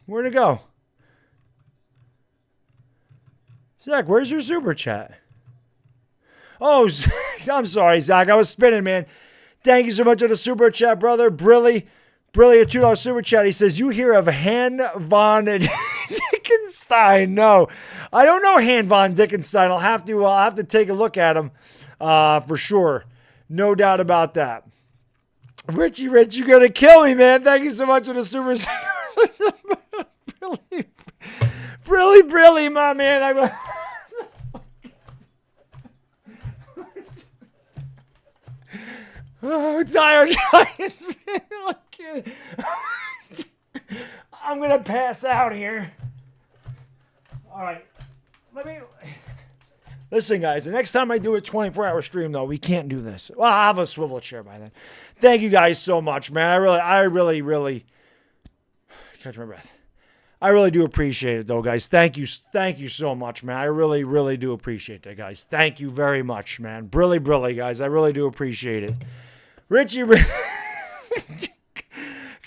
Where'd it go? Zach, where's your super chat? Oh, I'm sorry, Zach. I was spinning, man. Thank you so much for the super chat, brother. Brilly, a $2 super chat. He says, you hear of Han von Dickenstein? No, I don't know Han von Dickenstein. I'll have to take a look at him for sure. No doubt about that. Richie Rich, you're going to kill me, man. Thank you so much for the super Brilly, my man. Oh, DieHardGiants, man. I'm going to pass out here. All right. Listen, guys, the next time I do a 24-hour stream, though, we can't do this. Well, I'll have a swivel chair by then. Thank you guys so much, man. I really catch my breath. I really do appreciate it, though, guys. Thank you so much, man. I really do appreciate that, guys. Thank you very much, man. Brilly, guys. I really do appreciate it. Richie, can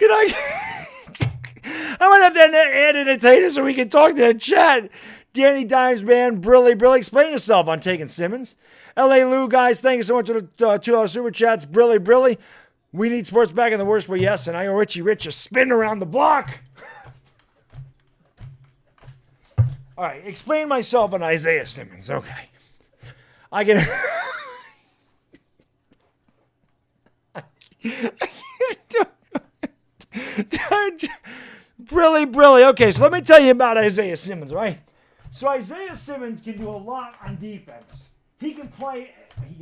I might have to add in a tater so we can talk to the chat. Danny Dimes, man. Brilly. Explain yourself on taking Simmons. L.A. Lou, guys. Thank you so much for the $2 super chats. Brilly. We need sports back in the worst way, yes. And I owe Richie Rich a spin around the block. All right, explain myself on Isaiah Simmons. Okay. I can... Brilly. Okay, so let me tell you about Isaiah Simmons, right? So Isaiah Simmons can do a lot on defense. He can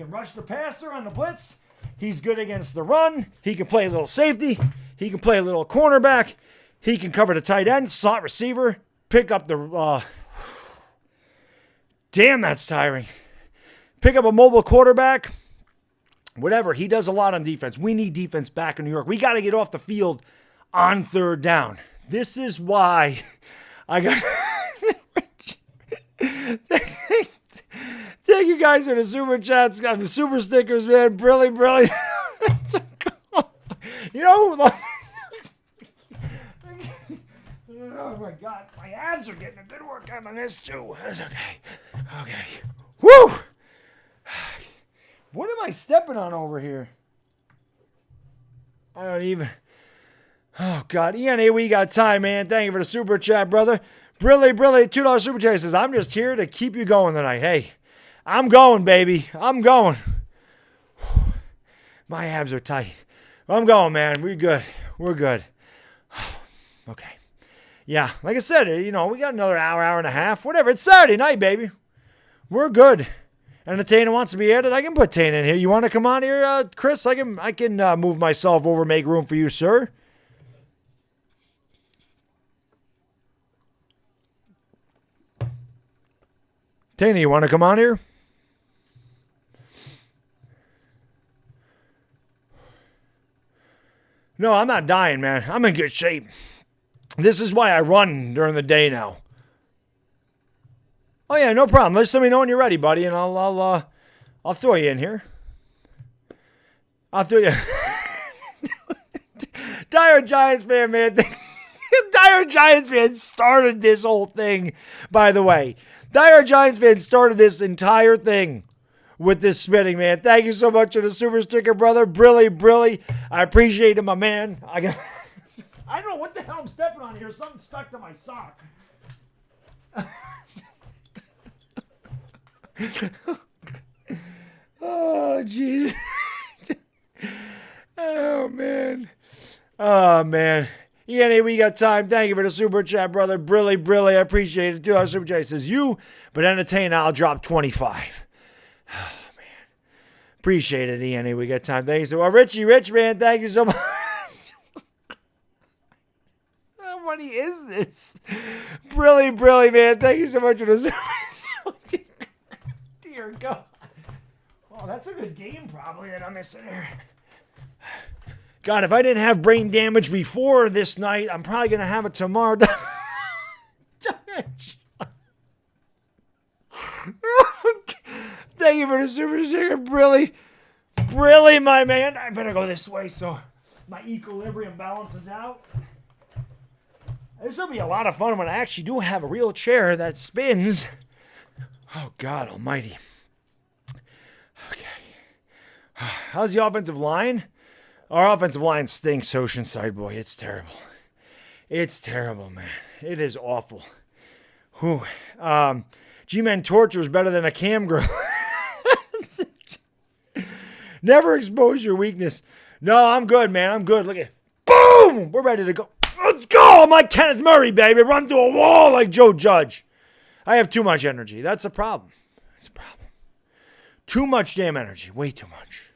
rush the passer on the blitz. He's good against the run. He can play a little safety. He can play a little cornerback. He can cover the tight end, slot receiver, pick up the... Damn, that's tiring. Pick up a mobile quarterback. Whatever. He does a lot on defense. We need defense back in New York. We got to get off the field on 3rd down. This is why I got... Thank you guys for the super chats, got the super stickers, man. Brilliant. You know... Oh my God, my abs are getting a good workout on this too. That's okay. Woo! What am I stepping on over here? I don't even... Oh, God. ENA, we got time, man. Thank you for the super chat, brother. Brilly, $2 super chat says, I'm just here to keep you going tonight. Hey, I'm going, baby. I'm going. My abs are tight. I'm going, man. We're good. Okay. Yeah, like I said, we got another hour and a half. Whatever. It's Saturday night, baby. We're good. And if Tana wants to be added, I can put Tana in here. You want to come on here, Chris? I can move myself over, make room for you, sir. Tana, you want to come on here? No, I'm not dying, man. I'm in good shape. This is why I run during the day now. Oh yeah, no problem. Just let me know when you're ready, buddy, and I'll throw you in here. I'll throw you. Dire Giants fan, man. Dire Giants fan started this whole thing, by the way. Dire Giants fan started this entire thing with this spinning, man. Thank you so much for the super sticker, brother. Brilly. I appreciate it, my man. I don't know what the hell I'm stepping on here. Something stuck to my sock. Oh, jeez. Oh, man. ENA, we got time. Thank you for the super chat, brother. Brilly. I appreciate it. $2 super chat says, you, but entertain, I'll drop 25. Oh, man. Appreciate it, ENA. We got time. Thank you so much. Richie, man, thank you so much. How funny is this? Brilly, man. Thank you so much for the super. Dear God. Oh, that's a good game, probably, that I'm missing here. God, if I didn't have brain damage before this night, I'm probably going to have it tomorrow. Thank you for the super sticker, Brilly, my man. I better go this way so my equilibrium balances out. This will be a lot of fun when I actually do have a real chair that spins. Oh, God almighty. Okay. How's the offensive line? Our offensive line stinks, Oceanside boy. It's terrible. It's terrible, man. It is awful. Whew. G-Men torture is better than a cam girl. Never expose your weakness. No, I'm good, man. I'm good. Look at boom! We're ready to go. Let's go! I'm like Kenneth Murray, baby. Run through a wall like Joe Judge. I have too much energy. That's a problem. It's a problem. Too much damn energy. Way too much.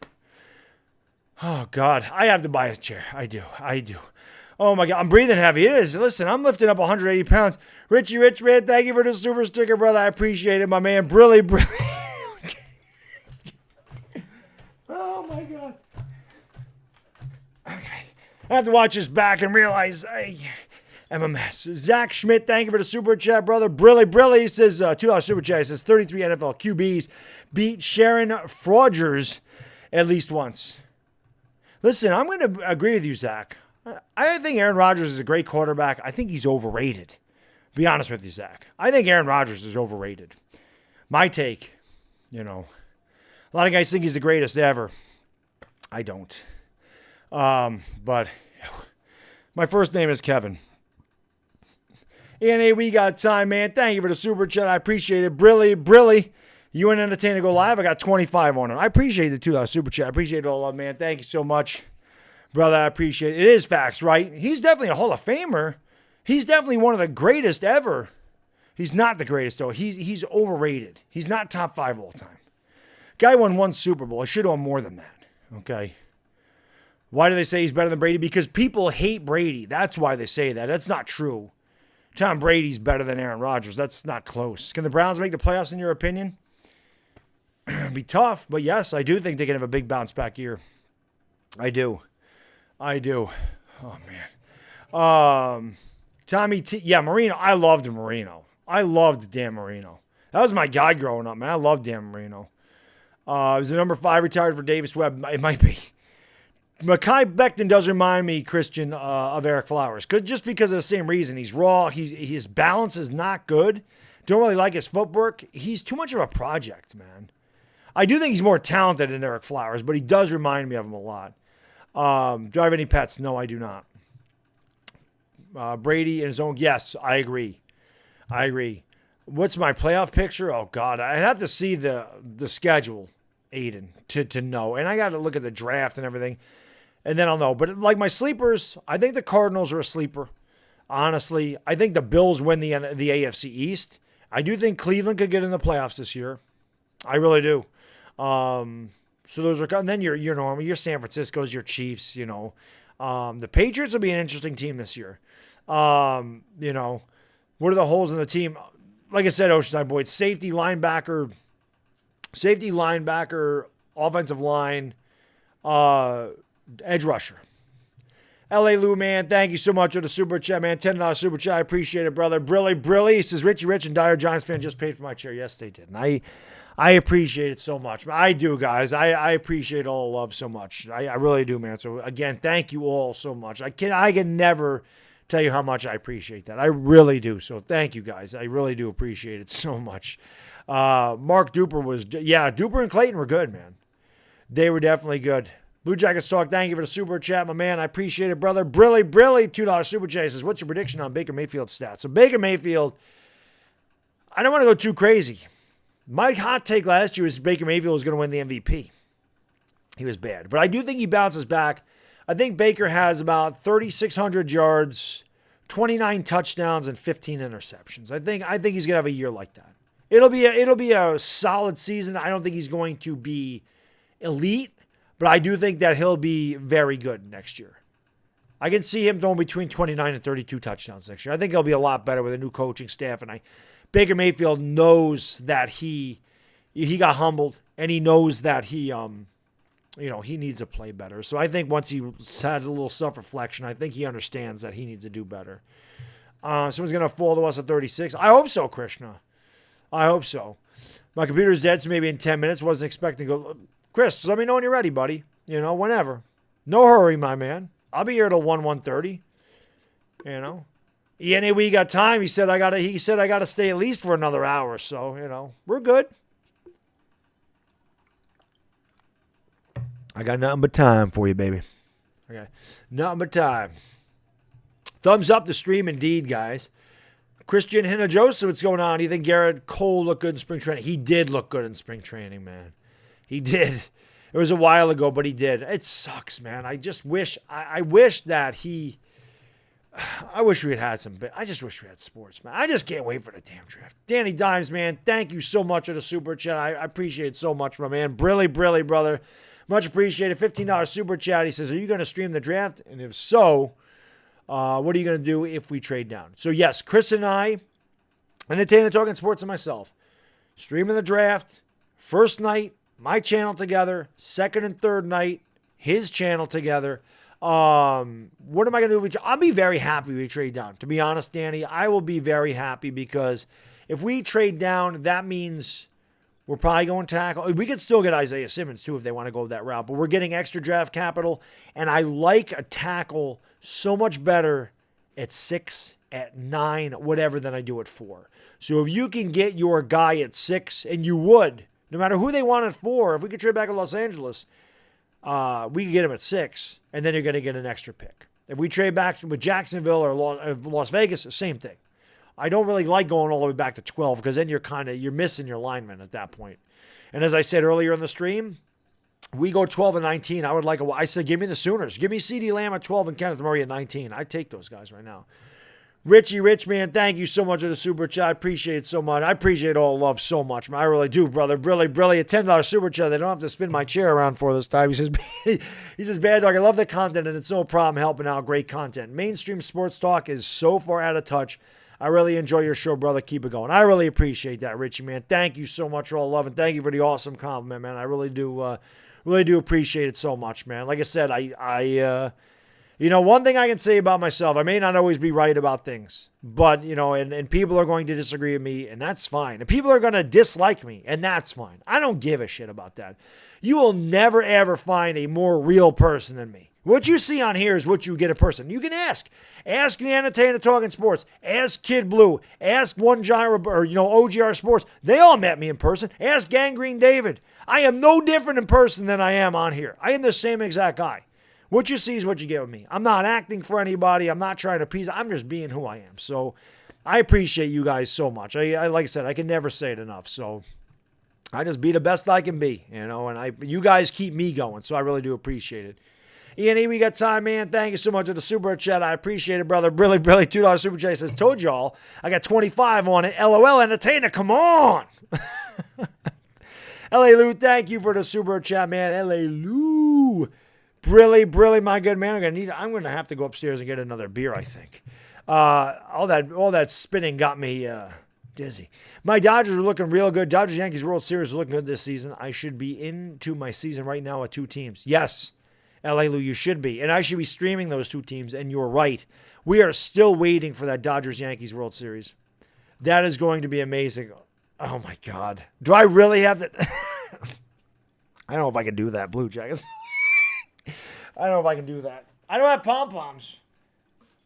Oh, God. I have to buy a chair. I do. Oh, my God. I'm breathing heavy. It is. Listen, I'm lifting up 180 pounds. Richie, man, thank you for the super sticker, brother. I appreciate it, my man. Brilly. Oh, my God. Okay. I have to watch this back and realize I am a mess. Zach Schmidt, thank you for the super chat, brother. Brilly says, $2 super chat. He says 33 NFL QBs beat Sharon Frogers at least once. Listen, I'm going to agree with you, Zach. I think Aaron Rodgers is a great quarterback. I think he's overrated. Be honest with you, Zach. I think Aaron Rodgers is overrated. My take, a lot of guys think he's the greatest ever. I don't. But my first name is Kevin. ENA, we got time, man. Thank you for the super chat. I appreciate it. Brilly. You and Entertainer go live. I got 25 on it. I appreciate the $2 super chat. I appreciate it all, love, man. Thank you so much, brother. I appreciate it. It is facts, right? He's definitely a Hall of Famer. He's definitely one of the greatest ever. He's not the greatest, though. He's overrated. He's not top 5 all time. Guy won 1 Super Bowl. He should have won more than that, okay? Why do they say he's better than Brady? Because people hate Brady. That's why they say that. That's not true. Tom Brady's better than Aaron Rodgers. That's not close. Can the Browns make the playoffs, in your opinion? Be tough, but yes, I do think they can have a big bounce back year. I do. Oh, man. Tommy T. Yeah, Marino. I loved Marino. I loved Dan Marino. That was my guy growing up, man. I loved Dan Marino. He was the number 5 retired for Davis Webb. It might be. Mekhi Becton does remind me, Christian, of Eric Flowers. Just because of the same reason. He's raw. His balance is not good. Don't really like his footwork. He's too much of a project, man. I do think he's more talented than Eric Flowers, but he does remind me of him a lot. Do I have any pets? No, I do not. Brady in his own. Yes, I agree. What's my playoff picture? Oh, God. I'd have to see the schedule, Aiden, to know. And I got to look at the draft and everything, and then I'll know. But like my sleepers, I think the Cardinals are a sleeper. Honestly, I think the Bills win the AFC East. I do think Cleveland could get in the playoffs this year. I really do. So those are, and then your normal, your San Francisco's, your Chiefs, the Patriots will be an interesting team this year. What are the holes in the team? Like I said, Oceanside Boyd, safety, linebacker, offensive line, edge rusher. L.A. Lou, man, thank you so much for the super chat, man. $10 super chat. I appreciate it, brother. Brilly. He says, Richie Rich and DieHardGiantsFan just paid for my chair. Yes, they did. And I appreciate it so much. I do, guys. I appreciate all the love so much. I really do, man. So, again, thank you all so much. I can never tell you how much I appreciate that. I really do. So, thank you, guys. I really do appreciate it so much. Mark Duper Duper and Clayton were good, man. They were definitely good. Blue Jackets Talk, thank you for the super chat, my man. I appreciate it, brother. Brilly, $2 super chat. He says, what's your prediction on Baker Mayfield's stats? So Baker Mayfield, I don't want to go too crazy. My hot take last year was Baker Mayfield was going to win the MVP. He was bad. But I do think he bounces back. I think Baker has about 3,600 yards, 29 touchdowns, and 15 interceptions. I think he's going to have a year like that. It'll be a solid season. I don't think he's going to be elite. But I do think that he'll be very good next year. I can see him throwing between 29 and 32 touchdowns next year. I think he'll be a lot better with a new coaching staff. And Baker Mayfield knows that he got humbled, and he knows that he needs to play better. So I think once he's had a little self-reflection, I think he understands that he needs to do better. Someone's going to fall to us at 36. I hope so, Krishna. I hope so. My computer's dead, so maybe in 10 minutes. Wasn't expecting to go. Chris, just let me know when you're ready, buddy. Whenever. No hurry, my man. I'll be here till 1:30. We got time. He said I gotta stay at least for another hour. So, we're good. I got nothing but time for you, baby. Okay. Nothing but time. Thumbs up the stream indeed, guys. Christian Hinojosa, what's going on? Do you think Garrett Cole looked good in spring training? He did look good in spring training, man. He did. It was a while ago, but he did. It sucks, man. I just wish, I wish that he, I wish we had some, but I just wish we had sports, man. I just can't wait for the damn draft. Danny Dimes, man, thank you so much for the super chat. I appreciate it so much, my man. Brilly, brother. Much appreciated. $15 super chat. He says, are you going to stream the draft? And if so, what are you going to do if we trade down? So, yes, Chris and I, Entertainer Talking Sports and myself, streaming the draft, first night, my channel together, second and third night, his channel together. What am I going to do? I'll be very happy we trade down. To be honest, Danny, I will be very happy because if we trade down, that means we're probably going to tackle. We could still get Isaiah Simmons, too, if they want to go that route. But we're getting extra draft capital, and I like a tackle so much better at 6, at 9, whatever, than I do at 4. So if you can get your guy at 6, and you would, no matter who they want it for, if we could trade back to Los Angeles, we could get him at 6, and then you're going to get an extra pick. If we trade back with Jacksonville or Las Vegas, same thing. I don't really like going all the way back to 12 because then you're missing your lineman at that point. And as I said earlier in the stream, we go 12 and 19. I said, give me the Sooners. Give me CeeDee Lamb at 12 and Kenneth Murray at 19. I'd take those guys right now. Richie Rich, man, thank you so much for the super chat. I appreciate it so much. I appreciate all the love so much, man. I really do, brother. Brilly, a $10 super chat. They don't have to spin my chair around for this time. He says, Baddog, I love the content, and it's no problem helping out. Great content. Mainstream sports talk is so far out of touch. I really enjoy your show, brother. Keep it going. I really appreciate that, Richie, man. Thank you so much for all the love, and thank you for the awesome compliment, man. I really do appreciate it so much, man. Like I said, You know, one thing I can say about myself, I may not always be right about things, but, you know, and people are going to disagree with me, and that's fine. And people are going to dislike me, and that's fine. I don't give a shit about that. You will never, ever find a more real person than me. What you see on here is what you get in person. You can ask. Ask the entertainer talking sports. Ask Kid Blue. Ask OneGiantRebuttal, or, you know, OGR Sports. They all met me in person. Ask Gangrene David. I am no different in person than I am on here. I am the same exact guy. What you see is what you get with me. I'm not acting for anybody. I'm not trying to appease. I'm just being who I am. So I appreciate you guys so much. I like I said, I can never say it enough. So I just be the best I can be, you know, and you guys keep me going. So I really do appreciate it. Ian, we got time, man. Thank you so much for the super chat. I appreciate it, brother. Really, $2 super chat. He says, told y'all, I got 25 on it. LOL, entertainer, come on. L.A. Lou, thank you for the super chat, man. L.A. Lou. Brilly, my good man. I'm gonna have to go upstairs and get another beer, I think. All that spinning got me dizzy. My Dodgers are looking real good. Dodgers-Yankees World Series are looking good this season. I should be into my season right now with 2 teams. Yes, L.A. Lou, you should be. And I should be streaming those 2 teams, and you're right. We are still waiting for that Dodgers-Yankees World Series. That is going to be amazing. Oh, my God. Do I really have that? I don't know if I can do that, Blue Jackets. I don't know if I can do that. I don't have pom-poms.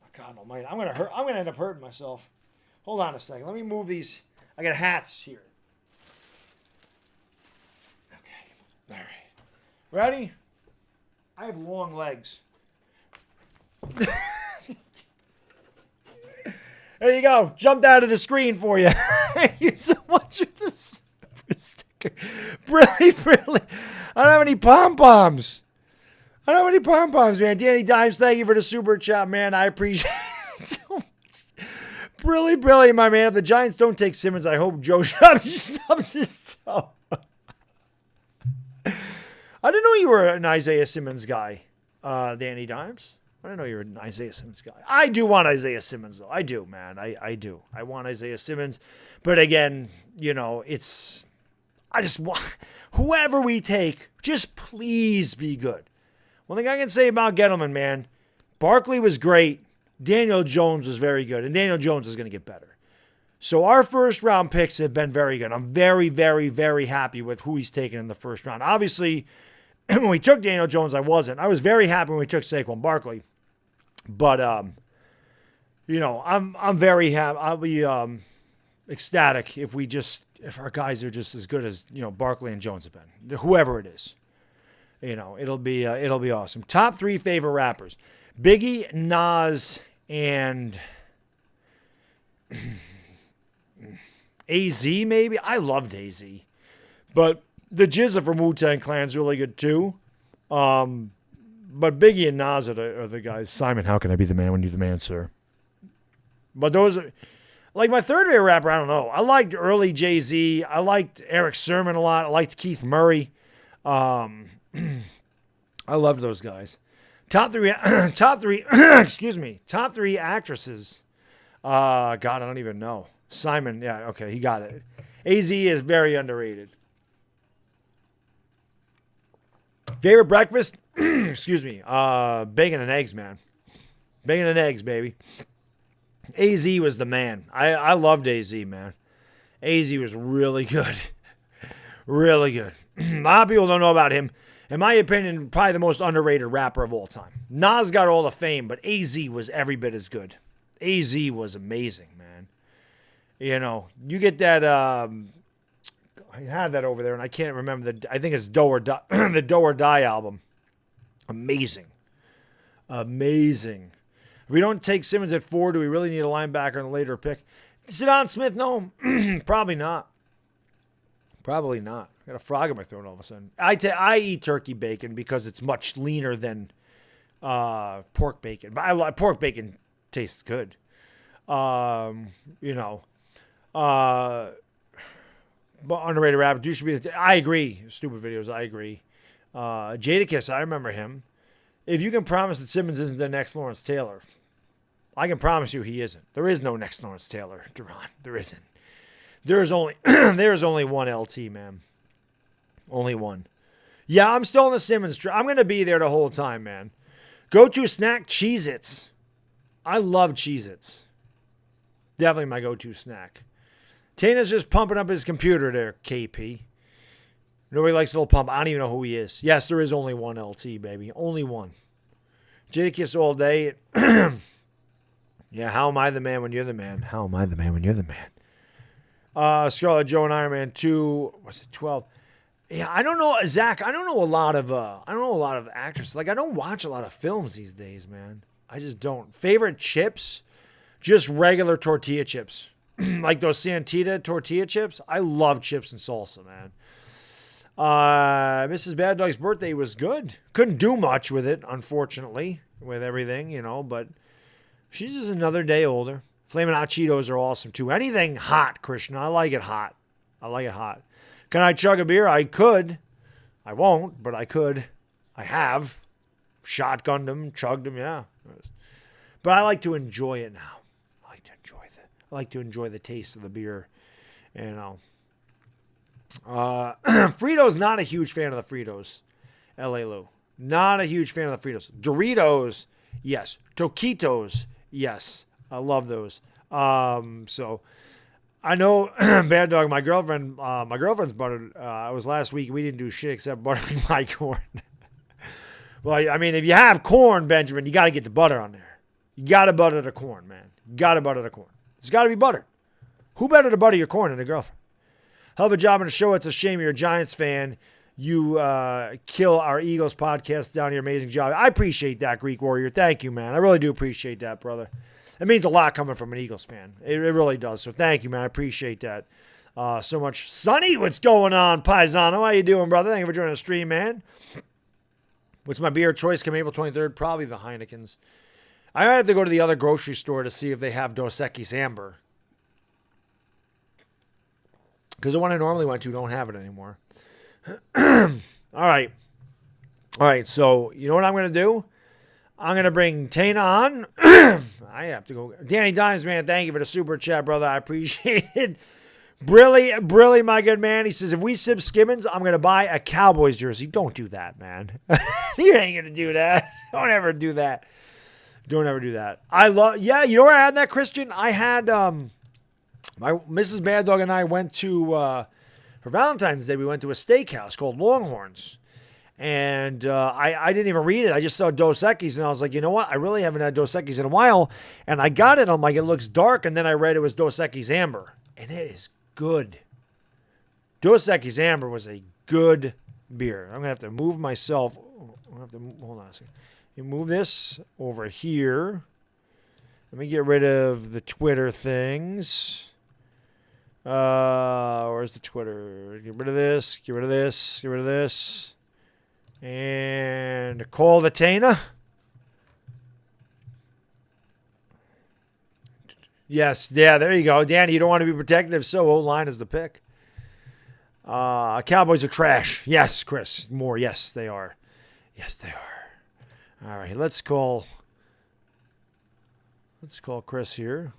Oh, God almighty. I'm gonna end up hurting myself. Hold on a second. Let me move these. I got hats here. Okay. All right. Ready? I have long legs. There you go. Jumped out of the screen for you. Thank you so much for the super sticker. Really. I don't have any pom-poms. I don't have any pom-poms, man. Danny Dimes, thank you for the super chat, man. I appreciate it so much. Really, my man. If the Giants don't take Simmons, I hope Joe stubs his toe. I didn't know you were an Isaiah Simmons guy, Danny Dimes. I didn't know you were an Isaiah Simmons guy. I do want Isaiah Simmons, though. I do, man. I do. I want Isaiah Simmons. But again, you know, I just want, whoever we take, just please be good. One thing I can say about Gettleman, man, Barkley was great. Daniel Jones was very good. And Daniel Jones is going to get better. So our first round picks have been very good. I'm very, very, very happy with who he's taken in the first round. Obviously, when we took Daniel Jones, I wasn't. I was very happy when we took Saquon Barkley. But, you know, I'm very happy. I'll be ecstatic if our guys are just as good as, you know, Barkley and Jones have been. Whoever it is. You know, it'll be awesome. Top 3 favorite rappers. Biggie, Nas, and AZ maybe. I loved AZ. But the Jizza from Wu-Tang Clan's really good too. But Biggie and Nas are the guys. Simon, how can I be the man when you're the man, sir? But those are, like, my third favorite rapper, I don't know. I liked early Jay-Z. I liked Eric Sermon a lot. I liked Keith Murray. I loved those guys. Top three, excuse me. Top 3 actresses. God, I don't even know. Simon, yeah, okay, he got it. AZ is very underrated. Favorite breakfast? Excuse me. Bacon and eggs, man. Bacon and eggs, baby. AZ was the man. I loved AZ, man. AZ was really good. Really good. A lot of people don't know about him. In my opinion, probably the most underrated rapper of all time. Nas got all the fame, but AZ was every bit as good. AZ was amazing, man. You know, you get that, I had that over there, and I can't remember I think it's Do or Die, the Do or Die album. Amazing. Amazing. If we don't take Simmons at 4, do we really need a linebacker in a later pick? Zidane Smith, no. Probably not. Probably not. I got a frog in my throat all of a sudden. I eat turkey bacon because it's much leaner than pork bacon. But I like pork bacon tastes good. You know. But underrated rapper. You should be. I agree. Stupid videos. I agree. Jadakiss. I remember him. If you can promise that Simmons isn't the next Lawrence Taylor, I can promise you he isn't. There is no next Lawrence Taylor, Duran. There isn't. There's only one LT, man. Only one. Yeah, I'm still in the Simmons. I'm going to be there the whole time, man. Go-to snack, Cheez-Its. I love Cheez-Its. Definitely my go-to snack. Tana's just pumping up his computer there, KP. Nobody likes Little Pump. I don't even know who he is. Yes, there is only one LT, baby. Only one. J-Kiss all day. Yeah, how am I the man when you're the man? How am I the man when you're the man? Scarlett Joe and Iron Man 2. Was it 12? Yeah, I don't know, Zach. I don't know a lot of actresses. Like, I don't watch a lot of films these days, man. I just don't. Favorite chips? Just regular tortilla chips. Like those Santita tortilla chips. I love chips and salsa, man. Mrs. Baddog's birthday was good. Couldn't do much with it, unfortunately, with everything, you know, but she's just another day older. Flamin' Hot Cheetos are awesome, too. Anything hot, Christian. I like it hot. Can I chug a beer? I could. I won't, but I could. I have. Shotgunned them, chugged them, yeah. But I like to enjoy it now. I like to enjoy the taste of the beer, you know. Fritos, not a huge fan of the Fritos. L.A. Lou. Not a huge fan of the Fritos. Doritos, yes. Toquitos, yes. I love those. So I know Bad Dog, my girlfriend's buttered. It was last week. We didn't do shit except buttering my corn. Well, I mean, if you have corn, Benjamin, you got to get the butter on there. You got to butter the corn, man. You got to butter the corn. It's got to be buttered. Who better to butter your corn than a girlfriend? Hell of a job on the show. It's a shame you're a Giants fan. You kill our Eagles podcast down here. Amazing job. I appreciate that, Greek Warrior. Thank you, man. I really do appreciate that, brother. It means a lot coming from an Eagles fan. It really does. So thank you, man. I appreciate that so much. Sonny, what's going on, Paisano? How you doing, brother? Thank you for joining the stream, man. What's my beer choice coming April 23rd? Probably the Heineken's. I might have to go to the other grocery store to see if they have Dos Equis Amber. Because the one I normally went to don't have it anymore. All right. So, you know what I'm going to do? I'm going to bring Tana on. I have to go. Danny Dimes, man, thank you for the super chat, brother. I appreciate it. Brilly, my good man. He says, if we sip Skimmins, I'm going to buy a Cowboys jersey. Don't do that, man. You ain't going to do that. Don't ever do that. Don't ever do that. Yeah, you know where I had that, Christian? I had, my Mrs. Bad Dog and I went to, for Valentine's Day, we went to a steakhouse called Longhorns. And I didn't even read it. I just saw Dos Equis, and I was like, you know what? I really haven't had Dos Equis in a while. And I got it. I'm like, it looks dark. And then I read it was Dos Equis Amber. And it is good. Dos Equis Amber was a good beer. I'm going to have to move myself. Hold on a second. You move this over here. Let me get rid of the Twitter things. Where's the Twitter? Get rid of this. Get rid of this. Get rid of this. And call the Tana. Yes, yeah, there you go. Danny, you don't want to be protective, so O-line is the pick. Cowboys are trash. Yes, Chris. More. Yes, they are. Yes, they are. All right, let's call Chris here.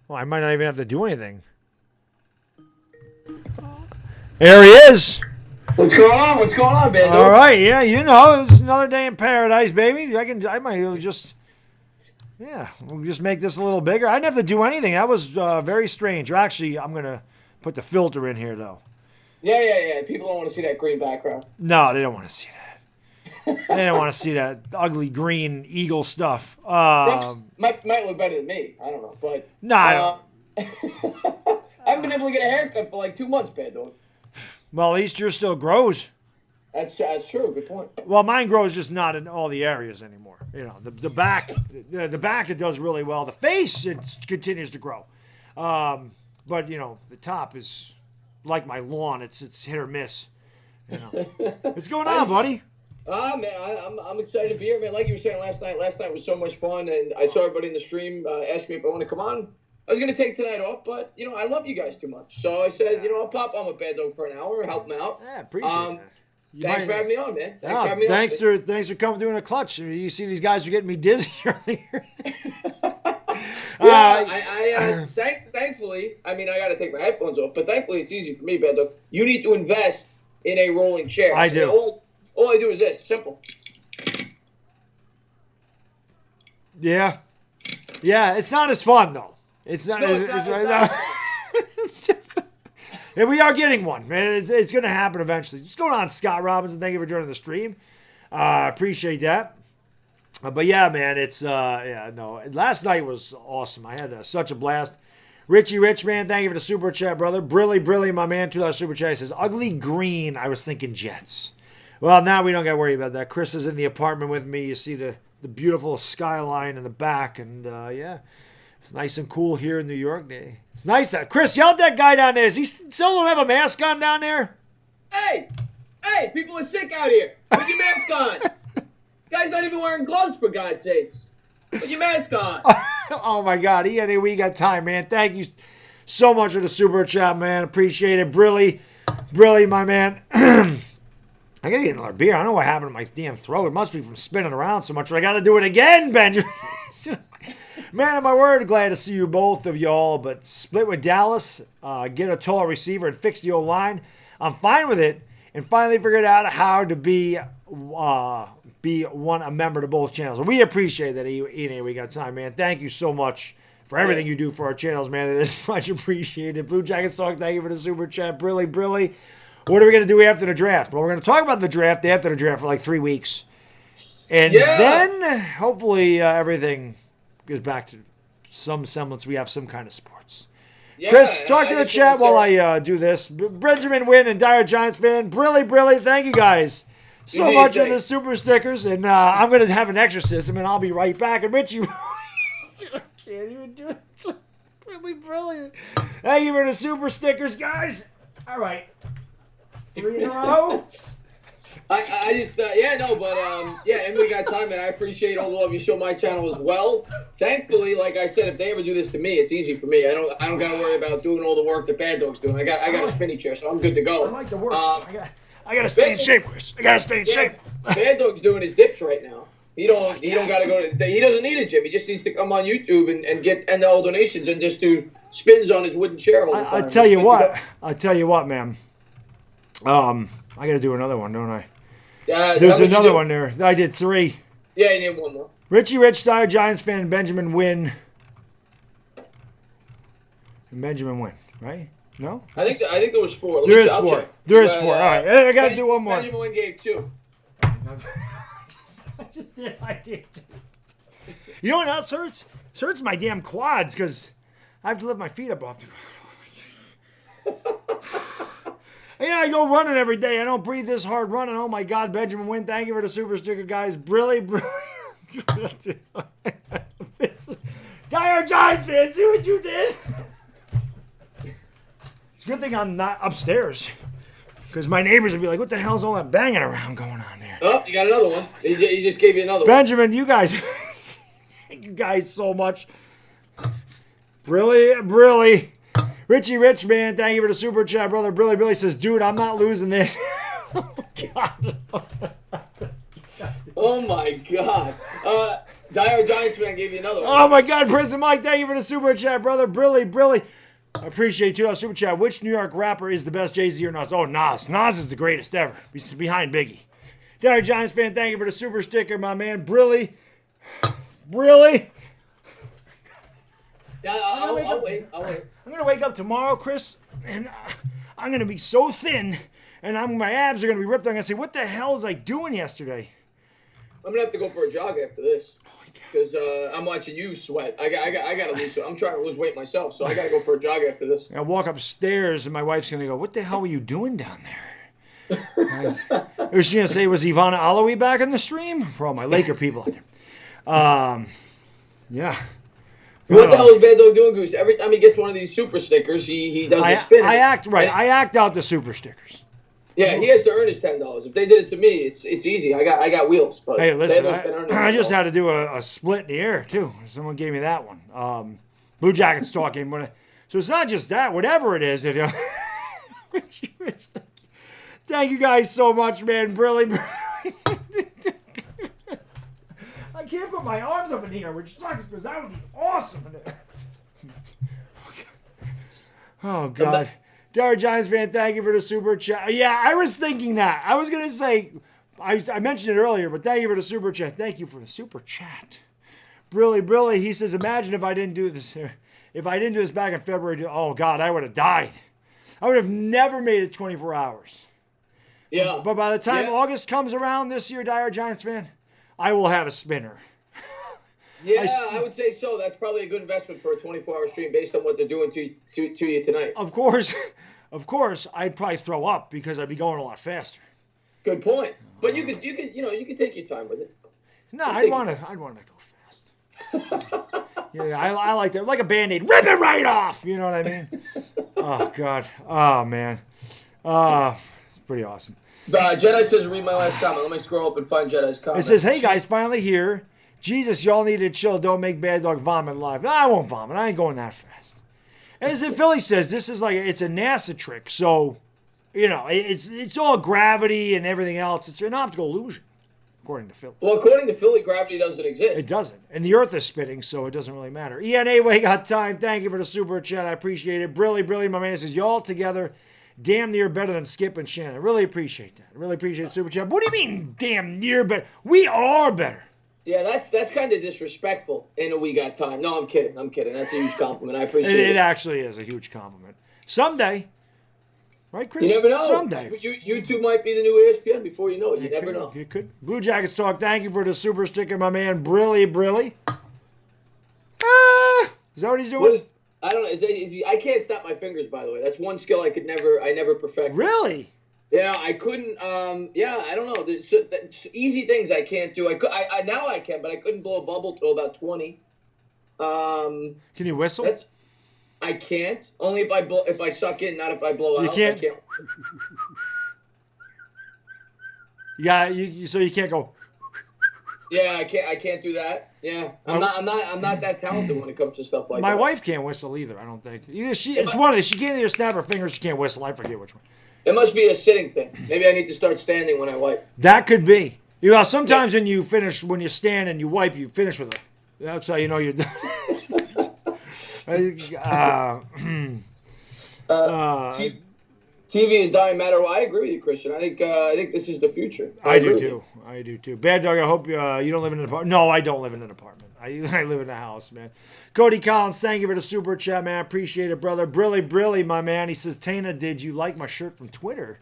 Well, I might not even have to do anything. There he is. What's going on? What's going on, man? All right, yeah, you know, it's another day in paradise, baby. I might just, yeah, we'll just make this a little bigger. I didn't have to do anything. That was very strange. Actually, I'm gonna put the filter in here though. Yeah. People don't want to see that green background. No, they don't want to see that. They don't want to see that ugly green eagle stuff. Might look better than me. I don't know, but no, I don't. I haven't been able to get a haircut for like 2 months, Bad Dog. Well, at least yours still grows. That's true. Good point. Well, mine grows just not in all the areas anymore. You know, the back it does really well. The face it continues to grow, but you know the top is like my lawn. It's hit or miss. You know, what's going on, buddy? Man, I'm excited to be here, man. Like you were saying last night was so much fun, and I saw everybody in the stream ask me if I want to come on. I was going to take tonight off, but, you know, I love you guys too much. So I said, you know, I'll pop on with Bad Dog for an hour, help him out. Yeah, appreciate that. Thanks for having me on, man. Thanks for coming through in a clutch. You see these guys are getting me dizzy earlier. Thankfully, I mean, I got to take my headphones off, but thankfully it's easy for me, Bad Dog. You need to invest in a rolling chair. I do. All I do is this, simple. Yeah. Yeah, it's not as fun, though. It's not. No, It's not. And we are getting one, man. It's going to happen eventually. What's going on, Scott Robinson? Thank you for joining the stream. Appreciate that. But yeah, man, it's no. Last night was awesome. I had such a blast. Richie Rich, man, thank you for the super chat, brother. Brilly, my man, $2 super chat. He says, ugly green. I was thinking Jets. Well, now we don't got to worry about that. Chris is in the apartment with me. You see the beautiful skyline in the back, and yeah. It's nice and cool here in New York. It's nice. Chris, yell at that guy down there. Is he still don't have a mask on down there? Hey, people are sick out here. Put your mask on. Guy's not even wearing gloves, for God's sakes. Put your mask on. Oh, my God. We got time, man. Thank you so much for the super chat, man. Appreciate it. Brilly, my man. I got to get another beer. I don't know what happened to my damn throat. It must be from spinning around so much. I got to do it again, Benjamin. Man of my word, glad to see you both of y'all, but split with Dallas, get a tall receiver and fix the O-line. I'm fine with it, and finally figured out how to be a member to both channels. We appreciate that, ENA. We got time, man. Thank you so much for everything you do for our channels, man. It is much appreciated. Blue Jackets Talk, thank you for the super chat. Brilly. What are we going to do after the draft? Well, we're going to talk about the draft after the draft for like 3 weeks. And then, hopefully, everything goes back to some semblance. We have some kind of sports. Yeah, Chris, talk to the chat while I do this. Benjamin Wynn and DieHardGiantsFan. Brilly. Thank you guys so much for the super stickers. And I'm going to have an exorcism, and I'll be right back. And Richie, I can't even do it. Really brilliant. Thank you for the super stickers, guys. All right. 3 in a row. And we got time, and I appreciate all the love you show my channel as well. Thankfully, like I said, if they ever do this to me, it's easy for me. I don't got to worry about doing all the work that Baddog's doing. I got a spinny chair, so I'm good to go. I like the work. I got to stay in shape, Chris. I got to stay in shape. Baddog's doing his dips right now. He don't got to go to. He doesn't need a gym. He just needs to come on YouTube and get all donations and just do spins on his wooden chair all the time. I tell you what, man. I got to do another one, don't I? There's another one there. I did 3. Yeah, you need one more. Richie Rich, DieHardGiantsFan, Benjamin Wynn. And Benjamin Wynn, right? No? I think there was 4. There is 4. There is 4. All right. I got to do one more. Benjamin Wynn gave 2. I did. You know what else hurts? It hurts my damn quads because I have to lift my feet up off the ground. Yeah, I go running every day. I don't breathe this hard running. Oh, my God, Benjamin Wynn, thank you for the super sticker, guys. Brilly. DieHardGiantsFan, see what you did? It's a good thing I'm not upstairs because my neighbors would be like, what the hell's all that banging around going on there? Oh, you got another one. He just gave you another one. Benjamin, you guys, thank you guys so much. Brilly. Richie Rich, man, thank you for the super chat, brother. Billy says, dude, I'm not losing this. Oh, God. Oh, my God. DieHardGiantsFan gave you another one. Oh, my God. Prison Mike, thank you for the super chat, brother. Brilly. I appreciate $2 super chat. Which New York rapper is the best, Jay-Z or Nas? Oh, Nas. Nas is the greatest ever. He's behind Biggie. DieHardGiantsFan, thank you for the super sticker, my man. Brilly. Yeah, I'll wait. I'm going to wake up tomorrow, Chris, and I'm going to be so thin, and my abs are going to be ripped. I'm going to say, what the hell was I doing yesterday? I'm going to have to go for a jog after this because I'm watching you sweat. I got to lose. I'm trying to lose weight myself, so I got to go for a jog after this. I walk upstairs, and my wife's going to go, what the hell were you doing down there? Was she going to say, was Ivana Alawi back in the stream? For all my Laker people out there. Yeah. What the hell is Baddog doing, Goose? Every time he gets one of these super stickers, he does a spin. I act out the super stickers. Yeah, he has to earn his $10. If they did it to me, it's easy. I got wheels. But hey, listen, I just had to do a split in the air too. Someone gave me that one. Blue Jackets talking. So it's not just that. Whatever it is, thank you guys so much, man. Brilly. I can't put my arms up in here, which sucks because that would be awesome. Oh, God. DieHardGiantsFan, thank you for the super chat. Yeah, I was thinking that. I was going to say, I mentioned it earlier, but thank you for the super chat. Thank you for the super chat. Brilly, he says, imagine if I didn't do this. If I didn't do this back in February, oh, God, I would have died. I would have never made it 24 hours. Yeah. But by the time August comes around this year, DieHardGiantsFan, I will have a spinner. Yeah, I would say so. That's probably a good investment for a 24-hour stream based on what they're doing to you tonight. Of course, I'd probably throw up because I'd be going a lot faster. Good point. But you could take your time with it. No, I'd want to go fast. Yeah, I like that. Like a Band-Aid. Rip it right off. You know what I mean? Oh, God. Oh, man. It's pretty awesome. Jedi says, read my last comment. Let me scroll up and find Jedi's comment. It says, hey, guys, finally here. Jesus, y'all need to chill. Don't make Baddog vomit live. No, I won't vomit. I ain't going that fast. As the Philly says, this is like, it's a NASA trick. So, it's all gravity and everything else. It's an optical illusion, according to Philly. Well, according to Philly, gravity doesn't exist. It doesn't. And the Earth is spinning, so it doesn't really matter. ENA, we got time. Thank you for the super chat. I appreciate it. Brilly, my man says, y'all together damn near better than Skip and Shannon. I really appreciate that. I really appreciate the super chat. What do you mean damn near better? We are better. Yeah, that's kind of disrespectful in a We Got Time. No, I'm kidding. That's a huge compliment. I appreciate it. It actually is a huge compliment. Someday. Right, Chris? You never know. Someday. You two might be the new ESPN before you know it. You never know. You could. Blue Jackets Talk, thank you for the super sticker, my man. Brilly. Is that what he's doing? I don't know. Is he, I can't snap my fingers, by the way. That's one skill I never perfect. Really? Yeah, I couldn't. I don't know. There's easy things I can't do. I now I can, but I couldn't blow a bubble till about 20. Can you whistle? I can't. Only if I suck in, not if I blow out. You can't. I can't. So you can't go. Yeah, I can't do that. Yeah, I'm not that talented when it comes to stuff like that. My wife can't whistle either. I don't think. She can't either snap her fingers. She can't whistle. I forget which one. It must be a sitting thing. Maybe I need to start standing when I wipe. That could be. Sometimes when you stand and you wipe, you finish with it. That's how you know you're done. TV is dying matter. I agree with you, Christian. I think this is the future. I do too. Bad Dog, I hope you don't live in an apartment. No, I don't live in an apartment. I live in a house, man. Cody Collins, thank you for the super chat, man. Appreciate it, brother. Brilly, my man. He says, Tana, did you like my shirt from Twitter?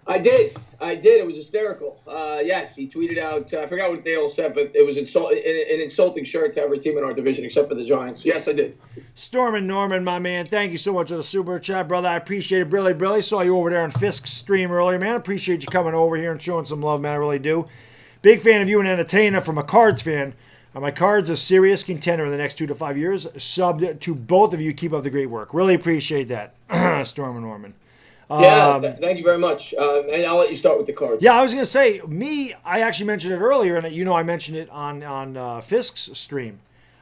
I did. It was hysterical. Yes, he tweeted out, I forgot what they all said, but it was an insulting shirt to every team in our division except for the Giants. Yes, I did. Stormin' Norman, my man, thank you so much for the super chat, brother. I appreciate it. Brilly. Saw you over there on Fisk's stream earlier, man. Appreciate you coming over here and showing some love, man. I really do. Big fan of you and entertainer from a Cards fan. My Cards a serious contender in the next 2 to 5 years. Sub to both of you. Keep up the great work. Really appreciate that, Stormin' Norman. Thank you very much. And I'll let you start with the Cards. Yeah, I was going to say, I actually mentioned it earlier, and I mentioned it on Fisk's stream,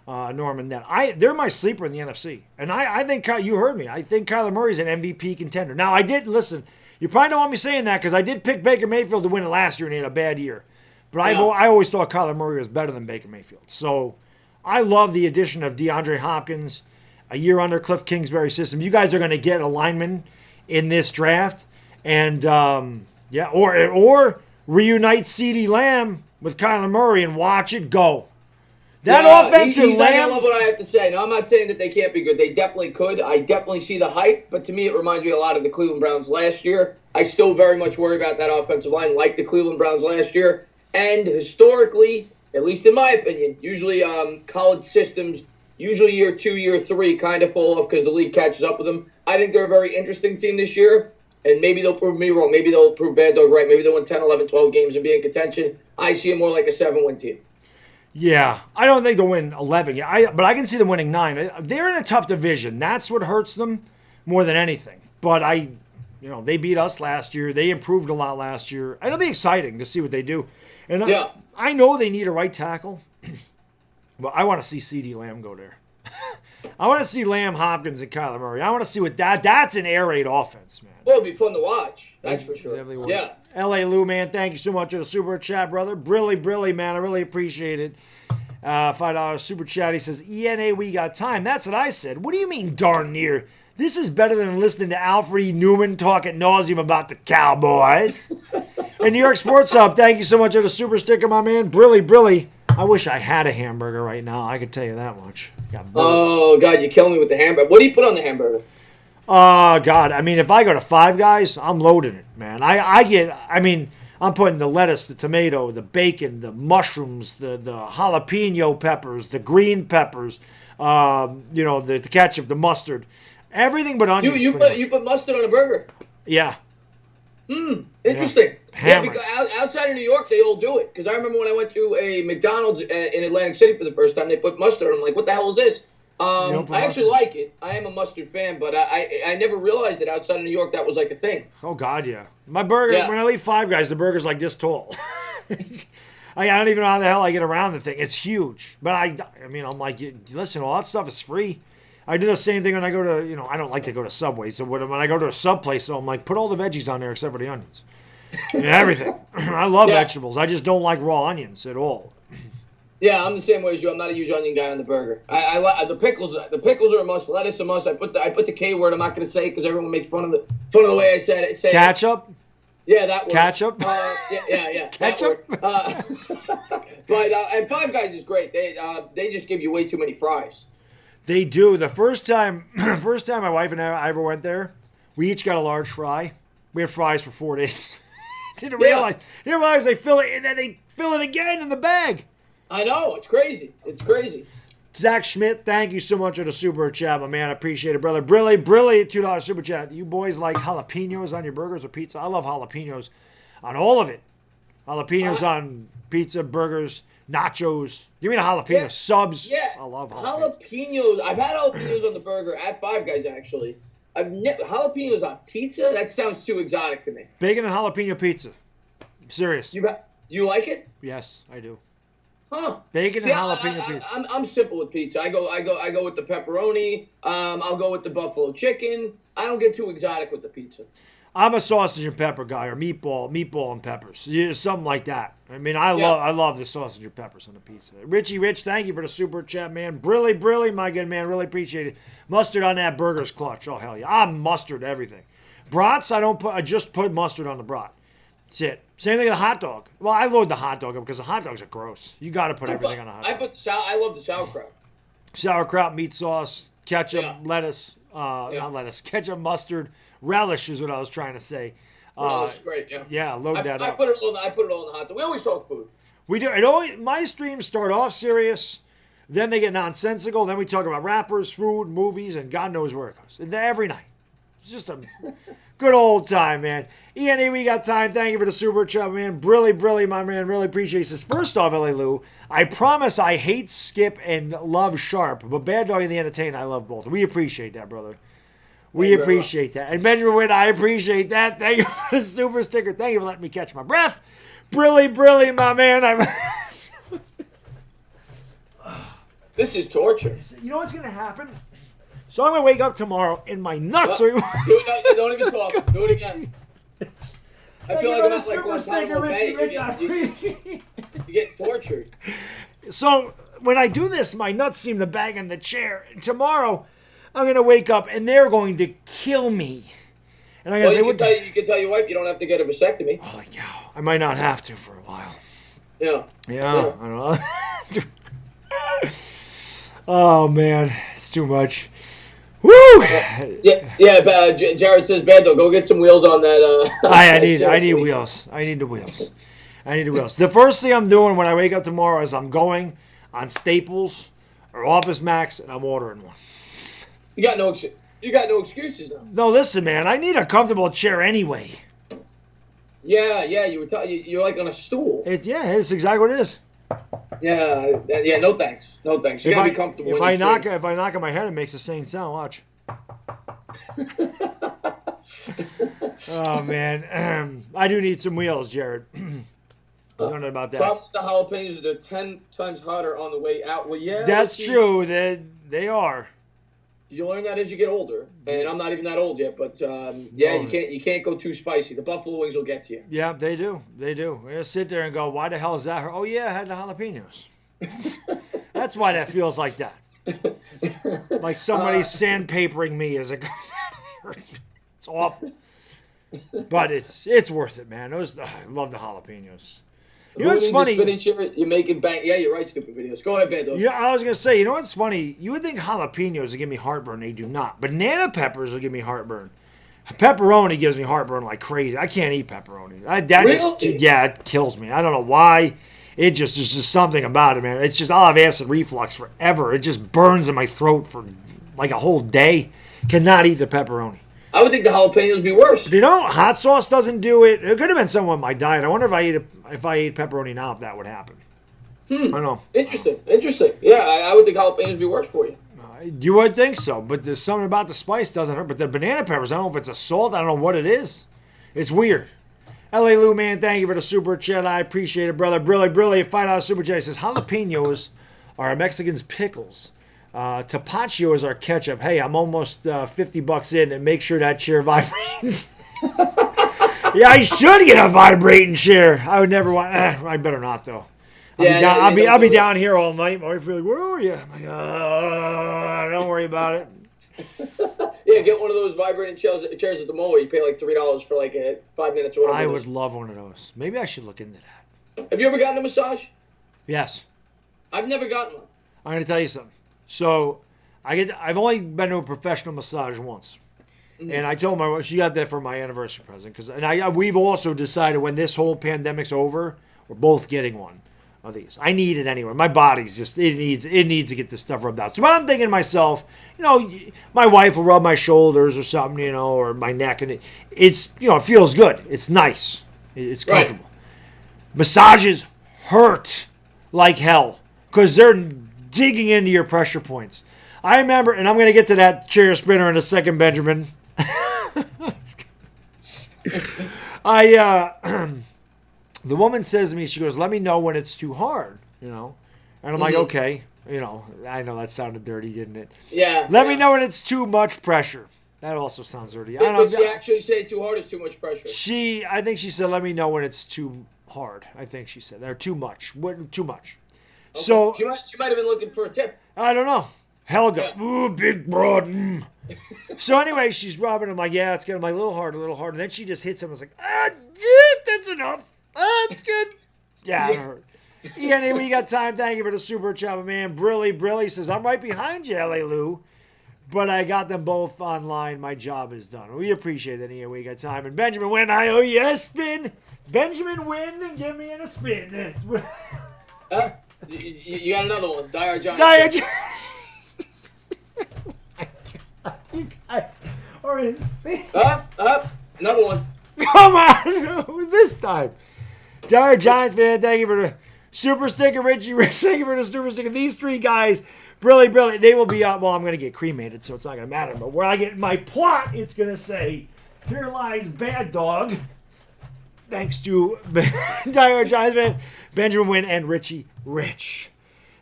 Norman, that they're my sleeper in the NFC. And I think, you heard me, I think Kyler Murray's an MVP contender. Now, I did, listen, you probably don't want me saying that because I did pick Baker Mayfield to win it last year and he had a bad year. But I always thought Kyler Murray was better than Baker Mayfield. So I love the addition of DeAndre Hopkins, a year under Cliff Kingsbury's system. You guys are going to get a lineman in this draft, and or reunite CeeDee Lamb with Kyler Murray and watch it go. That offensive Lamb. I love what I have to say. Now, I'm not saying that they can't be good. They definitely could. I definitely see the hype, but to me, it reminds me a lot of the Cleveland Browns last year. I still very much worry about that offensive line, like the Cleveland Browns last year. And historically, at least in my opinion, usually college systems, usually year 2, year 3, kind of fall off because the league catches up with them. I think they're a very interesting team this year, and maybe they'll prove me wrong. Maybe they'll prove Bad Dog right. Maybe they'll win 10, 11, 12 games and be in contention. I see them more like a 7-win team. Yeah, I don't think they'll win 11. But I can see them winning 9. They're in a tough division. That's what hurts them more than anything. But they beat us last year. They improved a lot last year. It'll be exciting to see what they do. And I know they need a right tackle, but I want to see CeeDee Lamb go there. I want to see Lamb, Hopkins, and Kyler Murray. I want to see what that's an air raid offense, man. Well, it'll be fun to watch. That's for sure. Yeah. L.A. Lou, man, thank you so much for the super chat, brother. Brilly, man. I really appreciate it. $5 super chat. He says, ENA, we got time. That's what I said. What do you mean, darn near? This is better than listening to Alfred E. Newman talk at nauseum about the Cowboys. And New York Sports Hub, thank you so much for the super sticker, my man. Brilly. I wish I had a hamburger right now. I can tell you that much. Oh, God, you're killing me with the hamburger. What do you put on the hamburger? Oh, God. I mean, if I go to Five Guys, I'm loading it, man. I'm putting the lettuce, the tomato, the bacon, the mushrooms, the jalapeno peppers, the green peppers, the ketchup, the mustard. Everything but onions. You put mustard on a burger? Yeah. Interesting. Yeah, because outside of New York, they all do it. Because I remember when I went to a McDonald's in Atlantic City for the first time, they put mustard on. I'm like, what the hell is this? I actually like it. I am a mustard fan, but I never realized that outside of New York that was like a thing. Oh, God, yeah. My burger, when I leave Five Guys, the burger's like this tall. I don't even know how the hell I get around the thing. It's huge. But I'm like, listen, all that stuff is free. I do the same thing when I go to, I don't like to go to Subway. So when I go to a sub place, so I'm like, put all the veggies on there except for the onions. And everything. I love vegetables. I just don't like raw onions at all. Yeah, I'm the same way as you. I'm not a huge onion guy on the burger. I like the pickles. The pickles are a must. Lettuce a must. I put the K word. I'm not going to say it because everyone makes fun of the way I said it. Ketchup. Yeah, that word. Ketchup. Yeah. Ketchup. But and Five Guys is great. They just give you way too many fries. They do. The first time my wife and I ever went there, we each got a large fry. We had fries for 4 days. Didn't realize they fill it and then they fill it again in the bag. I know. It's crazy. Zach Schmidt, thank you so much for the super chat, my man. I appreciate it, brother. Brilly, $2 super chat. You boys like jalapenos on your burgers or pizza? I love jalapenos on all of it. Jalapenos on pizza, burgers, nachos. Give me the jalapeno subs. Yeah. I love jalapenos. Jalapenos. I've had jalapenos on the burger at Five Guys, actually. I've never jalapenos on pizza? That sounds too exotic to me. Bacon and jalapeno pizza. I'm serious. You like it? Yes, I do. Huh? Bacon and jalapeno pizza. I'm simple with pizza. I go with the pepperoni. I'll go with the buffalo chicken. I don't get too exotic with the pizza. I'm a sausage and pepper guy, or meatball and peppers, something like that. I mean, I love the sausage and peppers on the pizza. Richie Rich, thank you for the super chat, man. Brilly, my good man, really appreciate it. Mustard on that burger's clutch. Oh hell yeah, I'm mustard everything. Brats, I just put mustard on the brat. That's it. Same thing with a hot dog. Well, I load the hot dog up because the hot dogs are gross. You got to put everything on a hot dog. I love the sauerkraut. Sauerkraut, meat sauce, ketchup, lettuce, not lettuce, ketchup, mustard, relish is what I was trying to say. Relish is great, yeah. Yeah, load that up. I put it all in the hot dog. We always talk food. We do. My streams start off serious, then they get nonsensical, then we talk about rappers, food, movies, and God knows where it goes. Every night. It's just a good old time, man. Ian, we got time. Thank you for the super chat, man. Brilly, my man. Really appreciate this. First off, L.A. Lou, I promise I hate Skip and love Sharp, but Baddog and the Entertainer, I love both. We appreciate that, brother. We appreciate that. And Benjamin Witt, I appreciate that. Thank you for the super sticker. Thank you for letting me catch my breath. Brilly, my man. This is torture. You know what's going to happen? So I'm going to wake up tomorrow and my nuts are... Don't even talk. Do it again. I feel like I'm not like Guantanamo Bay. You're getting tortured. So when I do this, my nuts seem to bang in the chair. And tomorrow, I'm going to wake up and they're going to kill me. And I'm going to say, you can tell your wife you don't have to get a vasectomy. Oh, yeah. I might not have to for a while. Yeah. Yeah. I don't know. Oh, man. It's too much. Woo! Yeah. Jared says, Baddog, go get some wheels on that. I need wheels. I need the wheels. The first thing I'm doing when I wake up tomorrow is I'm going on Staples or Office Max and I'm ordering one. You got no excuses now. No, listen, man. I need a comfortable chair anyway. Yeah. You're like on a stool. It's exactly what it is. Yeah. No thanks. You gotta be comfortable. If I knock on my head, it makes the same sound. Watch. Oh man, I do need some wheels, Jared. I don't know about that. Problem with the jalapenos, they're 10 times hotter on the way out. Well, yeah. That's true. They are. You learn that as you get older, and I'm not even that old yet. But you can't go too spicy. The buffalo wings will get to you. Yeah, they do. They just sit there and go, "Why the hell is that?" Oh yeah, I had the jalapenos. That's why that feels like that. Like somebody's sandpapering me as it goes out of there. It's awful, but it's worth it, man. I love the jalapenos. You know what's funny? You're making bank. Yeah, you're right. Stupid videos. Go ahead, Baddog. Yeah, I was gonna say. You know what's funny? You would think jalapenos would give me heartburn. They do not. Banana peppers will give me heartburn. Pepperoni gives me heartburn like crazy. I can't eat pepperoni. It kills me. I don't know why. There's just something about it, man. It's just I'll have acid reflux forever. It just burns in my throat for like a whole day. Cannot eat the pepperoni. I would think the jalapenos would be worse. You know, hot sauce doesn't do it. It could have been somewhere in my diet. I wonder if I ate pepperoni now, if that would happen. I don't know. Interesting. Yeah, I would think jalapenos would be worse for you. You would think so, but there's something about the spice doesn't hurt. But the banana peppers, I don't know if it's a salt. I don't know what it is. It's weird. L.A. Lou, man, thank you for the super chat. I appreciate it, brother. Brilly, $5 super chat. He says, jalapenos are Mexicans' pickles. Tapatio is our ketchup. Hey, I'm almost $50 in, and make sure that chair vibrates. Yeah, I should get a vibrating chair. I would never want. I better not though. I'll be down here all night. My wife will be like, "Where are you?" I'm like, "Don't worry about it." Yeah, get one of those vibrating chairs at the mall where you pay like $3 for like 5 minutes or whatever. I would love one of those. Maybe I should look into that. Have you ever gotten a massage? Yes. I've never gotten one. I'm going to tell you something. So, I've only been to a professional massage once. Mm-hmm. And I told my wife, she got that for my anniversary present. We've also decided when this whole pandemic's over, we're both getting one of these. I need it anyway. My body's just, it needs to get this stuff rubbed out. So I'm thinking to myself, my wife will rub my shoulders or something, or my neck. And it's, it feels good. It's nice. It's comfortable. Right. Massages hurt like hell because they're digging into your pressure points. I remember, and I'm going to get to that chair spinner in a second, Benjamin. The woman says to me, she goes, "Let me know when it's too hard," And I'm like, okay, I know that sounded dirty, didn't it? Yeah. Let me know when it's too much pressure. That also sounds dirty. I don't know. Did she actually say too hard or too much pressure? I think she said, "Let me know when it's too hard." I think she said, or too much. What? Too much. Okay. So she might have been looking for a tip. I don't know. Helga, yeah. Ooh, big broad. So anyway, she's rubbing. I'm like, yeah, it's getting a little hard. And then she just hits him. I was like, that's enough. That's good. Yeah, it hurt. Anyway, we got time. Thank you for the super chat, man. Brilly says, "I'm right behind you, L.A. Lou. But I got them both online. My job is done." We appreciate it. We got time. And Benjamin win. I owe you a spin. Benjamin win and give me a spin. You got another one. DieHardGiantsFan. You guys are insane. Another one. Come on. This time. DieHardGiantsFan, thank you for the super sticker. Richie, thank you for the super sticker. These three guys, Brilly, they will be up. Well, I'm going to get cremated, so it's not going to matter. But where I get my plot, it's going to say, "Here lies Baddog." Thanks to DieHardGiantsFan, Benjamin Wynn, and Richie Rich.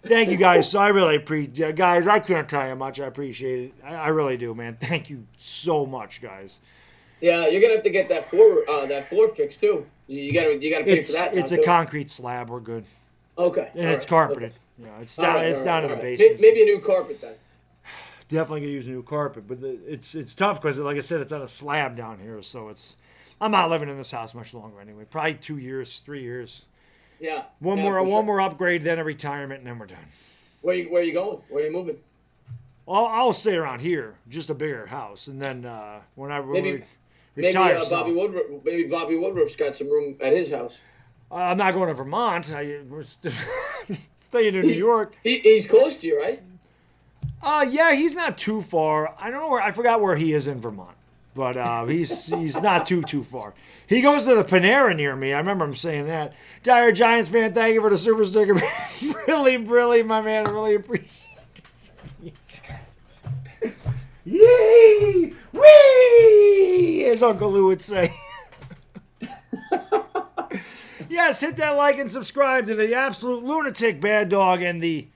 Thank you guys. So I really appreciate, guys. I can't tell you how much I appreciate it. I really do, man. Thank you so much, guys. Yeah, you're gonna have to get that floor fixed too. You gotta pay for that. It's a concrete slab. We're good. Okay. And it's carpeted. Okay. Yeah, it's down to the base. Maybe a new carpet then. Definitely gonna use a new carpet, but it's tough because, like I said, it's on a slab down here, so I'm not living in this house much longer anyway. Probably 2 years, 3 years. Yeah. One more upgrade, then a retirement, and then we're done. Where are you going? Where are you moving? Well, I'll stay around here, just a bigger house, and then when I retire. Maybe Bobby Woodruff's got some room at his house. I'm not going to Vermont. We're staying in New York. He's close to you, right? Yeah, he's not too far. I don't know where. I forgot where he is in Vermont. But he's not too far. He goes to the Panera near me. I remember him saying that. DieHardGiantsFan, thank you for the super sticker. really, my man. I really appreciate it. Yay! Whee! As Uncle Lou would say. Yes, hit that like and subscribe to the absolute lunatic Baddog and the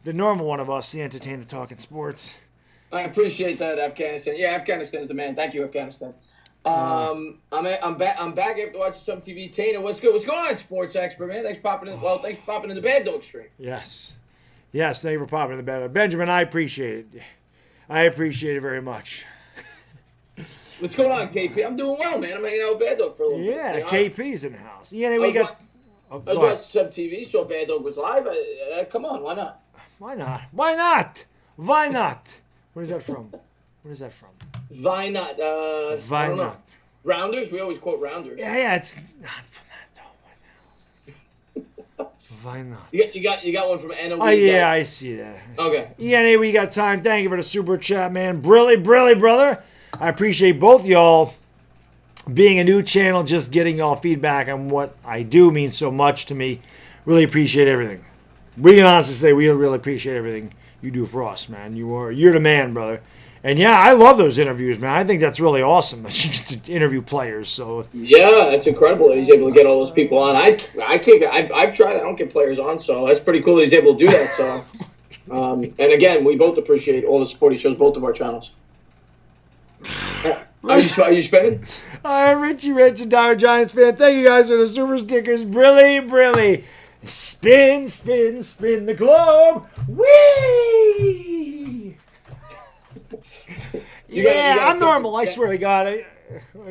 normal one of us, the entertainer talking sports. I appreciate that, Afghanistan. Yeah, Afghanistan's the man. Thank you, Afghanistan. I'm back after watching some TV. Tana, what's good? What's going on, sports expert, man? Thanks for popping in. Well, thanks for popping in the Baddog stream. Yes, thank you for popping in the Baddog. Benjamin, I appreciate it. I appreciate it very much. What's going on, KP? I'm doing well, man. I'm hanging out with Baddog for a little bit. Yeah, KP's in the house. Yeah, we got. I was watching some TV, saw Baddog was live. Come on, why not? Why not? Why not? Why not? Where's that from? Where's that from? Why not? Why I don't know. not? Rounders? We always quote Rounders. Yeah, it's not from that though. What the hell is it? Why not? You got one from NOE. Oh yeah, I see that. Okay. ENA, we got time. Thank you for the super chat, man. Brilly, brother. I appreciate both y'all. Being a new channel, just getting y'all feedback on what I do means so much to me. Really appreciate everything. We can honestly say we really appreciate everything you do for us, man. You're the man, brother. And yeah, I love those interviews, man. I think that's really awesome that you get to interview players. So yeah, it's incredible that he's able to get all those people on. I can't. I've tried. I don't get players on, so that's pretty cool that he's able to do that. So, and again, we both appreciate all the support he shows both of our channels. Are you spinning? Richie Rich and DieHardGiantsFan. Thank you guys for the super stickers. Brilly. Spin the globe. Whee! I'm normal. I swear to God. I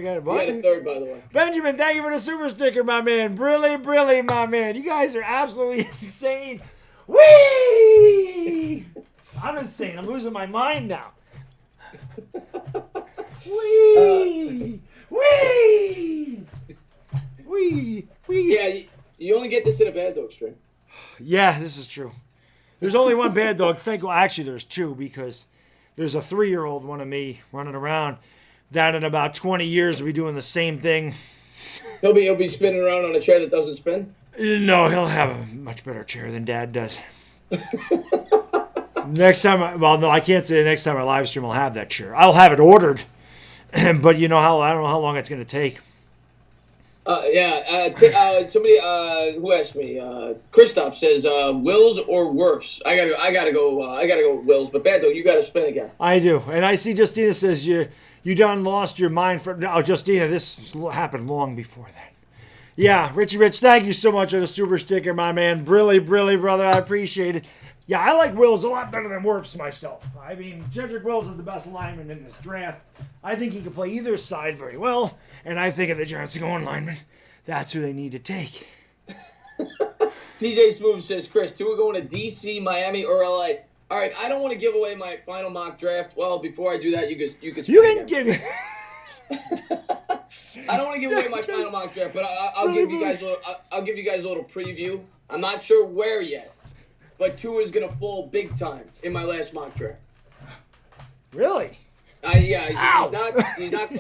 got a button. You got a third, by the way. Benjamin, thank you for the super sticker, my man. Brilly, my man. You guys are absolutely insane. Whee! I'm insane. I'm losing my mind now. Wee! Yeah, you only get this in a Baddog stream. Yeah, this is true. There's only one Baddog. Well, actually, there's two because there's a 3-year-old one of me running around that in about 20 years will be doing the same thing. He'll be spinning around on a chair that doesn't spin? No, he'll have a much better chair than Dad does. Next time, I can't say the next time I live stream I'll have that chair. I'll have it ordered, but I don't know how long it's going to take. Somebody who asked me, Christoph says, Wills or Worfs? I gotta go with Wills, but Baddog, you gotta spin again. I do, and I see Justina says you done lost your mind for. Oh, Justina, this happened long before that. Yeah, Richie Rich, thank you so much for the super sticker, my man. Brilly, brother, I appreciate it. Yeah, I like Wills a lot better than Worfs myself. I mean, Jedrick Wills is the best lineman in this draft. I think he can play either side very well, and I think if the Giants are going lineman, that's who they need to take. DJ Smooth says, Chris, two are going to DC, Miami, or LA. All right, I don't want to give away my final mock draft. Well, before I do that, you can give me. I don't want to give away my final mock draft, but I'll give you guys a little preview. I'm not sure where yet, but Tua is gonna fall big time in my last mock draft. Really? Yeah,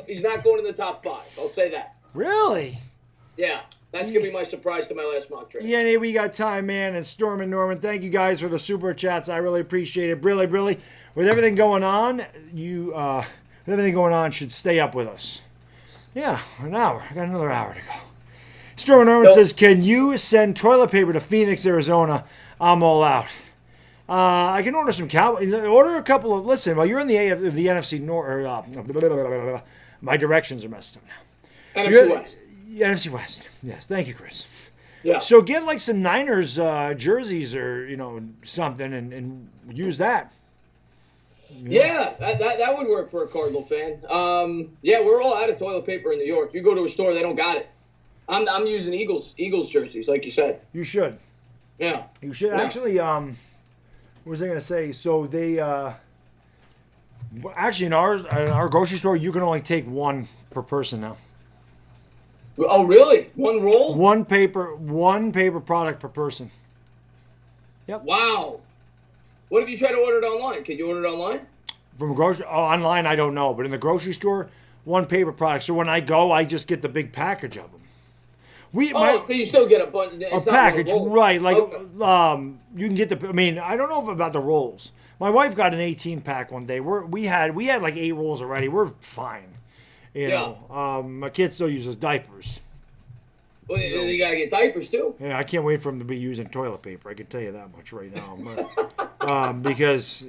he's not going in the top 5. I'll say that. Really? Yeah, that's gonna be my surprise to my last mock draft. Yeah, we got time, man. And Storm and Norman, thank you guys for the super chats. I really appreciate it. Brilly. With everything going on, should stay up with us. Yeah, an hour. I got another hour to go. Storm and Norman says, can you send toilet paper to Phoenix, Arizona? I'm all out. I can order some order a couple of. Listen, while you're in the NFC North, my directions are messed up now. NFC West. NFC West. Yes, thank you, Chris. Yeah. So get like some Niners jerseys or something and use that. Yeah, that would work for a Cardinal fan. We're all out of toilet paper in New York. You go to a store, they don't got it. I'm using Eagles jerseys, like you said. You should. Yeah. You should actually. What was I gonna say? So they actually in our grocery store you can only take one per person now. Oh really? One roll? One paper product per person. Yep. Wow. What if you try to order it online? Can you order it online? From a grocery online I don't know, but in the grocery store, one paper product. So when I go, I just get the big package of them. So you still get a package, right? Like, okay. You can get the. I mean, I don't know about the rolls. My wife got an 18-pack one day. We had like 8 rolls already. We're fine. You know, my kid still uses diapers. Well, you gotta get diapers too. Yeah, I can't wait for him to be using toilet paper. I can tell you that much right now. But, because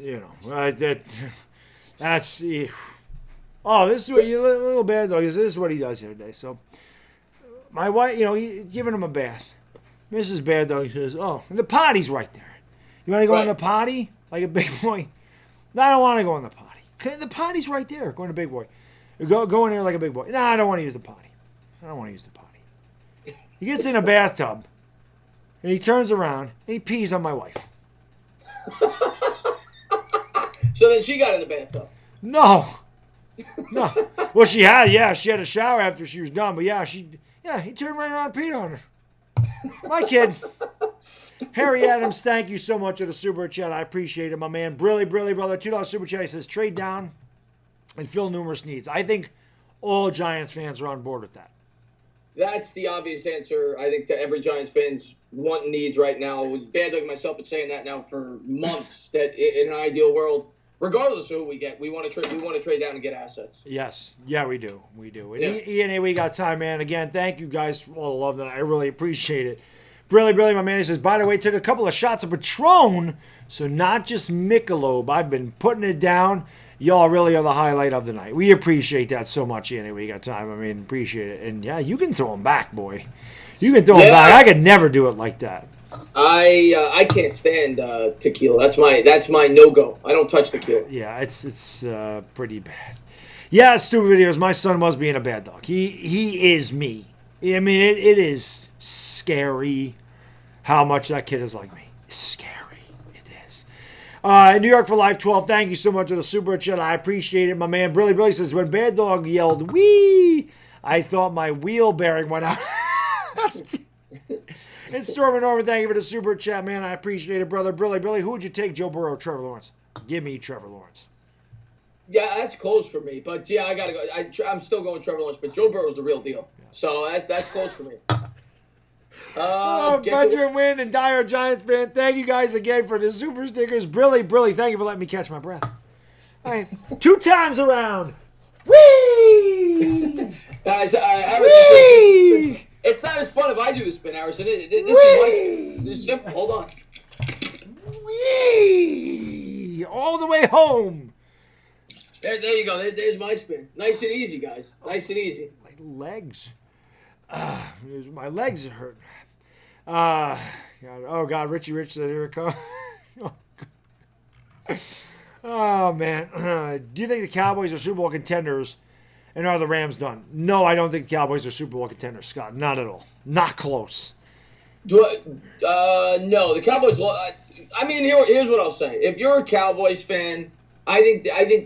that's. Oh, this is what you little bad dog. This is what he does here today. So. My wife, he giving him a bath. Mrs. Baddog says, "Oh, and the potty's right there. You want to go in the potty like a big boy?" No, I don't want to go in the potty. The potty's right there. Go in the big boy. Go in there like a big boy. No, I don't want to use the potty. He gets in a bathtub, and he turns around and he pees on my wife. So then she got in the bathtub. No. Well, she had a shower after she was done, but he turned right around and peed on her. My kid. Harry Adams, thank you so much for the super chat. I appreciate it, my man. Brilly, brother, $2 super chat. He says, trade down and fill numerous needs. I think all Giants fans are on board with that. That's the obvious answer, I think, to every Giants fan's want and needs right now. Baddog and myself have been saying that now for months, that in an ideal world, regardless of who we get, we want to trade down and get assets. Yes. Yeah, we do. And ENA, we got time, man. Again, thank you guys for all the love. That I really appreciate it. Brilly, my man, he says, by the way, took a couple of shots of Patron, so not just Michelob. I've been putting it down. Y'all really are the highlight of the night. We appreciate that so much, ENA. We got time. I mean, appreciate it. And, yeah, you can throw them back, boy. You can throw them back. I could never do it like that. I can't stand tequila. That's my no-go. I don't touch tequila. Yeah, it's pretty bad. Yeah, stupid videos. My son was being a bad dog. He is me. I mean, it is scary how much that kid is like me. It's scary. It is. New York for Life 12. Thank you so much for the super chat. I appreciate it, my man. Billy says, when Bad Dog yelled, wee, I thought my wheel bearing went out. And Storm and Norman, thank you for the super chat, man. I appreciate it, brother. Billy, who would you take, Joe Burrow or Trevor Lawrence? Give me Trevor Lawrence. Yeah, that's close for me. But, yeah, I got to go. I'm still going Trevor Lawrence, but Joe Burrow's the real deal. So that's close for me. Benjamin Wynn and DieHardGiantsFan, thank you guys again for the super stickers. Brilly, thank you for letting me catch my breath. All right, 2 times around. Whee! Whee! It's not as fun if I do the spin, Harrison. This is simple. Hold on. Whee! All the way home. There you go. There's my spin. Nice and easy, guys. Nice and easy. My legs. My legs are hurting. Oh, God. Richie Rich said, here it comes. Oh, man. Do you think the Cowboys are Super Bowl contenders? And are the Rams done? No, I don't think the Cowboys are Super Bowl contenders, Scott. Not at all. Not close. No, the Cowboys. I mean, here's what I'll say. If you're a Cowboys fan, I think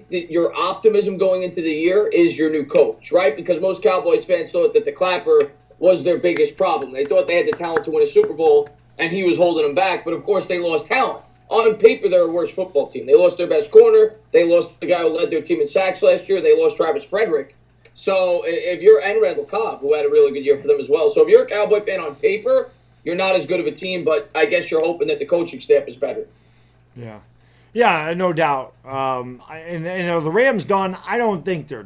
that your optimism going into the year is your new coach, right? Because most Cowboys fans thought that the Clapper was their biggest problem. They thought they had the talent to win a Super Bowl, and he was holding them back. But of course, they lost talent. On paper, they're a worse football team. They lost their best corner. They lost the guy who led their team in sacks last year. They lost Travis Frederick. So if you're, and Randall Cobb, who had a really good year for them as well. So if you're a Cowboy fan on paper, you're not as good of a team, but I guess you're hoping that the coaching staff is better. Yeah. Yeah, no doubt. And the Rams done, I don't think they're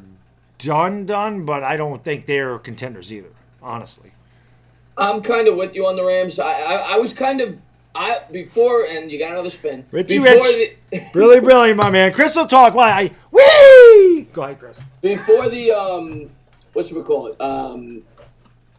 done, but I don't think they're contenders either, honestly. I'm kind of with you on the Rams. I was kind of, before, and you got another spin. Richie Rich, really, my man. Chris will talk. Why? Whee! Go ahead, Chris. Before the,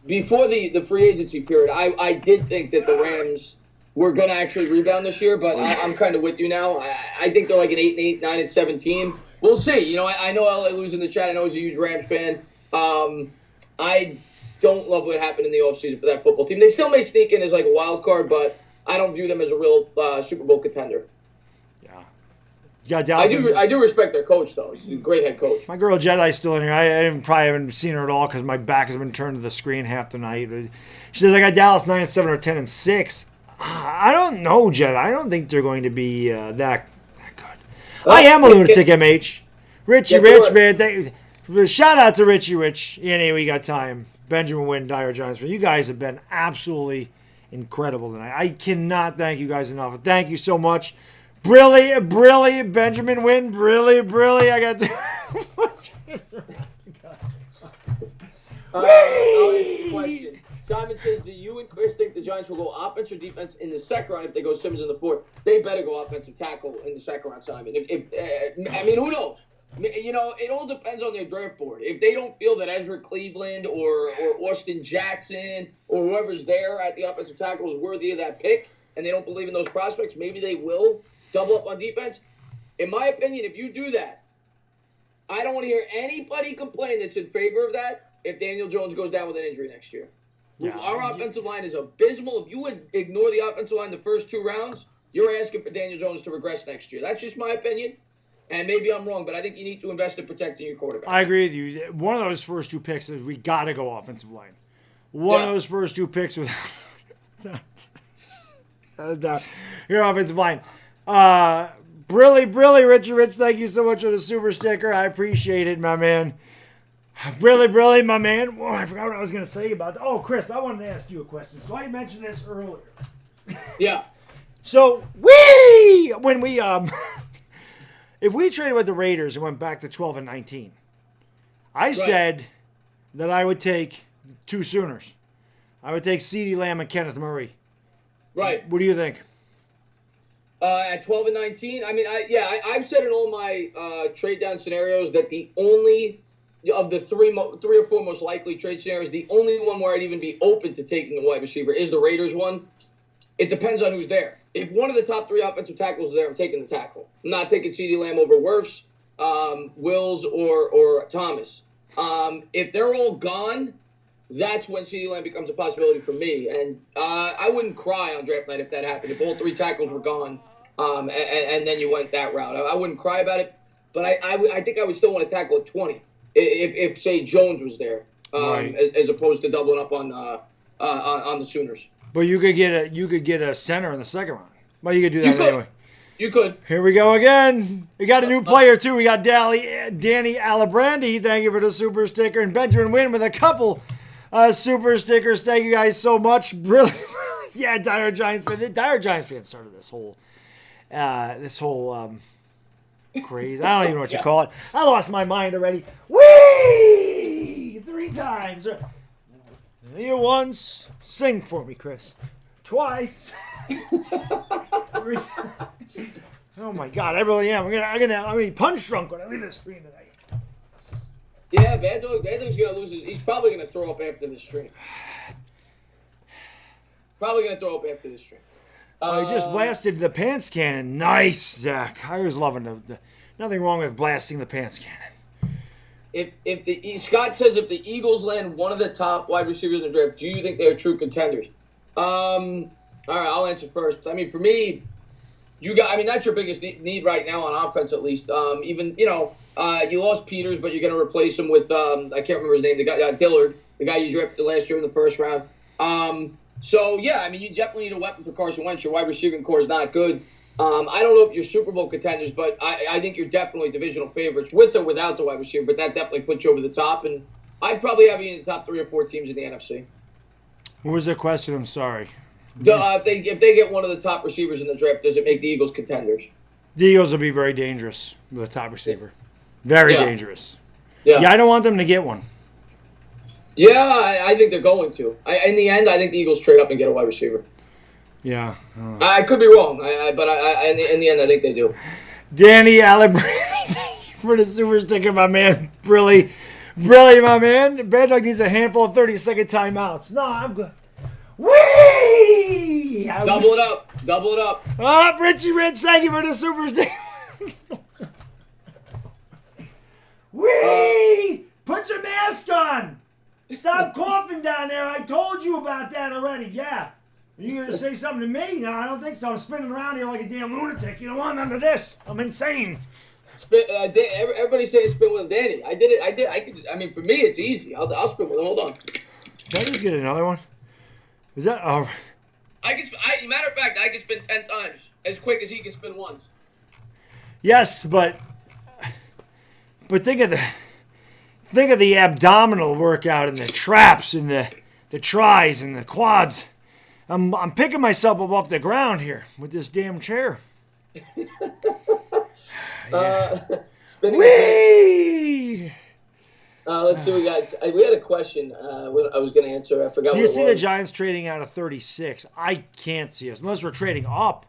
before the free agency period, I did think that the Rams were going to actually rebound this year, but I'm kind of with you now. I think they're like an 8-8, 9-7 team. We'll see. You know, I know LA Lou's in the chat. I know he's a huge Rams fan. I don't love what happened in the offseason for that football team. They still may sneak in as like a wild card, but I don't view them as a real Super Bowl contender. Yeah. Yeah, Dallas. I do respect their coach, though. He's a great head coach. My girl Jedi's still in here. I probably haven't seen her at all because my back has been turned to the screen half the night. She says, I got Dallas 9-7 or 10-6. I don't know, Jedi. I don't think they're going to be that good. I am a lunatic, MH. Richie Rich, man. Shout out to Richie Rich. Anyway, we got time. Benjamin Wynn, DieHardGiantsFan. You guys have been absolutely incredible tonight. I cannot thank you guys enough. Thank you so much. Brilly, Benjamin Wynn, Brilly. I got to... Question. Simon says, do you and Chris think the Giants will go offense or defense in the second round if they go Simmons in the fourth? They better go offensive tackle in the second round, Simon. I mean, who knows? You know, it all depends on their draft board. If they don't feel that Ezra Cleveland or Austin Jackson or whoever's there at the offensive tackle is worthy of that pick, and they don't believe in those prospects, maybe they will double up on defense. In my opinion, if you do that, I don't want to hear anybody complain that's in favor of that if Daniel Jones goes down with an injury next year. Yeah. Our offensive line is abysmal. If you would ignore the offensive line the first 2 rounds, you're asking for Daniel Jones to regress next year. That's just my opinion. And maybe I'm wrong, but I think you need to invest in protecting your quarterback. I agree with you. One of those first 2 picks is we got to go offensive line. One of those first 2 picks was your offensive line. Brilly, Richie Rich, thank you so much for the super sticker. I appreciate it, my man. Brilly, my man. Oh, I forgot what I was going to say about that. Oh, Chris, I wanted to ask you a question. So I mentioned this earlier. Yeah. So, when we, if we traded with the Raiders and went back to 12-19, I said that I would take 2 Sooners. I would take CeeDee Lamb and Kenneth Murray. Right. What do you think? At 12-19, I mean, I've said in all my trade down scenarios that the only of the 3 or 4 most likely trade scenarios, the only one where I'd even be open to taking a wide receiver is the Raiders one. It depends on who's there. If one of the top 3 offensive tackles is there, I'm taking the tackle. I'm not taking CeeDee Lamb over Wirfs, Wills, or Thomas. If they're all gone, that's when CeeDee Lamb becomes a possibility for me. And I wouldn't cry on draft night if that happened. If all 3 tackles were gone, and then you went that route, I wouldn't cry about it. But I think I would still want to tackle at 20 if say Jones was there, as opposed to doubling up on the Sooners. But you could get a center in the second round. Well, you could do that anyway. You could. Here we go again. We got a new player too. We got Danny Alabrandi. Thank you for the super sticker, and Benjamin Wynn with a couple super stickers. Thank you guys so much. Really, yeah, DieHard Giants fan. The DieHard Giants fan started this whole crazy. I don't even know what you call it. I lost my mind already. Whee! 3 times. Here once. Sing for me, Chris. Twice. 3 times. Oh my God, I really am. I'm gonna be punch drunk when I leave this stream tonight. Yeah, Baddog's gonna lose his. He's probably gonna throw up after the stream. He just blasted the pants cannon. Nice, Zach. I was loving the nothing wrong with blasting the pants cannon. If Scott says if the Eagles land one of the top wide receivers in the draft, do you think they're true contenders? All right, I'll answer first. I mean, for me, that's your biggest need right now on offense, at least. You lost Peters, but you're going to replace him with I can't remember his name. The guy Dillard, the guy you drafted last year in the first round. You definitely need a weapon for Carson Wentz. Your wide receiving core is not good. I don't know if you're Super Bowl contenders, but I think you're definitely divisional favorites with or without the wide receiver. But that definitely puts you over the top, and I'd probably have you in the top 3 or 4 teams in the NFC. What was the question? I'm sorry. If they get one of the top receivers in the draft, does it make the Eagles contenders? The Eagles will be very dangerous with a top receiver. Very dangerous. Yeah, I don't want them to get one. Yeah, I think they're going to. In the end, I think the Eagles trade up and get a wide receiver. Yeah. I could be wrong, but in the end, I think they do. Danny Alabrani, thank you for the super sticker, my man. Really, my man. Baddog needs a handful of 30-second timeouts. No, I'm good. Whee! Double it up. Oh, Richie Rich, thank you for the super sticker. Whee! Put your mask on. Stop coughing down there. I told you about that already. Yeah. Are you going to say something to me? No, I don't think so. I'm spinning around here like a damn lunatic. You don't want none of this. I'm insane. Everybody's saying spin with Danny. I did it. I mean, for me, it's easy. I'll spin with him. Hold on. Can I just get another one? Is that... Oh. Matter of fact, I can spin 10 times as quick as he can spin once. Yes, but think of the abdominal workout and the traps and the tries and the quads. I'm picking myself up off the ground here with this damn chair. Whee! Let's see what we got. We had a question I was going to answer. I forgot. Do you see the Giants trading out of 36? I can't see us unless we're trading up.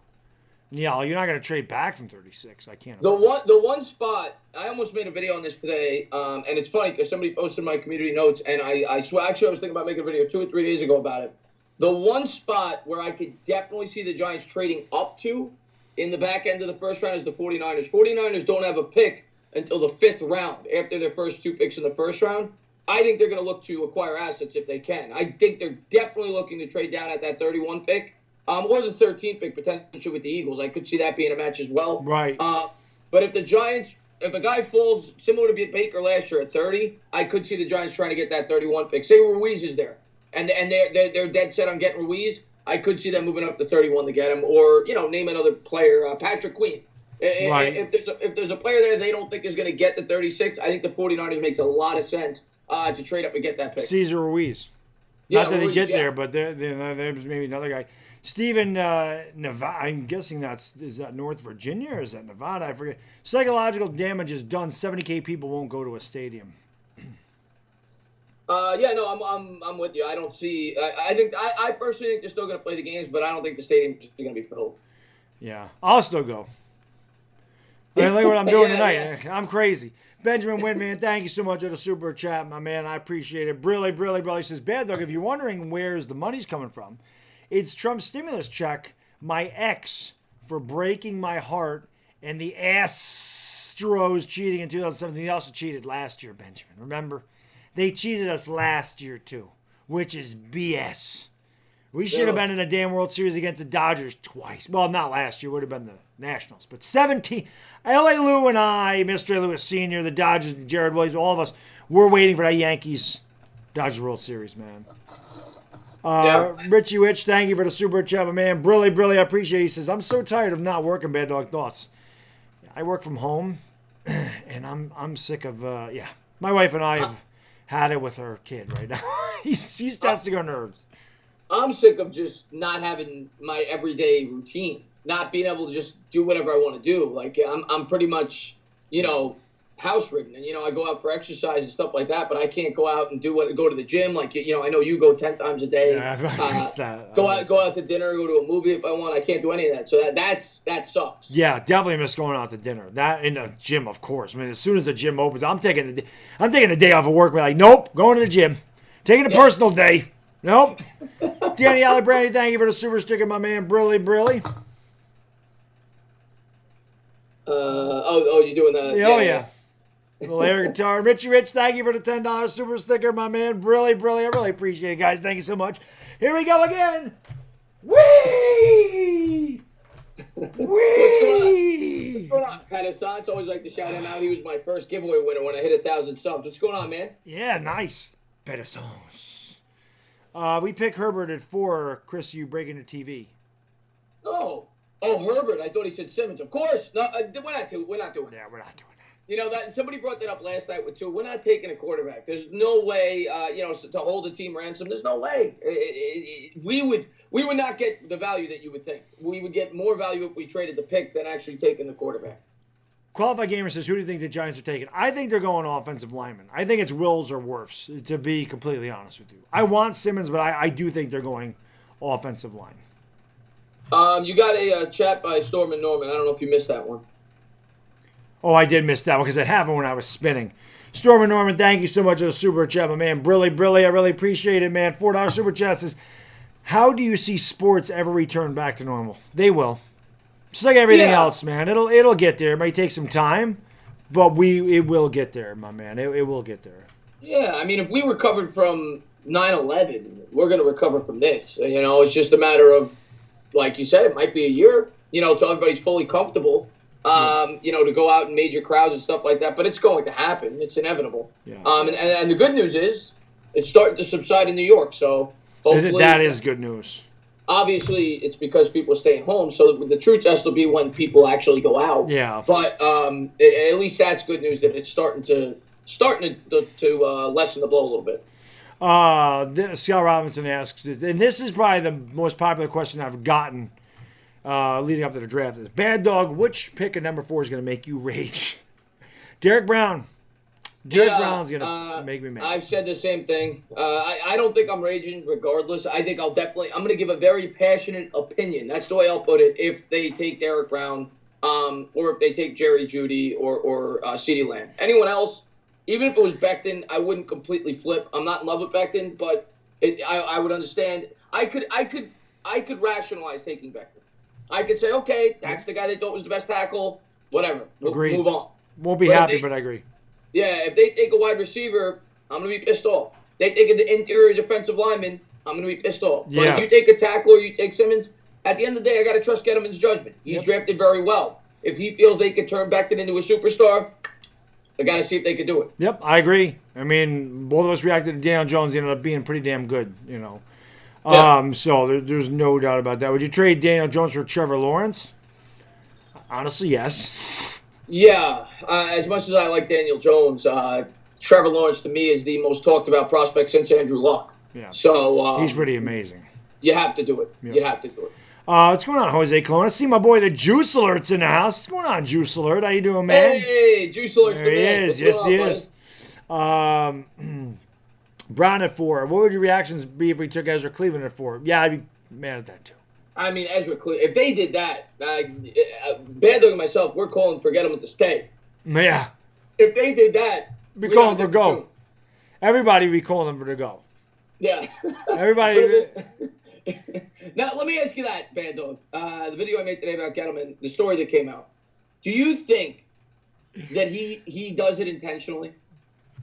Yeah, you're not going to trade back from 36. I can't. The one spot, I almost made a video on this today, and it's funny because somebody posted my community notes, and I swear, actually, I was thinking about making a video 2 or 3 days ago about it. The one spot where I could definitely see the Giants trading up to in the back end of the first round is the 49ers. 49ers don't have a pick until the 5th round after their first 2 picks in the first round. I think they're going to look to acquire assets if they can. I think they're definitely looking to trade down at that 31 pick, or the 13th pick potentially with the Eagles. I could see that being a match as well. Right. But if the Giants, if a guy falls similar to Baker last year at 30, I could see the Giants trying to get that 31 pick. Say Ruiz is there, and they're dead set on getting Ruiz. I could see them moving up to 31 to get him, or name another player, Patrick Queen. Right. If there's a player there they don't think is going to get the 36, I think the 49ers makes a lot of sense to trade up and get that pick. Cesar Ruiz. Yeah, Not that Ruiz, he get there, but there's maybe another guy. Steven Nevada, I'm guessing is that North Virginia or is that Nevada? I forget. Psychological damage is done. 70K people won't go to a stadium. I'm with you. I don't see. I personally think they're still going to play the games, but I don't think the stadium's going to be filled. Yeah, I'll still go. I mean, look what I'm doing tonight. Yeah. I'm crazy. Benjamin Whitman, thank you so much for the super chat, my man. I appreciate it. Brilly says, Baddog, if you're wondering where's the money's coming from, it's Trump's stimulus check, my ex, for breaking my heart, and the Astros cheating in 2017. They also cheated last year, Benjamin. Remember? They cheated us last year, too, which is BS. We should have been in a damn World Series against the Dodgers twice. Well, not last year. It would have been the Nationals. But 17. L.A. Lou and I, Mr. Lewis Sr., the Dodgers, and Jared Williams, all of us, we're waiting for that Yankees-Dodgers World Series, man. Richie Rich, thank you for the super chat, my man. Brilly, I appreciate it. He says, I'm so tired of not working, Bad Dog Thoughts. I work from home, and I'm sick of, My wife and I have had it with her kid right now. She's testing her nerves. I'm sick of just not having my everyday routine, not being able to just do whatever I want to do. Like I'm pretty much, house ridden, and I go out for exercise and stuff like that, but I can't go out and go to the gym. Like I know you go 10 times a day. Yeah, I missed that. Go out to dinner, go to a movie if I want. I can't do any of that. So that sucks. Yeah, definitely miss going out to dinner. That in the gym, of course. I mean, as soon as the gym opens, I'm taking the day off of work. We're like, nope, going to the gym, taking a personal day. Nope. Danny Alibrandy, thank you for the super sticker, my man. Brilly. You're doing that? Yeah. Little air guitar. Richie Rich, thank you for the $10 super sticker, my man. Brilly. I really appreciate it, guys. Thank you so much. Here we go again. Whee! What's going on? It's always like to shout him out. He was my first giveaway winner when I hit 1,000 subs. What's going on, man? Yeah, nice. Better songs. We pick Herbert at 4. Chris, you breaking your TV. Oh, Herbert. I thought he said Simmons. Of course. No, we're not doing that. Yeah, we're not doing that. That somebody brought that up last night with two. We're not taking a quarterback. There's no way, to hold a team ransom. There's no way. We would not get the value that you would think. We would get more value if we traded the pick than actually taking the quarterback. Qualified Gamer says, who do you think the Giants are taking? I think they're going offensive linemen. I think it's Wills or Wirfs, to be completely honest with you. I want Simmons, but I do think they're going offensive line. You got a chat by Storm and Norman. I don't know if you missed that one. Oh, I did miss that one because it happened when I was spinning. Storm and Norman, thank you so much for the super chat, my man. Brilly, I really appreciate it, man. $4 super chat says, how do you see sports ever return back to normal? They will. Just like everything else, man. It'll get there. It might take some time, but it will get there, my man. It will get there. Yeah, I mean, if we recovered from 9/11, we're going to recover from this. It's just a matter of, like you said, it might be a year, till everybody's fully comfortable, to go out in major crowds and stuff like that. But it's going to happen. It's inevitable. Yeah. And the good news is it's starting to subside in New York. So hopefully that is good news. Obviously, it's because people are staying home. So the true test will be when people actually go out. Yeah. But at least that's good news that it's starting to lessen the blow a little bit. Scott Robinson asks, and this is probably the most popular question I've gotten leading up to the draft. Is Bad Dog, which pick at number 4 is going to make you rage? Derek Brown. Brown's going to make me mad. I've said the same thing. I don't think I'm raging regardless. I think I'm going to give a very passionate opinion. That's the way I'll put it. If they take Derek Brown, or if they take Jerry Jeudy or CeeDee Lamb. Anyone else, even if it was Becton, I wouldn't completely flip. I'm not in love with Becton, but I would understand. I could rationalize taking Becton. I could say, okay, that's the guy they thought was the best tackle. Whatever. We'll move on. Won't be happy, but I agree. Yeah, if they take a wide receiver, I'm going to be pissed off. They take an interior defensive lineman, I'm going to be pissed off. But Yeah. if you take a tackle or you take Simmons, at the end of the day, I got to trust Gettleman's judgment. He's drafted very well. If he feels they can turn Beckham into a superstar, I got to see if they can do it. Yep, I agree. I mean, both of us reacted to Daniel Jones. He ended up being pretty damn good, you know. Yeah. So there's no doubt about that. Would you trade Daniel Jones for Trevor Lawrence? Honestly, yes. Yeah, as much as I like Daniel Jones, Trevor Lawrence to me is the most talked about prospect since Andrew Luck. Yeah. So He's pretty amazing. You have to do it. Yeah. You have to do it. What's going on, Jose Colon? I see my boy, the Juice Alert's in the house. What's going on, Juice Alert? How you doing, man? Hey, Juice Alert's There the he man. is. What's Yes, going he on, is. Brown at 4. What would your reactions be if we took Ezra Cleveland at 4? Yeah, I'd be mad at that too. I mean, Ezra Cleveland, if they did that, Baddog and myself, we're calling for Gettleman to stay. Yeah. If they did that, Be calling for go. Everybody be calling them for the go. Yeah. Everybody. Now, let me ask you that, Baddog. The video I made today about Gettleman, the story that came out. Do you think that he does it intentionally?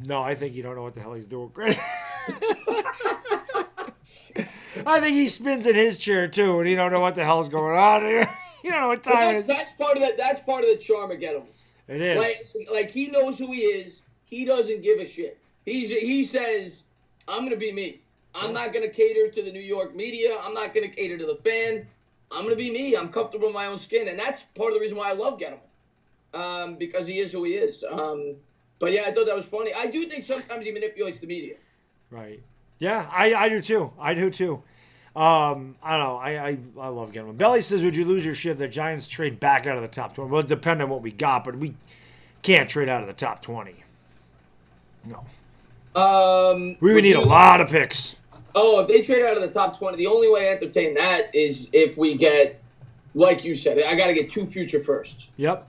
No, I think you don't know what the hell he's doing, Chris. I think he spins in his chair too, and you don't know what the hell's going on here. You don't know what time it is. That's part of that. That's part of the charm of Gettleman. It is. Like he knows who he is. He doesn't give a shit. He says, "I'm gonna be me. I'm not gonna cater to the New York media. I'm not gonna cater to the fan. I'm gonna be me. I'm comfortable in my own skin," and that's part of the reason why I love Gettleman, because he is who he is. But yeah, I thought that was funny. I do think sometimes he manipulates the media. Right. Yeah, I do too. I do too. I don't know. I love Gettleman. Belly says, would you lose your shit if the Giants trade back out of the top 20? Well, it depends on what we got, but we can't trade out of the top 20. No. We would need a lot of picks. Oh, if they trade out of the top 20, the only way I entertain that is if we get, like you said, I got to get 2 future firsts. Yep.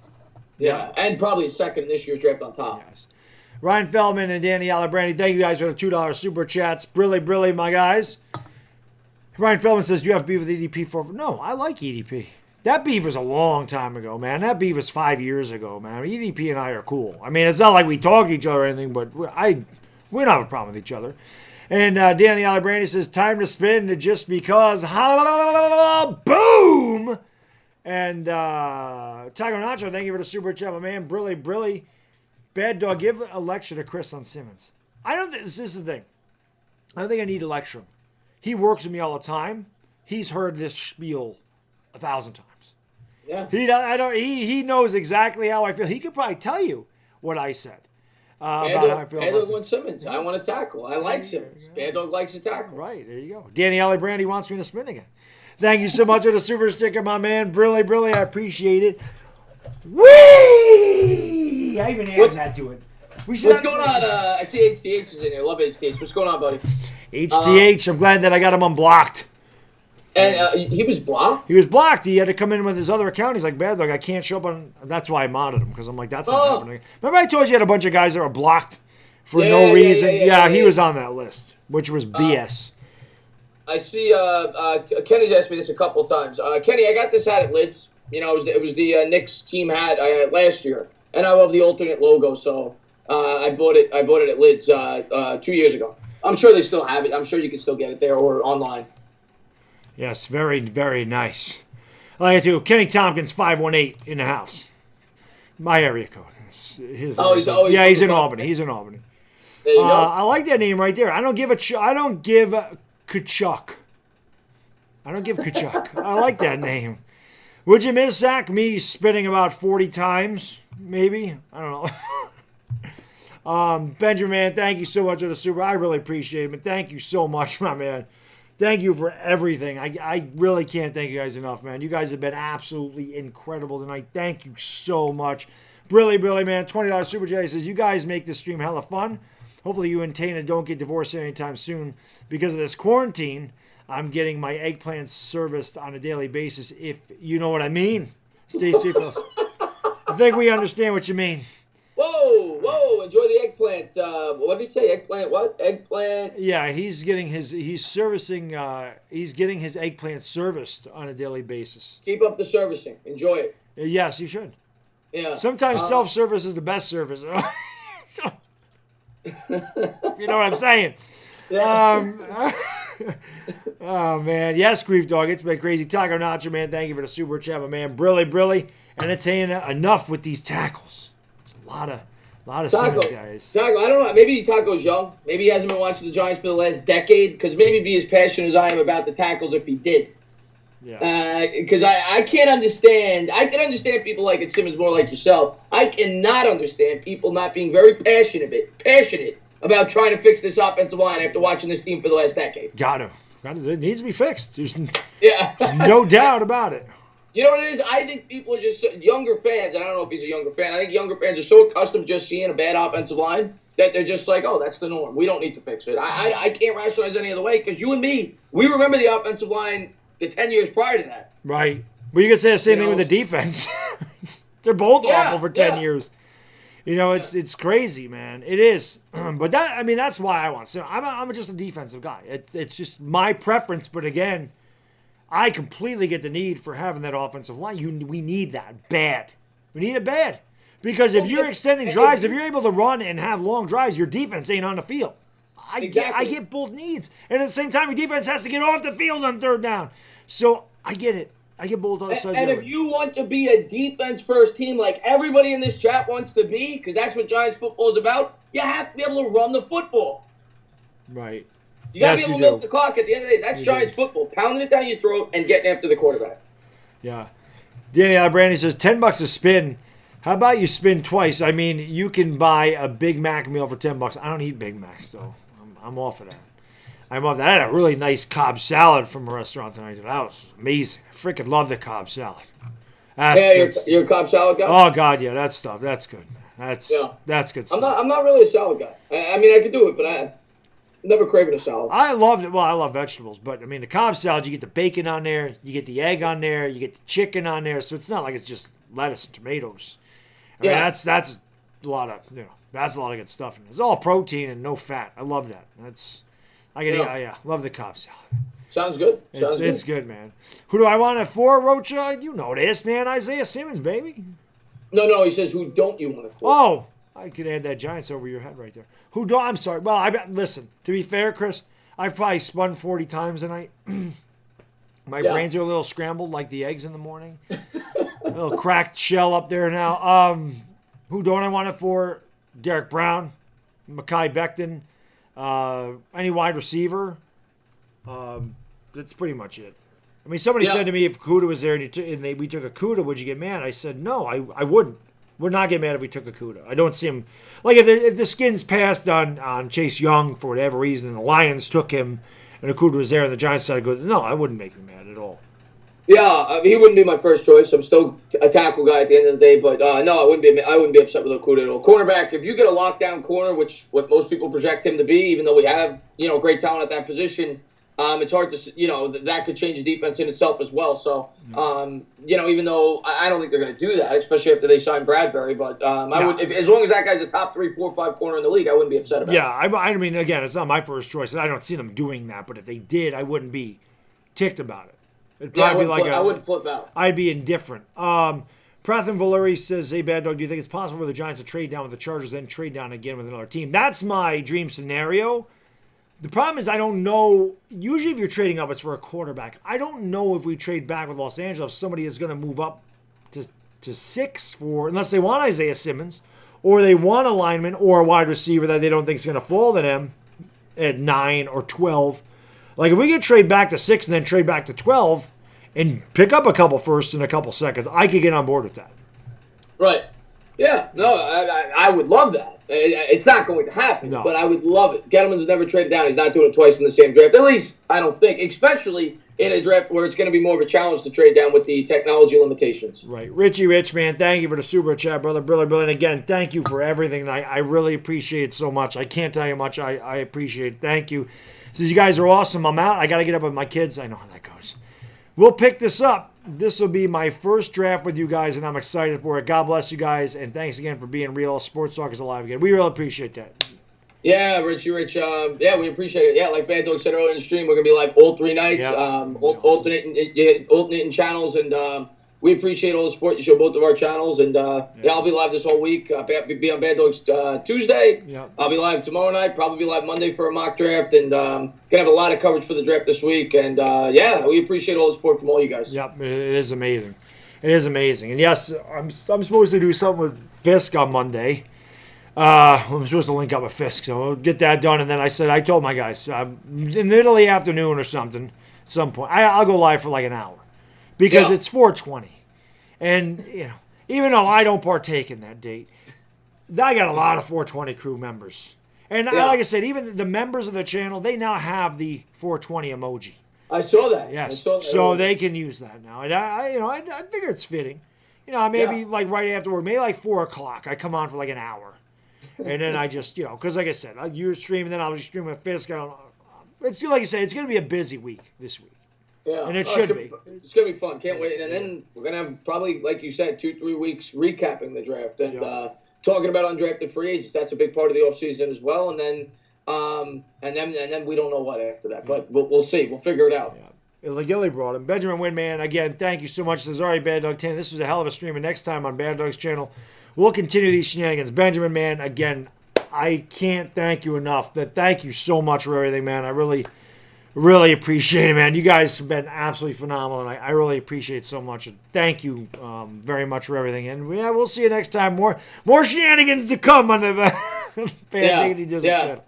Yeah, and probably a second in this year's draft on top. Yes. Ryan Feldman and Danny Alibrandi, thank you guys for the $2 super chats. Brilly, my guys. Ryan Feldman says, do you have beef with EDP for? No, I like EDP. That beef was a long time ago, man. That beef was 5 years ago, man. EDP and I are cool. I mean, it's not like we talk to each other or anything, but we don't have a problem with each other. And Danny Alibrandi says, time to spin just because. Boom! And Tiger Nacho, thank you for the super chat, my man. Brilly. Bad Dog, give a lecture to Chris on Simmons. I don't think this is the thing. I don't think I need to lecture him. He works with me all the time. He's heard this spiel 1,000 times. Yeah. He knows exactly how I feel. He could probably tell you what I said about how I feel. Baddog wants Simmons. I want to tackle. I like Simmons. Baddog likes to tackle. Right, there you go. Danny Alibrandi wants me to spin again. Thank you so much for the super sticker, my man. Brilly, I appreciate it. Whee! I even added that to it. What's going on? I see HTH is in here. Love HTH. What's going on, buddy? HTH, I'm glad that I got him unblocked. And he was blocked? He was blocked. He had to come in with his other account. He's like, bad dog, I can't show up on. That's why I modded him, because I'm like, that's not happening. Remember I told you had a bunch of guys that were blocked for no reason? Yeah, he was on that list, which was BS. I see Kenny's asked me this a couple times. Kenny, I got this hat at Lids. You know, it was the Knicks team hat I had last year. And I love the alternate logo, so I bought it at Lids 2 years ago. I'm sure they still have it. I'm sure you can still get it there or online. Yes, very, very nice. I like it too. Kenny Tompkins, 518 in the house. My area code. He's in Albany. He's in Albany. There you go. I like that name right there. I don't give Kachuk. I don't give Kachuk. I like that name. Would you miss, Zach, me spinning about 40 times? Maybe. I don't know. Benjamin, thank you so much for the super. I really appreciate it, man. Thank you so much, my man. Thank you for everything. I really can't thank you guys enough, man. You guys have been absolutely incredible tonight. Thank you so much. Brilly, man. $20 super chat. He says, you guys make this stream hella fun. Hopefully you and Tana don't get divorced anytime soon. Because of this quarantine, I'm getting my eggplants serviced on a daily basis, if you know what I mean. Stay safe, fellas. I think we understand what you mean. Whoa, enjoy the eggplant. What did he say? Eggplant what? Eggplant? Yeah, he's getting his eggplant serviced on a daily basis. Keep up the servicing. Enjoy it. Yes, you should. Yeah. Sometimes self-service is the best service. You know what I'm saying? Yeah. Oh, man. Yes, Grief Dog. It's been crazy. Taco Nacho, man. Thank you for the super chat, my man. Brilly. Entertaining enough with these tackles. It's a lot of Simmons guys. Taco, I don't know. Maybe Taco's young. Maybe he hasn't been watching the Giants for the last decade. Because maybe he'd be as passionate as I am about the tackles if he did. Yeah. Because I can't understand. I can understand people like it, Simmons more like yourself. I cannot understand people not being very passionate about trying to fix this offensive line after watching this team for the last decade. Got to. It needs to be fixed. There's there's no doubt about it. You know what it is? I think people are just younger fans, and I don't know if he's a younger fan. I think younger fans are so accustomed to just seeing a bad offensive line that they're just like, oh, that's the norm. We don't need to fix it. I can't rationalize any other way because you and me, we remember the offensive line the 10 years prior to that. Right. Well, you could say the same thing with the defense. They're both awful for 10 years. You know, it's crazy, man. It is. But that's why I want. So I'm just a defensive guy. It's just my preference. But again, I completely get the need for having that offensive line. We need that bad. We need it bad. Because if you're extending drives, if you're able to run and have long drives, your defense ain't on the field. I get both needs. And at the same time, your defense has to get off the field on third down. So I get it. I get both sides. And if you want to be a defense-first team like everybody in this chat wants to be, because that's what Giants football is about, you have to be able to run the football. Right. You got to be able to milk the clock at the end of the day. That's Giants football. Pounding it down your throat and getting after the quarterback. Yeah. Danny Brandy says, $10 a spin. How about you spin twice? I mean, you can buy a Big Mac meal for $10. I don't eat Big Macs, though. I'm off of that. I'm off that. I had a really nice Cobb salad from a restaurant tonight. That was amazing. I freaking love the Cobb salad. That's you're a Cobb salad guy? Oh, God, yeah. That stuff. That's good, man. That's good stuff. I'm not really a salad guy. I mean, I could do it, but I'm never craving a salad. I loved it. Well, I love vegetables, but I mean, the Cobb salad, you get the bacon on there, you get the egg on there, you get the chicken on there, so it's not like it's just lettuce and tomatoes. I mean, that's a lot of that's a lot of good stuff in it. It's all protein and no fat. I love that. Love the Cobb salad. Sounds good. It's good, man. Who do I want it for, Rocha? You know this, man. Isaiah Simmons, baby. No. He says, who don't you want it for? Oh, I could add that Giants over your head right there. Who don't? I'm sorry. Well, listen. To be fair, Chris, I've probably spun 40 times a night. My brains are a little scrambled like the eggs in the morning. A little cracked shell up there now. Who don't I want it for? Derek Brown, Mekhi Becton, any wide receiver. That's pretty much it. I mean, somebody said to me, if Kuda was there and we took a Kuda, would you get mad? I said, no, I wouldn't. Would not get mad if we took a Kuda. I don't see him. Like, if the Skins passed on Chase Young for whatever reason, and the Lions took him, and Kuda was there, and the Giants decided to go, no, I wouldn't make him mad at all. Yeah, he wouldn't be my first choice. I'm still a tackle guy at the end of the day, but no, I wouldn't be upset with Okuda at all. Cornerback, if you get a lockdown corner, which what most people project him to be, even though we have great talent at that position, it's hard to that could change the defense in itself as well. So even though I don't think they're going to do that, especially after they sign Bradbury, but I would, as long as that guy's a top 3, 4, 5 corner in the league, I wouldn't be upset about it. Yeah, I mean, again, it's not my first choice, and I don't see them doing that. But if they did, I wouldn't be ticked about it. It'd probably I wouldn't flip out. I'd be indifferent. Prathan Valeri says, hey, Bad Dog, do you think it's possible for the Giants to trade down with the Chargers, then trade down again with another team? That's my dream scenario. The problem is I don't know. Usually if you're trading up, it's for a quarterback. I don't know if we trade back with Los Angeles, somebody is going to move up to 6 unless they want Isaiah Simmons, or they want a lineman or a wide receiver that they don't think is going to fall to them at 9 or 12. Like, if we get trade back to 6 and then trade back to 12 and pick up a couple firsts in a couple seconds, I could get on board with that. Right. Yeah. No, I would love that. It's not going to happen, but I would love it. Gettleman's never traded down. He's not doing it twice in the same draft. At least, I don't think. Especially in a draft where it's going to be more of a challenge to trade down with the technology limitations. Right. Richie Rich, man, thank you for the super chat, brother. Brilliant. Again, thank you for everything. I really appreciate it so much. I can't tell you how much I appreciate it. Thank you. Says, you guys are awesome. I'm out. I got to get up with my kids. I know how that goes. We'll pick this up. This will be my first draft with you guys, and I'm excited for it. God bless you guys, and thanks again for being real. Sports Talk is alive again. We really appreciate that. Yeah, Richie Rich. We appreciate it. Yeah, like Bad Dog said earlier in the stream, we're going to be live all 3 nights, alternating channels, and we appreciate all the support you show both of our channels. And I'll be live this whole week. I'll be on Baddog's Tuesday. Yep. I'll be live tomorrow night. Probably be live Monday for a mock draft. And gonna have a lot of coverage for the draft this week. And we appreciate all the support from all you guys. Yep, it is amazing. It is amazing. And yes, I'm supposed to do something with Fisk on Monday. I'm supposed to link up with Fisk, so we'll get that done. And then I told my guys, in the middle of the afternoon or something, at some point, I'll go live for like an hour. Because it's 420. And, even though I don't partake in that date, I got a lot of 420 crew members. And like I said, even the members of the channel, they now have the 420 emoji. I saw that. Yes. I saw that. So they can use that now. And I figure it's fitting. Maybe like right after work, maybe like 4 o'clock, I come on for like an hour. And then I just, because like I said, you stream, and then I'll be streaming with Fisk. It's like you say, it's going to be a busy week this week. Yeah. And it should be. It's going to be fun. Can't wait. And then we're going to have probably, like you said, 2-3 weeks recapping the draft and talking about undrafted free agents. That's a big part of the offseason as well. And then we don't know what after that. But we'll see. We'll figure it out. Yeah. Gilly brought him. Benjamin Winman, again, thank you so much. Says, all right, Baddog 10. This was a hell of a stream. And next time on Baddog's channel, we'll continue these shenanigans. Benjamin, man, again, I can't thank you enough. Thank you so much for everything, man. I really appreciate it, man. You guys have been absolutely phenomenal, and I really appreciate it so much. Thank you very much for everything. And we'll see you next time. More shenanigans to come on the Diggity Dizzle channel.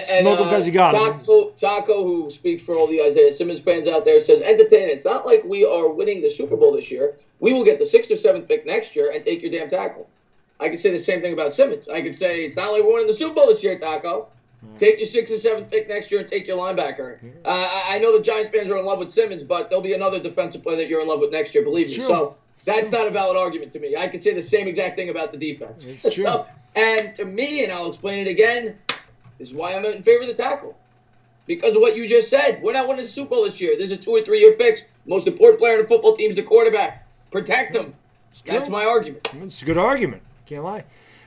Smoke them because you got them. Taco, who speaks for all the Isaiah Simmons fans out there, says, entertain. It's not like we are winning the Super Bowl this year. We will get the 6th or 7th pick next year and take your damn tackle. I could say the same thing about Simmons. I could say, it's not like we're winning the Super Bowl this year, Taco. Take your 6th or 7th pick next year and take your linebacker. I know the Giants fans are in love with Simmons, but there'll be another defensive player that you're in love with next year, believe me. So that's not a valid argument to me. I could say the same exact thing about the defense. It's true. And to me, and I'll explain it again, this is why I'm in favor of the tackle. Because of what you just said. We're not winning the Super Bowl this year. There's a 2 or 3 year fix. Most important player in the football team is the quarterback. Protect him. That's my argument. It's a good argument. Can't lie.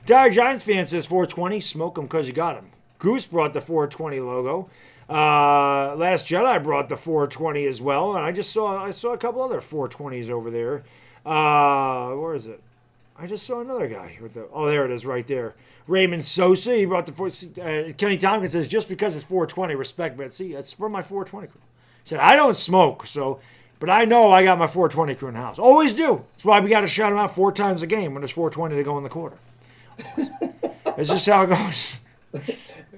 DieHardGiantsFan says 420. Smoke him because you got him. Goose brought the 420 logo. Last Jedi brought the 420 as well, and I saw a couple other 420s over there. Where is it? I just saw another guy with there it is right there. Raymond Sosa, he brought the Kenny Tompkins says just because it's 420, respect, but see, it's for my 420 crew. He said I don't smoke, but I know I got my 420 crew in the house. Always do. That's why we got to shout them out 4 times a game when there's 420 to go in the quarter. It's just how it goes.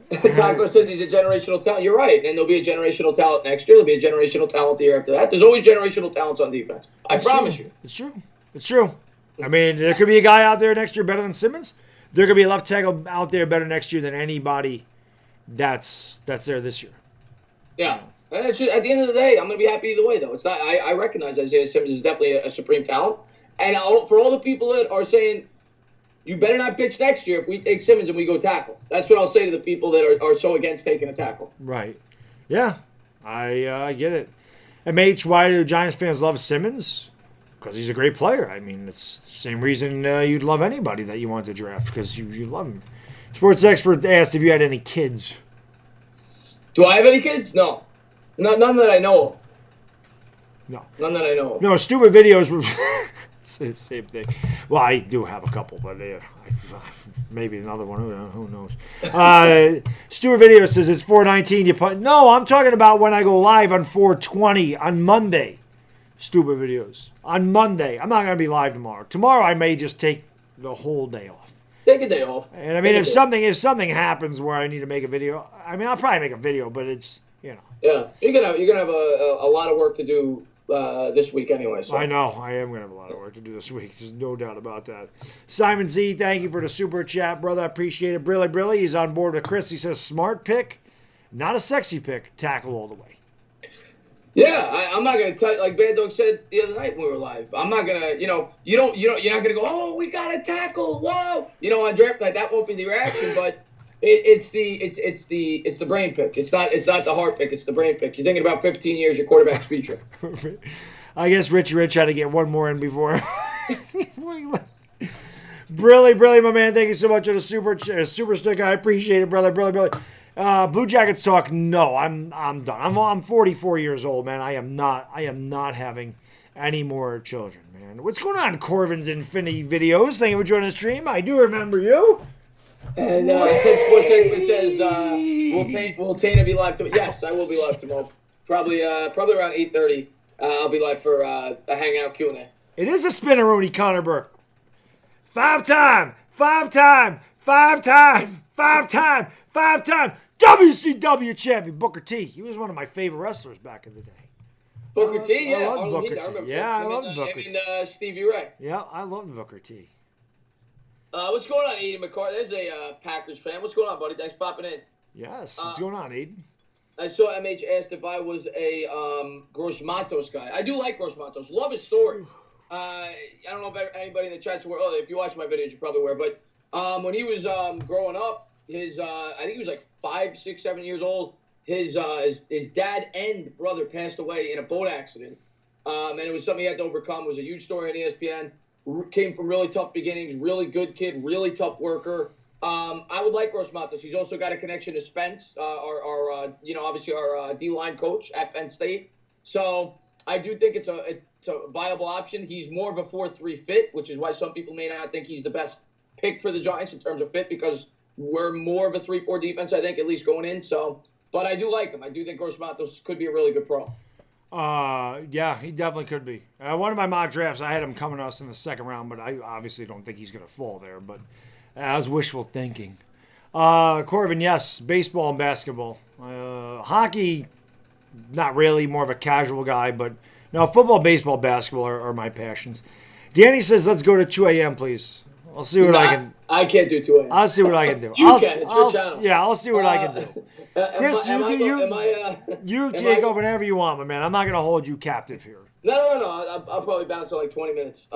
Taco says he's a generational talent. You're right. And there'll be a generational talent next year. There'll be a generational talent the year after that. There's always generational talents on defense. I promise you. It's true. It's true. I mean, there could be a guy out there next year better than Simmons. There could be a left tackle out there better next year than anybody that's there this year. Yeah. And at the end of the day, I'm going to be happy either way, though. It's not. I recognize Isaiah Simmons is definitely a supreme talent. And for all the people that are saying, you better not pitch next year if we take Simmons and we go tackle. That's what I'll say to the people that are so against taking a tackle. Right. Yeah. I get it. MH, why do Giants fans love Simmons? Because he's a great player. I mean, it's the same reason you'd love anybody that you want to draft, because you love him. Sports Expert asked if you had any kids. Do I have any kids? No. None that I know of. No. None that I know of. No, stupid videos were... Same thing. Well, I do have a couple, but maybe another one. Who knows? Stuart Video says it's 419. No, I'm talking about when I go live on 420 on Monday. Stupid videos on Monday. I'm not going to be live tomorrow. Tomorrow I may just take the whole day off. Take a day off. And I mean, if something happens where I need to make a video, I mean, I'll probably make a video, but it's Yeah, you're gonna have a lot of work to do this week anyway. So. I know. I am going to have a lot of work to do this week. There's no doubt about that. Simon Z, thank you for the super chat, brother. I appreciate it. Brilly, he's on board with Chris. He says, smart pick, not a sexy pick. Tackle all the way. Yeah, I'm not going to tell you, like Baddog said the other night when we were live. I'm not going to, you're not going to go, oh, we got a tackle, whoa. On draft night, that won't be the reaction, but it's the brain pick. It's not the heart pick. It's the brain pick. You're thinking about 15 years, your quarterback's future. I guess Rich had to get one more in before. Brilly, my man. Thank you so much for the super stick. I appreciate it, brother. Brilly. Blue Jackets talk. No, I'm done. I'm 44 years old, man. I am not having any more children, man. What's going on, Corvin's Infinity Videos? Thank you for joining the stream. I do remember you. And Sports Critic says, will Tana be live tomorrow? Yes, I will be live tomorrow. Probably around 8:30. I'll be live for a Hangout Q&A. It is a spinneroonie, Connor Burke. Five-time WCW champion, Booker T. He was one of my favorite wrestlers back in the day. Booker T? Yeah, I love Booker T. I love Booker T. Stevie Ray. Yeah, I love Booker T. What's going on, Aiden McCarthy? There's a Packers fan. What's going on, buddy? Thanks for popping in. Yes, what's going on, Aiden? I saw MH asked if I was a Gross Matos guy. I do like Gross Matos. Love his story. I don't know if anybody in the chat's aware. If you watch my videos, you're probably aware. But when he was growing up, I think he was like 5, 6, 7 years old. His dad and brother passed away in a boat accident, and it was something he had to overcome. It was a huge story on ESPN. Came from really tough beginnings, really good kid, really tough worker. I would like Gross Matos. He's also got a connection to Spence, obviously our D-line coach at Penn State. So I do think it's a viable option. He's more of a 4-3 fit, which is why some people may not think he's the best pick for the Giants in terms of fit, because we're more of a 3-4 defense, I think, at least going in. So, but I do like him. I do think Gross Matos could be a really good pro. Yeah, he definitely could be. One of my mock drafts, I had him coming to us in the second round, but I obviously don't think he's going to fall there. But that was wishful thinking. Corvin, yes, baseball and basketball. Hockey, not really, more of a casual guy, but no, football, baseball, basketball are my passions. Danny says, let's go to 2 a.m., please. I'll see what I can. I can't do 2 a.m. I'll see what I can do. You can. It's your channel. Yeah, I'll see what I can do. Chris, you take over whenever you want, my man. I'm not going to hold you captive here. No. I'll probably bounce in like 20 minutes.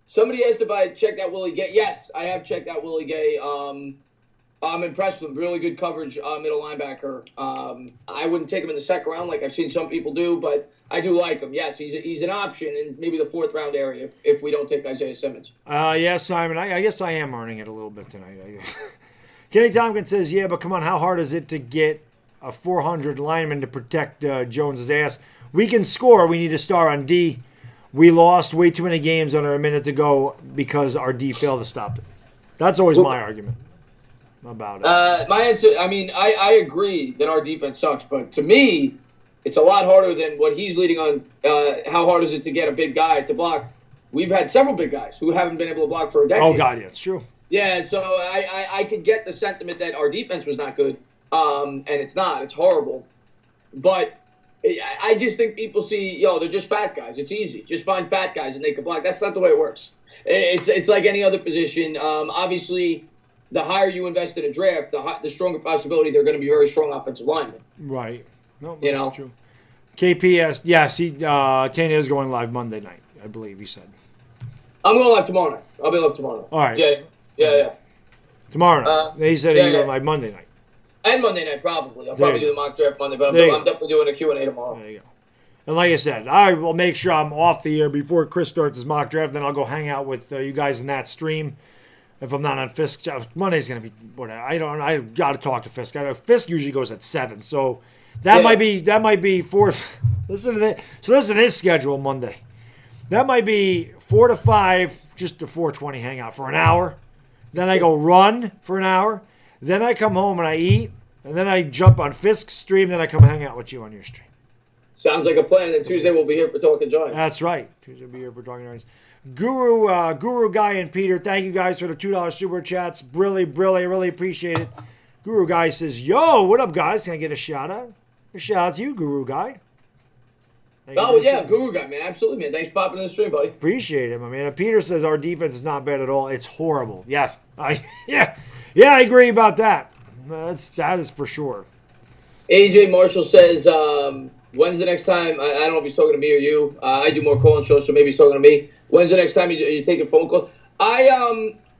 Somebody asked if I checked out Willie Gay. Yes, I have checked out Willie Gay. I'm impressed with him. Really good coverage, middle linebacker. I wouldn't take him in the second round like I've seen some people do, but I do like him. Yes, he's an option in maybe the 4th round area if we don't take Isaiah Simmons. Yeah, Simon, I guess I am earning it a little bit tonight. Kenny Tompkins says, yeah, but come on, how hard is it to get a 400 lineman to protect Jones's ass? We can score. We need a star on D. We lost way too many games under a minute to go because our D failed to stop it. That's always my argument about it. My answer, I agree that our defense sucks, but to me, it's a lot harder than what he's leading on. How hard is it to get a big guy to block? We've had several big guys who haven't been able to block for a decade. Oh, God, yeah, it's true. Yeah, so I could get the sentiment that our defense was not good, and it's not. It's horrible. But I just think people see, they're just fat guys. It's easy. Just find fat guys and they can block. That's not the way it works. It's like any other position. Obviously, the higher you invest in a draft, the stronger possibility they're going to be very strong offensive linemen. Right. No, that's true. KPS, yes, Tanya is going live Monday night, I believe he said. I'm going live tomorrow night. I'll be live tomorrow night. All right. Yeah. Tomorrow night. He said he's going live Monday night. And Monday night, probably. I'll probably do the mock draft Monday, but I'm definitely doing a Q&A tomorrow. There you go. And like I said, I will make sure I'm off the air before Chris starts his mock draft. Then I'll go hang out with you guys in that stream. If I'm not on Fisk, Monday's going to be whatever. I got to talk to Fisk. Fisk usually goes at 7, so that might be 4. Listen to that. So listen to his schedule Monday. That might be 4 to 5, just a 4:20 hangout for an hour. Then I go run for an hour. Then I come home and I eat. And then I jump on Fisk's stream. Then I come hang out with you on your stream. Sounds like a plan. And Tuesday we'll be here for Talking Giants. That's right. Tuesday we'll be here for Talking Giants. Guru Guy and Peter, thank you guys for the $2 super chats. Really appreciate it. Guru Guy says, yo, what up, guys? Can I get a shout out? A shout out to you, Guru Guy. Guru Guy, man. Absolutely, man. Thanks for popping in the stream, buddy. Appreciate it, my man. And Peter says our defense is not bad at all. It's horrible. Yeah, I agree about that. That is for sure. AJ Marshall says, when's the next time? I don't know if he's talking to me or you. I do more call-in shows, so maybe he's talking to me. When's the next time you take a phone call?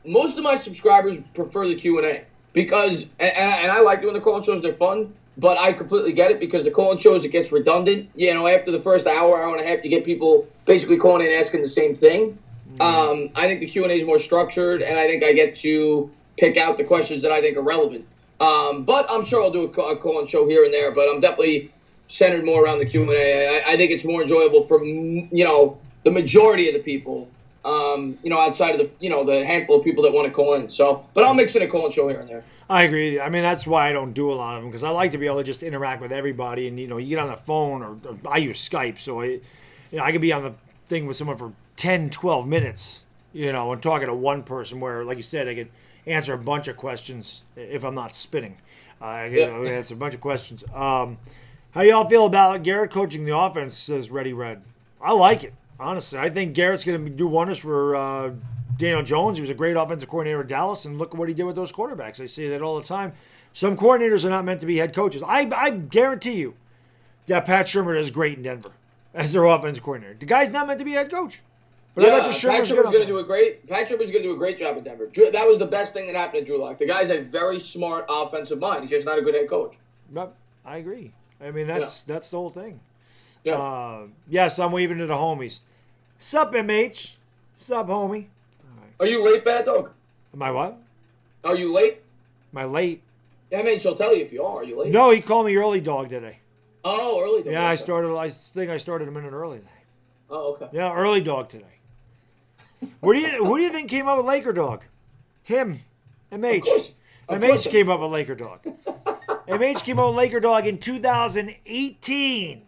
Most of my subscribers prefer the Q&A because, and I like doing the call-in shows. They're fun. But I completely get it because the call-in shows, it gets redundant. After the first hour and a half, you get people basically calling in asking the same thing. I think the Q&A is more structured, and I think I get to pick out the questions that I think are relevant. But I'm sure I'll do a call-in show here and there. But I'm definitely centered more around the Q&A. I think it's more enjoyable for, the majority of the people, outside of the handful of people that want to call in. So, but I'll mix in a call-in show here and there. I agree. I mean, that's why I don't do a lot of them, because I like to be able to just interact with everybody. And, you get on the phone, or I use Skype, so I could be on the thing with someone for 10, 12 minutes, and talking to one person where, like you said, I could answer a bunch of questions if I'm not spinning. I can answer a bunch of questions. How do y'all feel about Garrett coaching the offense, says Reddy Red? I like it, honestly. I think Garrett's going to do wonders for Daniel Jones. He was a great offensive coordinator at Dallas, and look at what he did with those quarterbacks. I say that all the time. Some coordinators are not meant to be head coaches. I guarantee you that Pat Shurmur is great in Denver as their offensive coordinator. The guy's not meant to be head coach. But I bet you Shurmur's going to do a great. Pat Shurmur's going to do a great job at Denver. That was the best thing that happened to Drew Lock. The guy's a very smart offensive mind. He's just not a good head coach. But I agree. I mean, that's the whole thing. Yeah. Yes, I'm waving to the homies. Sup, MH? Sup, homie? Are you late, Baddog? Am I what? Are you late? Am I late? Yeah, I mean, she'll tell you if you are. Are you late? No, he called me early dog today. Oh, early dog. Yeah, I think I started a minute early today. Oh, okay. Yeah, early dog today. Who do you think came up with Laker Dog? Him. MH. MH came up with Laker Dog. MH came up with Laker Dog in 2018.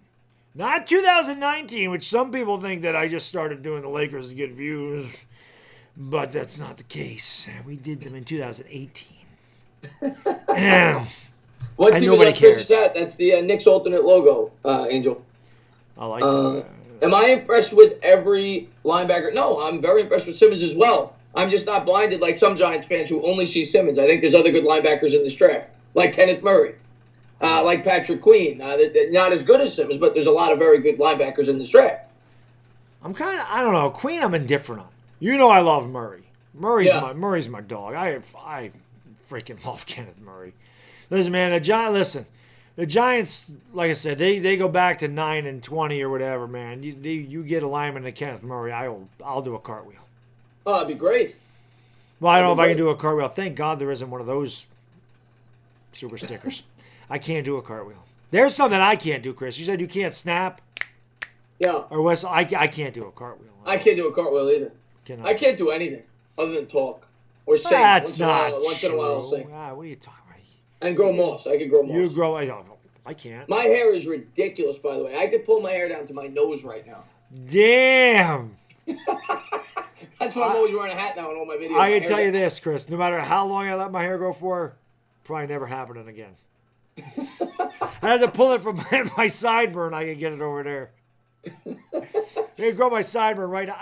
Not 2019, which some people think that I just started doing the Lakers to get views. But that's not the case. We did them in 2018. What's and even nobody cared. That's the Knicks alternate logo, Angel. I like that. Am I impressed with every linebacker? No, I'm very impressed with Simmons as well. I'm just not blinded like some Giants fans who only see Simmons. I think there's other good linebackers in this draft, like Kenneth Murray, like Patrick Queen. Not as good as Simmons, but there's a lot of very good linebackers in this draft. I don't know. Queen, I'm indifferent on. I love Murray. Murray's my dog. I freaking love Kenneth Murray. Listen, man, the Giants, like I said, they go back to 9-20 or whatever, man. You get a lineman to Kenneth Murray, I'll do a cartwheel. Oh, that'd be great. Well, I don't know if I can do a cartwheel. Thank God there isn't one of those super stickers. I can't do a cartwheel. There's something I can't do, Chris. You said you can't snap. Yeah. Or Wes, I can't do a cartwheel. I can't do a cartwheel either. I can't do anything other than talk or sing. That's not true. Once in a while I'll sing. What are you talking about? And grow moss. I can grow moss. You grow. I can't. My hair is ridiculous, by the way. I could pull my hair down to my nose right now. Damn. That's why I'm always wearing a hat now in all my videos. I can tell you this, Chris. No matter how long I let my hair grow for, probably never happening again. I had to pull it from my sideburn. I could get it over there. They grow my sideburn right now.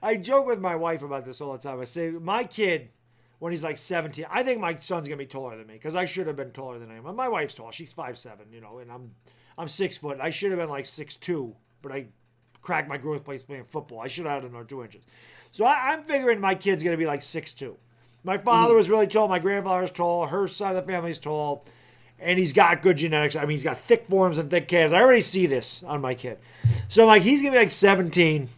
I joke with my wife about this all the time. I say, my kid, when he's like 17, I think my son's gonna be taller than me because I should have been taller than him. My wife's tall; she's 5'7", and I'm 6 foot. I should have been like 6'2", but I cracked my growth plates playing football. I should have had another 2 inches. So I'm figuring my kid's gonna be like 6'2". My father was really tall. My grandfather's tall. Her side of the family's tall. And he's got good genetics. I mean, he's got thick forearms and thick calves. I already see this on my kid. So I'm like, he's going to be like 17.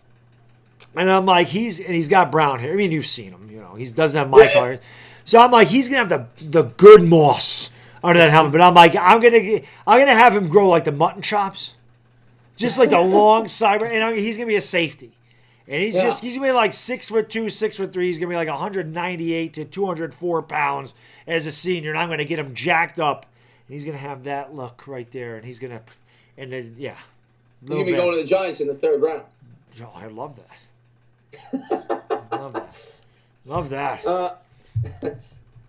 And I'm like, he's got brown hair. I mean, you've seen him, He doesn't have my color. So I'm like, he's going to have the good moss under that helmet. But I'm like, I'm going to have him grow like the mutton chops. Just like the long side. And he's going to be a safety. And he's going to be like 6'2", 6'3". He's going to be like 198 to 204 pounds as a senior. And I'm going to get him jacked up. He's going to have that look right there, and he's going to, and then, yeah. He's going to be going to the Giants in the 3rd round. Oh, I love that. Love that.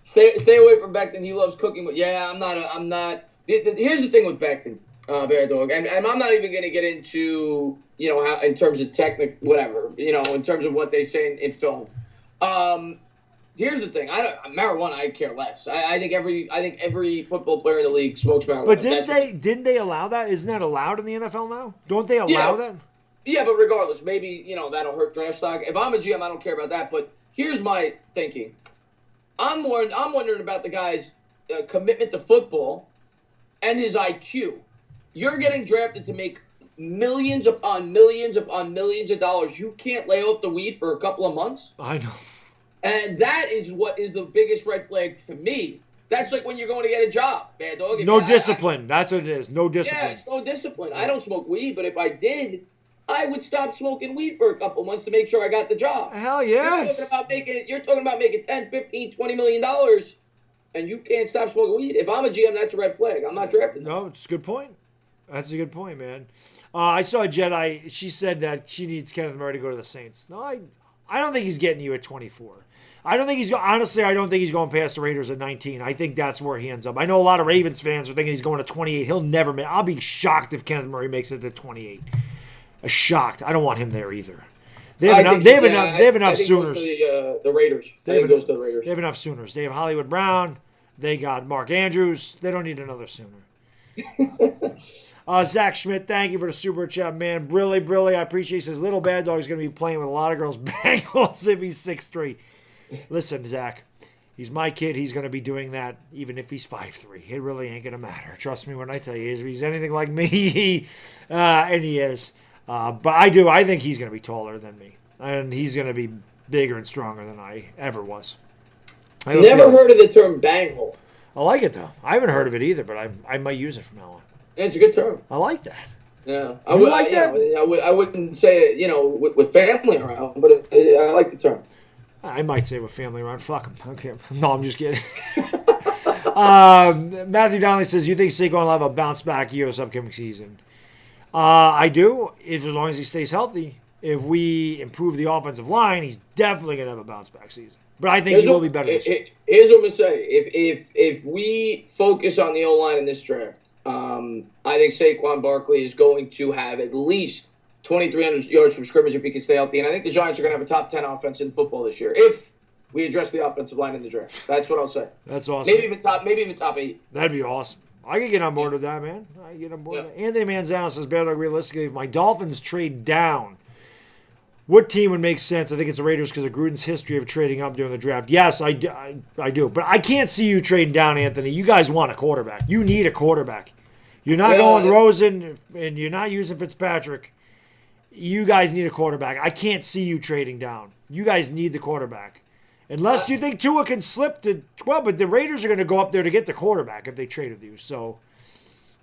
Stay away from Beckham. He loves cooking. But yeah, I'm not. Here's the thing with Beckham, Baddog, and I'm not even going to get into, how in terms of whatever, in terms of what they say in film. Here's the thing. Marijuana. I care less. I think every football player in the league smokes marijuana. But didn't they allow that? Isn't that allowed in the NFL now? Don't they allow that? Yeah, but regardless, maybe that'll hurt draft stock. If I'm a GM, I don't care about that. But here's my thinking. I'm wondering about the guy's commitment to football and his IQ. You're getting drafted to make millions upon millions upon millions of dollars. You can't lay off the weed for a couple of months. I know. And that is what is the biggest red flag to me That's like when you're going to get a job, man, dog. No discipline. That's what it is. No discipline. Yeah, it's no discipline. I don't smoke weed, but if I did, I would stop smoking weed for a couple months to make sure I got the job. Hell yes. You're talking about making $10, $15, $20 million, and you can't stop smoking weed. If I'm a GM, that's a red flag. I'm not drafting. No, it's a good point. That's a good point, man. I saw a Jedi. She said that she needs Kenneth Murray to go to the Saints. No, I don't think he's getting you at 24. I don't think he's honestly. I don't think he's going past the Raiders at 19. I think that's where he ends up. I know a lot of Ravens fans are thinking he's going to 28. He'll never make. I'll be shocked if Kenneth Murray makes it to 28. Shocked. I don't want him there either. They have enough Sooners. The Raiders. I think it goes to the Raiders. They have enough Sooners. They have Hollywood Brown. They got Mark Andrews. They don't need another Sooner. Zach Schmidt, thank you for the super chat, man. Brilly, I appreciate it. He says, Little Bad Dog is going to be playing with a lot of girls' Bengals if he's 6'3". Listen, Zach, he's my kid. He's going to be doing that even if he's 5'3". It really ain't going to matter. Trust me when I tell you. If he's anything like me, and he is. But I think he's going to be taller than me. And he's going to be bigger and stronger than I ever was. Never heard of the term banghole. I like it, though. I haven't heard of it either, but I might use it from now on. Yeah, it's a good term. I like that. Yeah, I wouldn't say it, with family around, but I like the term. I might say with family around. Fuck him. Okay. No, I'm just kidding. Matthew Donnelly says, you think Saquon will have a bounce back year this upcoming season? I do, as long as he stays healthy. If we improve the offensive line, he's definitely going to have a bounce back season. But I think he will be better this year. Here's what I'm going to say. If we focus on the O-line in this draft, I think Saquon Barkley is going to have at least 2,300 yards from scrimmage if he can stay healthy. And I think the Giants are going to have a top 10 offense in football this year if we address the offensive line in the draft. That's what I'll say. That's awesome. Maybe even top 8. That'd be awesome. I could get on board with that, man. I can get on board with that. Anthony Manzano says, Baddog, realistically, if my Dolphins trade down, what team would make sense? I think it's the Raiders because of Gruden's history of trading up during the draft. Yes, I do. But I can't see you trading down, Anthony. You guys want a quarterback. You need a quarterback. You're not going with Rosen, and you're not using Fitzpatrick. You guys need a quarterback. I can't see you trading down. You guys need the quarterback. Unless you think Tua can slip to 12, but the Raiders are going to go up there to get the quarterback if they trade with you. So,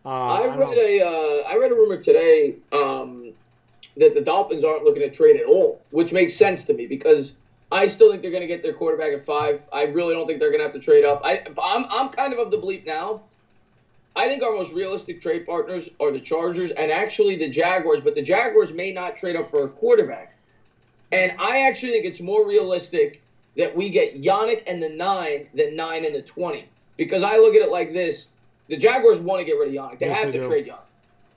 I read a rumor today that the Dolphins aren't looking to trade at all, which makes sense to me because I still think they're going to get their quarterback at 5. I really don't think they're going to have to trade up. I'm kind of the belief now. I think our most realistic trade partners are the Chargers and actually the Jaguars, but the Jaguars may not trade up for a quarterback. And I actually think it's more realistic that we get Yannick and the 9 than 9 and the 20. Because I look at it like this. The Jaguars want to get rid of Yannick. They have to trade Yannick.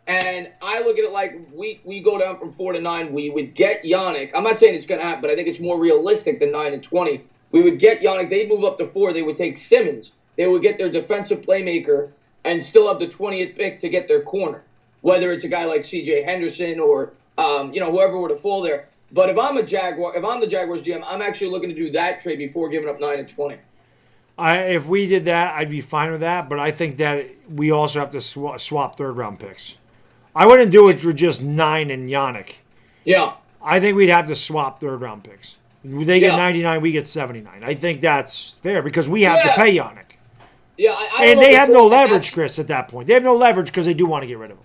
And I look at it like we go down from 4 to 9. We would get Yannick. I'm not saying it's going to happen, but I think it's more realistic than 9 and 20. We would get Yannick. They'd move up to 4. They would take Simmons. They would get their defensive playmaker and still have the 20th pick to get their corner, whether it's a guy like C.J. Henderson or whoever were to fall there. But if I'm the Jaguars GM, I'm actually looking to do that trade before giving up 9 and 20. If we did that, I'd be fine with that. But I think that we also have to swap third-round picks. I wouldn't do it for just 9 and Yannick. Yeah. I think we'd have to swap third-round picks. They get 99, we get 79. I think that's fair because we have to pay Yannick. Yeah, and they have no leverage, Chris, at that point. They have no leverage because they do want to get rid of him.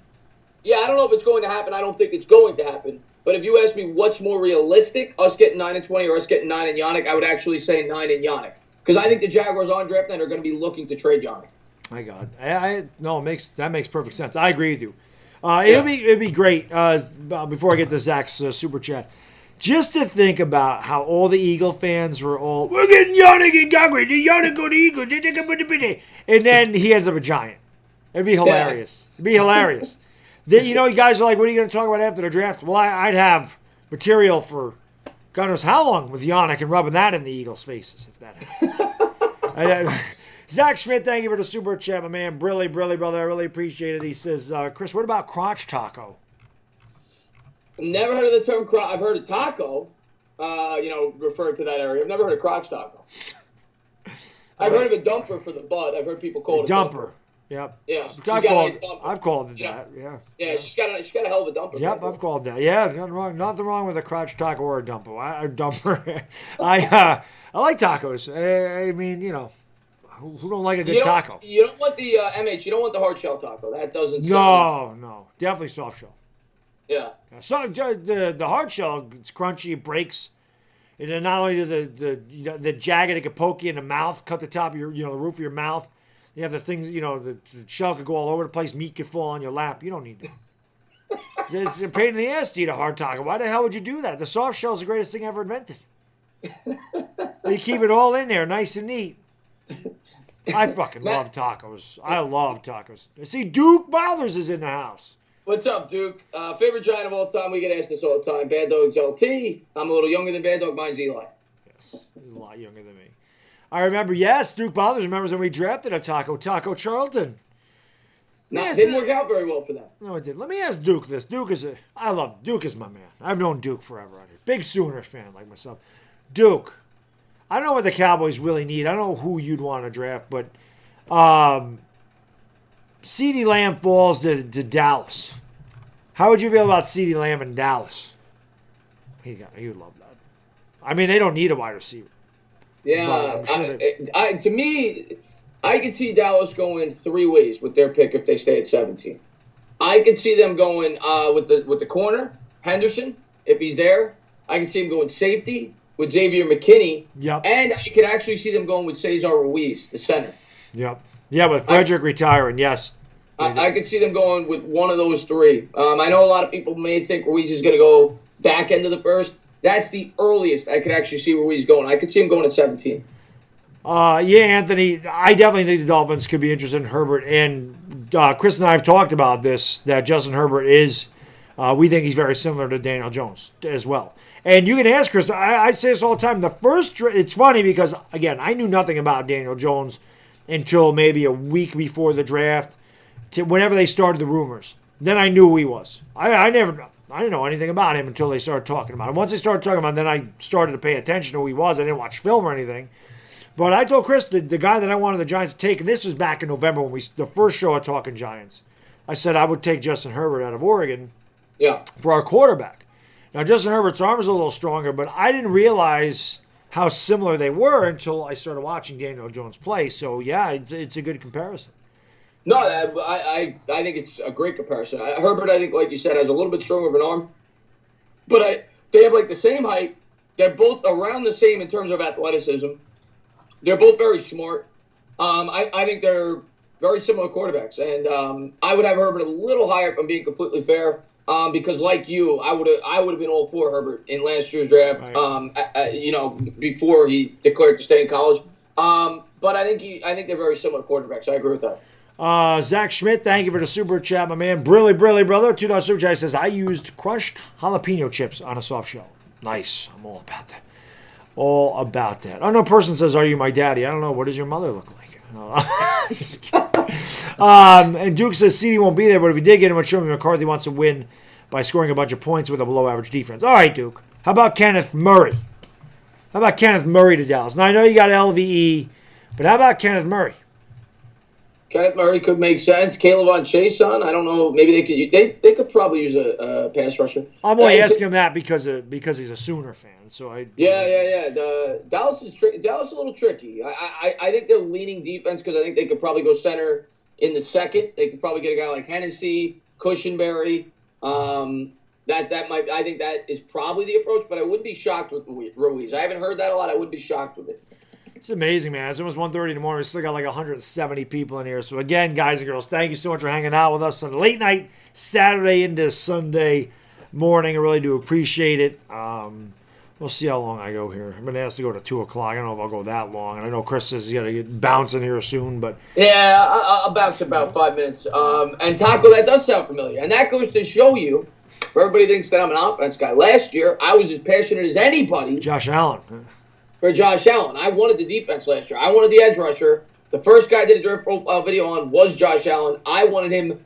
Yeah, I don't know if it's going to happen. I don't think it's going to happen. But if you ask me what's more realistic, us getting 9 and 20 or us getting 9 and Yannick, I would actually say 9 and Yannick. Because I think the Jaguars on draft night are going to be looking to trade Yannick. My God. That makes perfect sense. I agree with you. It'd be great, before I get to Zach's super chat, just to think about how all the Eagle fans were we're getting Yannick and Gagwe, the Yannick go to Eagle, and then he ends up a Giant. It'd be hilarious. It'd be hilarious. You guys are like, what are you going to talk about after the draft? Well, I'd have material for God knows how long with Yannick and rubbing that in the Eagles' faces if that happened. Zach Schmidt, thank you for the super chat, my man. Brilly, brother. I really appreciate it. He says, Chris, what about crotch taco? Never heard of the term crotch. I've heard of taco, referring to that area. I've never heard of crotch taco. I've heard of a dumper for the butt. I've heard people call it a dumper. Yep. Yeah. I've called it that. Yeah. Yeah, she's got a hell of a dumper. Yep, I've called that. Yeah, nothing wrong with a crotch taco or a dumper. I like tacos. I mean, Who don't like a good taco? You don't want the MH. You don't want the hard shell taco. That doesn't. Sound... No, definitely soft shell. Yeah. So the hard shell, it's crunchy, it breaks, and then not only do the jagged, it can poke you in the mouth, cut the top of your the roof of your mouth. You have the things, the shell could go all over the place, meat could fall on your lap. You don't need that. It's a pain in the ass to eat a hard taco. Why the hell would you do that? The soft shell is the greatest thing ever invented. You keep it all in there, nice and neat. I fucking love tacos. I love tacos. I see Duke Bothers is in the house. What's up, Duke? Favorite giant of all time? We get asked this all the time. Baddog's LT. I'm a little younger than Baddog. Mine's Eli. Yes, he's a lot younger than me. I remember, yes, Duke Bothers remembers when we drafted a Taco Charlton. No, didn't work out very well for them. No, it didn't. Let me ask Duke this. Duke is my man. I've known Duke forever. Big Sooners fan like myself. Duke, I don't know what the Cowboys really need. I don't know who you'd want to draft, but CeeDee Lamb falls to Dallas. How would you feel about CeeDee Lamb in Dallas? He would love that. I mean, they don't need a wide receiver. Yeah, to me, I could see Dallas going 3 ways with their pick if they stay at 17. I could see them going with the corner, Henderson, if he's there. I could see him going safety with Xavier McKinney. Yep. And I could actually see them going with Cesar Ruiz, the center. Yep. Yeah, with Frederick retiring, yes. I could see them going with one of those 3. I know a lot of people may think Ruiz is going to go back end of the first. That's the earliest I could actually see Ruiz going. I could see him going at 17. Yeah, Anthony, I definitely think the Dolphins could be interested in Herbert. And Chris and I have talked about this, that Justin Herbert is, we think he's very similar to Daniel Jones as well. And you can ask Chris, I say this all the time, it's funny because, again, I knew nothing about Daniel Jones until maybe a week before the draft, whenever they started the rumors. Then I knew who he was. I didn't know anything about him until they started talking about him. Once they started talking about him, then I started to pay attention to who he was. I didn't watch film or anything. But I told Chris, the guy that I wanted the Giants to take, and this was back in November when the first show of Talking Giants, I said I would take Justin Herbert out of Oregon for our quarterback. Now, Justin Herbert's arm is a little stronger, but I didn't realize how similar they were until I started watching Daniel Jones play. So, yeah, it's a good comparison. No, I think it's a great comparison. Herbert, I think, like you said, has a little bit stronger of an arm. But they have, like, the same height. They're both around the same in terms of athleticism. They're both very smart. I think they're very similar quarterbacks. And I would have Herbert a little higher, if I'm being completely fair, because, like you, I would have been all for Herbert in last year's draft, right. Before he declared to stay in college. But I think they're very similar quarterbacks. I agree with that. Zach Schmidt, thank you for the super chat, my man. Brilly, brother. $2 super chat says, I used crushed jalapeno chips on a soft shell. Nice. I'm all about that. All about that. Unknown person says, are you my daddy? I don't know. What does your mother look like? Just kidding. And Duke says, CeeDee won't be there, but if he did get him, show me McCarthy wants to win by scoring a bunch of points with a below-average defense. All right, Duke. How about Kenneth Murray? How about Kenneth Murray to Dallas? Now, I know you got LVE, but how about Kenneth Murray? Kenneth Murray could make sense. Caleb on Chase on. I don't know. Maybe they could probably use a pass rusher. I'm only asking him that because he's a Sooner fan. So Yeah. Dallas is Dallas is a little tricky. I think they're leaning defense because I think they could probably go center in the second. They could probably get a guy like Hennessy, Cushenberry. I think that is probably the approach. But I wouldn't be shocked with Ruiz. I haven't heard that a lot. I wouldn't be shocked with it. It's amazing, man. It's almost 1:30 in the morning. We still got like 170 people in here. So, again, guys and girls, thank you so much for hanging out with us on a late night, Saturday into Sunday morning. I really do appreciate it. We'll see how long I go here. I'm going to ask to go to 2 o'clock. I don't know if I'll go that long. And I know Chris says he's got to get bouncing here soon. But yeah, I'll bounce about 5 minutes. And Taco, that does sound familiar. And that goes to show you, everybody thinks that I'm an offense guy. Last year, I was as passionate as anybody. Josh Allen. For Josh Allen. I wanted the defense last year. I wanted the edge rusher. The first guy I did a draft profile video on was Josh Allen. I wanted him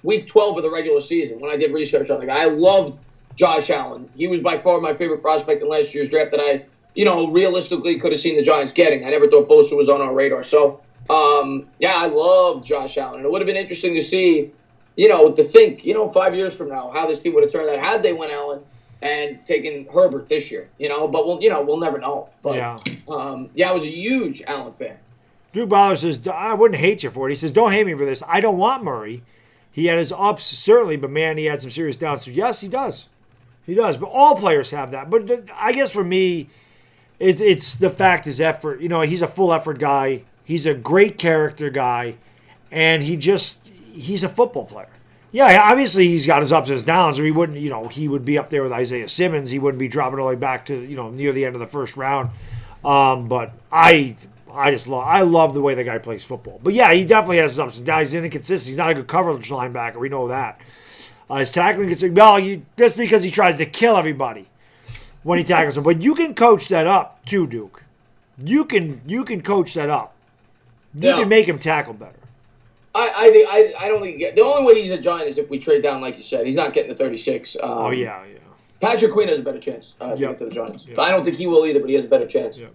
week 12 of the regular season when I did research on the guy. I loved Josh Allen. He was by far my favorite prospect in last year's draft that I, realistically could have seen the Giants getting. I never thought Bosa was on our radar. So, I love Josh Allen. And it would have been interesting to see, to think, 5 years from now, how this team would have turned out had they went Allen and taken Herbert this year, but we'll never know. But I was a huge Allen fan. Duke Bowler says, I wouldn't hate you for it. He says, don't hate me for this. I don't want Murray. He had his ups, certainly, but man, he had some serious downs. So yes, he does. He does. But all players have that. But I guess for me, it's the fact his effort. You know, he's a full effort guy. He's a great character guy. And he's a football player. Yeah, obviously he's got his ups and his downs, or he wouldn't, he would be up there with Isaiah Simmons. He wouldn't be dropping all the way back to, near the end of the first round. But I love the way the guy plays football. But yeah, he definitely has his ups and downs. He's inconsistent. He's not a good coverage linebacker. We know that. His tackling gets just because he tries to kill everybody when he tackles them. But you can coach that up too, Duke. You can coach that up. You can make him tackle better. I don't think the only way he's a Giant is if we trade down, like you said. He's not getting the 36. Yeah. Patrick Queen has a better chance to get to the Giants. Yep. I don't think he will either, but he has a better chance. Yep.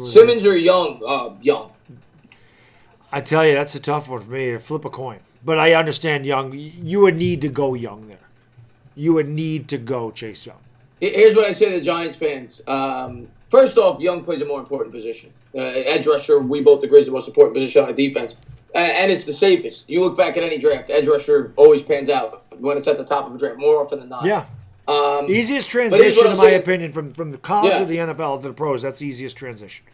Simmons or Young? Young. I tell you, that's a tough one for me. Flip a coin. But I understand Young. You would need to go Young there. You would need to go Chase Young. Here's what I say to the Giants fans. First off, Young plays a more important position. Edge rusher, we both agree, is the most important position on a defense. And it's the safest. You look back at any draft, edge rusher always pans out when it's at the top of a draft, more often than not. Yeah. Easiest transition, in my opinion, from the college to the NFL to the pros. That's the easiest transition.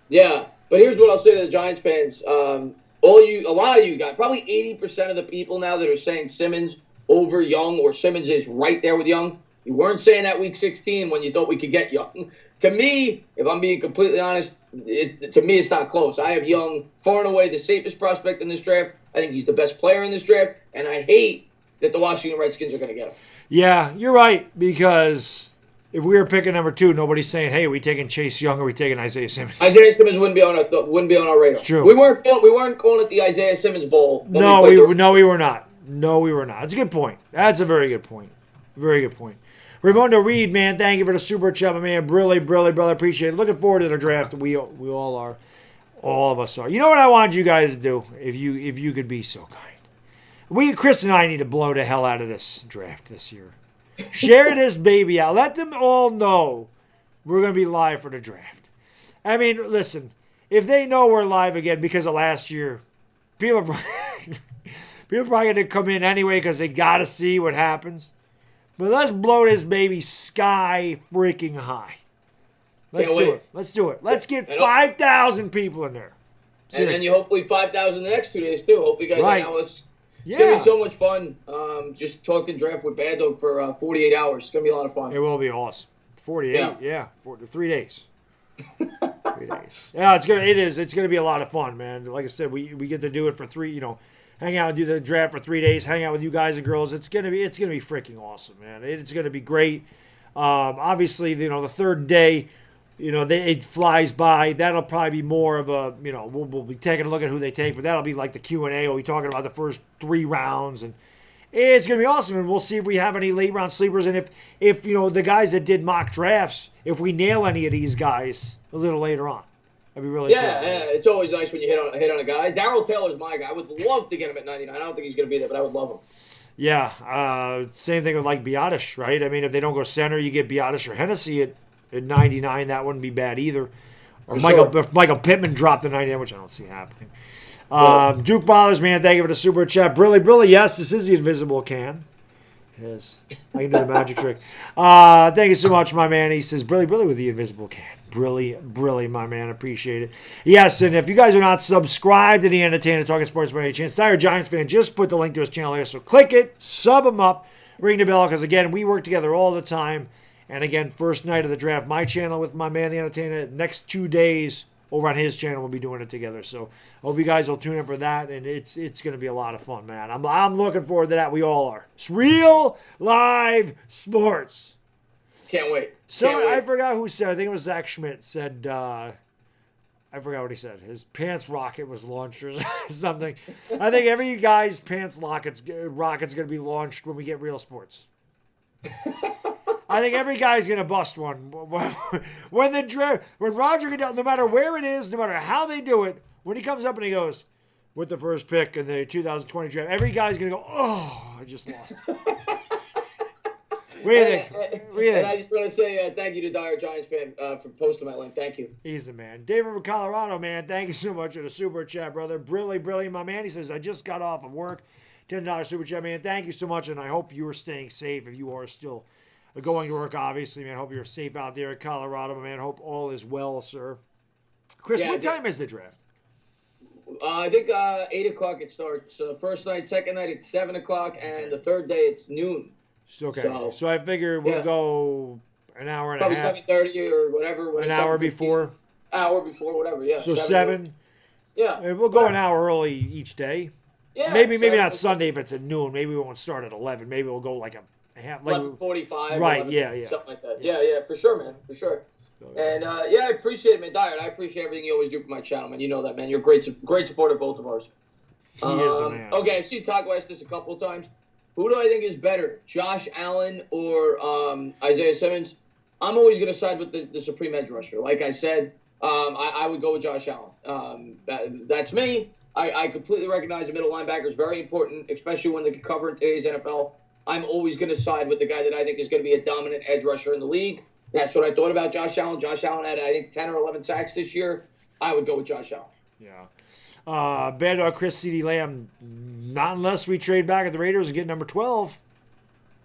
Yeah. But here's what I'll say to the Giants fans. A lot of you guys, probably 80% of the people now that are saying Simmons over Young or Simmons is right there with Young, you weren't saying that week 16 when you thought we could get Young. To me, if I'm being completely honest, to me it's not close. I have Young far and away the safest prospect in this draft. I think he's the best player in this draft, and I hate that the Washington Redskins are going to get him. Yeah, you're right, because if we were picking number 2, nobody's saying, "Hey, are we taking Chase Young or are we taking Isaiah Simmons?" Isaiah Simmons wouldn't be on our radar. It's true. We weren't calling it the Isaiah Simmons Bowl. No, we were not. No, we were not. That's a good point. That's a very good point. Very good point. Raimondo Reed, man, thank you for the super chat, my man. Really, brother, appreciate it. Looking forward to the draft. We all are. All of us are. You know what I want you guys to do? If you could be so kind. Chris and I need to blow the hell out of this draft this year. Share this baby out. Let them all know we're going to be live for the draft. I mean, listen, if they know we're live again because of last year, people are probably going to come in anyway because they got to see what happens. But let's blow this baby sky freaking high. Let's do it. Let's get 5,000 people in there. Seriously. And then you hopefully 5,000 the next 2 days, too. Hope you guys hang out with us. It's going to be so much fun just talking draft with Baddog for 48 hours. It's going to be a lot of fun. It will be awesome. 48, yeah. 3 days. 3 days. Yeah, it's going to be a lot of fun, man. Like I said, we get to do it for 3, hang out and do the draft for 3 days, hang out with you guys and girls. It's gonna be freaking awesome, man. It's gonna be great. Obviously, the third day, it flies by. That'll probably be more of a, we'll be taking a look at who they take, but that'll be like the Q&A. We'll be talking about the first 3 rounds, and it's gonna be awesome. And we'll see if we have any late round sleepers, and if the guys that did mock drafts, if we nail any of these guys a little later on. That'd be really cool. Yeah, it's always nice when you hit on a guy. Darryl Taylor's my guy. I would love to get him at 99. I don't think he's going to be there, but I would love him. Yeah, same thing with like Biotish, right? I mean, if they don't go center, you get Biotish or Hennessy at 99. That wouldn't be bad either. Or if Michael Pittman dropped to 99, which I don't see happening. Duke Ballers, man, thank you for the super chat. Brilly, yes, this is the invisible can. It is. I can do the magic trick. Thank you so much, my man. He says, Brilly with the invisible can. Brilly, my man. Appreciate it. Yes, and if you guys are not subscribed to the Entertainer Talking Sports by any chance, DieHardGiantsFan, just put the link to his channel here. So click it, sub him up, ring the bell, because, again, we work together all the time. And, again, first night of the draft, my channel with my man, the Entertainer. Next 2 days over on his channel, we'll be doing it together. So I hope you guys will tune in for that, and it's going to be a lot of fun, man. I'm looking forward to that. We all are. It's real live sports. Can't wait. I forgot who said. I think it was Zach Schmidt said. I forgot what he said. His pants rocket was launched or something. I think every guy's pants rocket's going to be launched when we get real sports. I think every guy's going to bust one when Roger Goodell, no matter where it is, no matter how they do it, when he comes up and he goes with the first pick in the 2020 draft, every guy's going to go, "Oh, I just lost." What do you think? And I just want to say thank you to DieHardGiantsFan for posting my link. Thank you. He's the man. David from Colorado, man. Thank you so much for the super chat, brother. Brilliant, my man. He says, I just got off of work. $10 super chat, man. Thank you so much, and I hope you are staying safe if you are still going to work, obviously, man. I hope you're safe out there in Colorado, my man. Hope all is well, sir. Chris, what time is the draft? I think 8 o'clock it starts. First night, second night it's 7 o'clock, and the third day it's noon. Okay. So I figure we'll go an hour and a half. Probably 7:30 or whatever. An hour before? Hour before, whatever, yeah. So 7? Yeah. And we'll go an hour early each day. Yeah. Maybe not Sunday if it's at noon. Maybe we won't start at 11. Maybe we'll go like a half. Like 11:45. Right, 11, yeah. Something like that. Yeah, for sure, man. For sure. And, I appreciate it, man. Diehard, I appreciate everything you always do for my channel, man. You know that, man. You're a great supporter of both of ours. He is the man. Okay, I've seen Taco ask this a couple of times. Who do I think is better, Josh Allen or Isaiah Simmons? I'm always going to side with the supreme edge rusher. Like I said, I would go with Josh Allen. That's me. I completely recognize the middle linebacker is very important, especially when they can cover in today's NFL. I'm always going to side with the guy that I think is going to be a dominant edge rusher in the league. That's what I thought about Josh Allen. Josh Allen had, I think, 10 or 11 sacks this year. I would go with Josh Allen. Yeah. Baddog, Chris, C.D. Lamb, not unless we trade back at the Raiders and get number 12.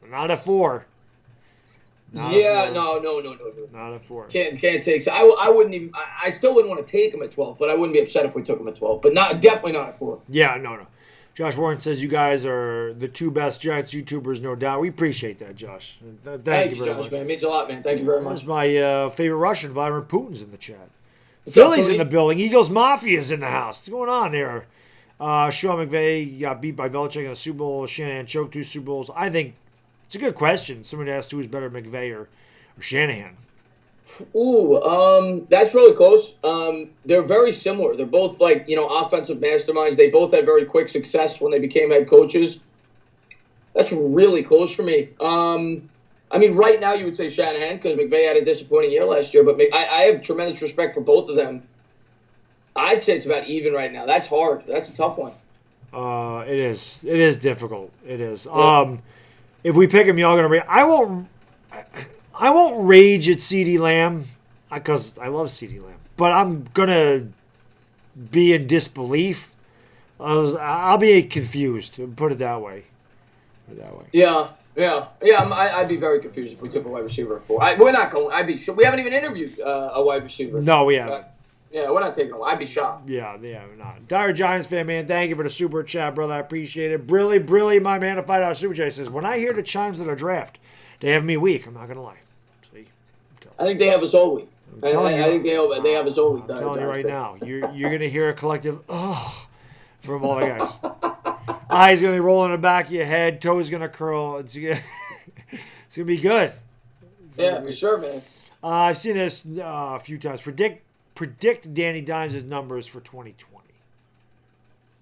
Not at 4. No. Not at 4. Can't take. So I wouldn't even. I still wouldn't want to take him at 12, but I wouldn't be upset if we took him at 12. But definitely not at 4. Yeah, no. Josh Warren says you guys are the two best Giants YouTubers, no doubt. We appreciate that, Josh. Thank you very Josh, much. man. It means a lot, man. Thank you very much. That's my favorite Russian, Vladimir Putin's in the chat. Phillies in the building. Eagles Mafia's in the house. What's going on there? Sean McVay got beat by Belichick in the Super Bowl. Shanahan choked 2 Super Bowls. I think it's a good question. Somebody asked who's better, McVay or Shanahan. Ooh, that's really close. They're very similar. They're both offensive masterminds. They both had very quick success when they became head coaches. That's really close for me. I mean, right now you would say Shanahan because McVay had a disappointing year last year, but I have tremendous respect for both of them. I'd say it's about even right now. That's hard. That's a tough one. It is. It is difficult. It is. Yeah. If we pick him, y'all gonna. I won't rage at C.D. Lamb because I love C.D. Lamb, but I'm gonna be in disbelief. I'll be confused. Put it that way. Yeah. I'd be very confused if we took a wide receiver at 4. We're not going. We haven't even interviewed a wide receiver. No, we haven't. Yeah, we're not taking him. I'd be shocked. Yeah, we're not. Dire Giants fan, man. Thank you for the super chat, brother. I appreciate it. Brilly, my man. A $5 super chat says, when I hear the chimes of the draft, they have me weak. I'm not gonna lie. See, I think they have us all week. I think they have us all week. I'm telling you right now, you're gonna hear a collective from all the guys. Eyes gonna be rolling in the back of your head, toes gonna curl. It's gonna be good. For sure, man. I've seen this a few times. Predict Danny Dimes' numbers for 2020.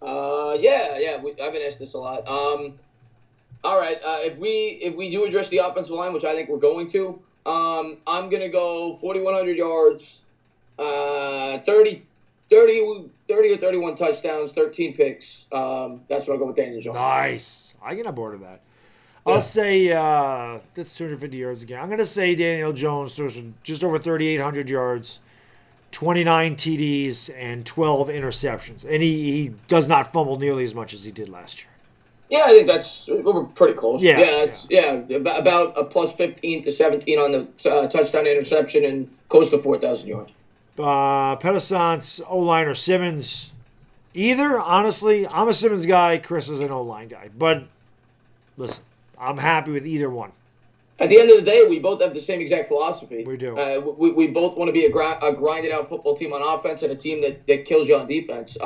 I've been asked this a lot. All right, if we do address the offensive line, which I think we're going to, I'm gonna go 4,100 yards, 30 or 31 touchdowns, 13 picks. That's what I'll go with Daniel Jones. Nice. I can aboard that. I'll say that's 250 yards again. I'm gonna say Daniel Jones throws just over 3,800 yards, 29 TDs, and 12 interceptions, and he does not fumble nearly as much as he did last year. Yeah, I think we're pretty close. Yeah, about a plus 15 to 17 on the touchdown interception and close to 4,000 yards. Pedesance, O-line, or Simmons. Either, honestly, I'm a Simmons guy. Chris is an O-line guy. But listen, I'm happy with either one. At the end of the day, we both have the same exact philosophy. We do. We both want to be a grinded-out football team on offense and a team that kills you on defense.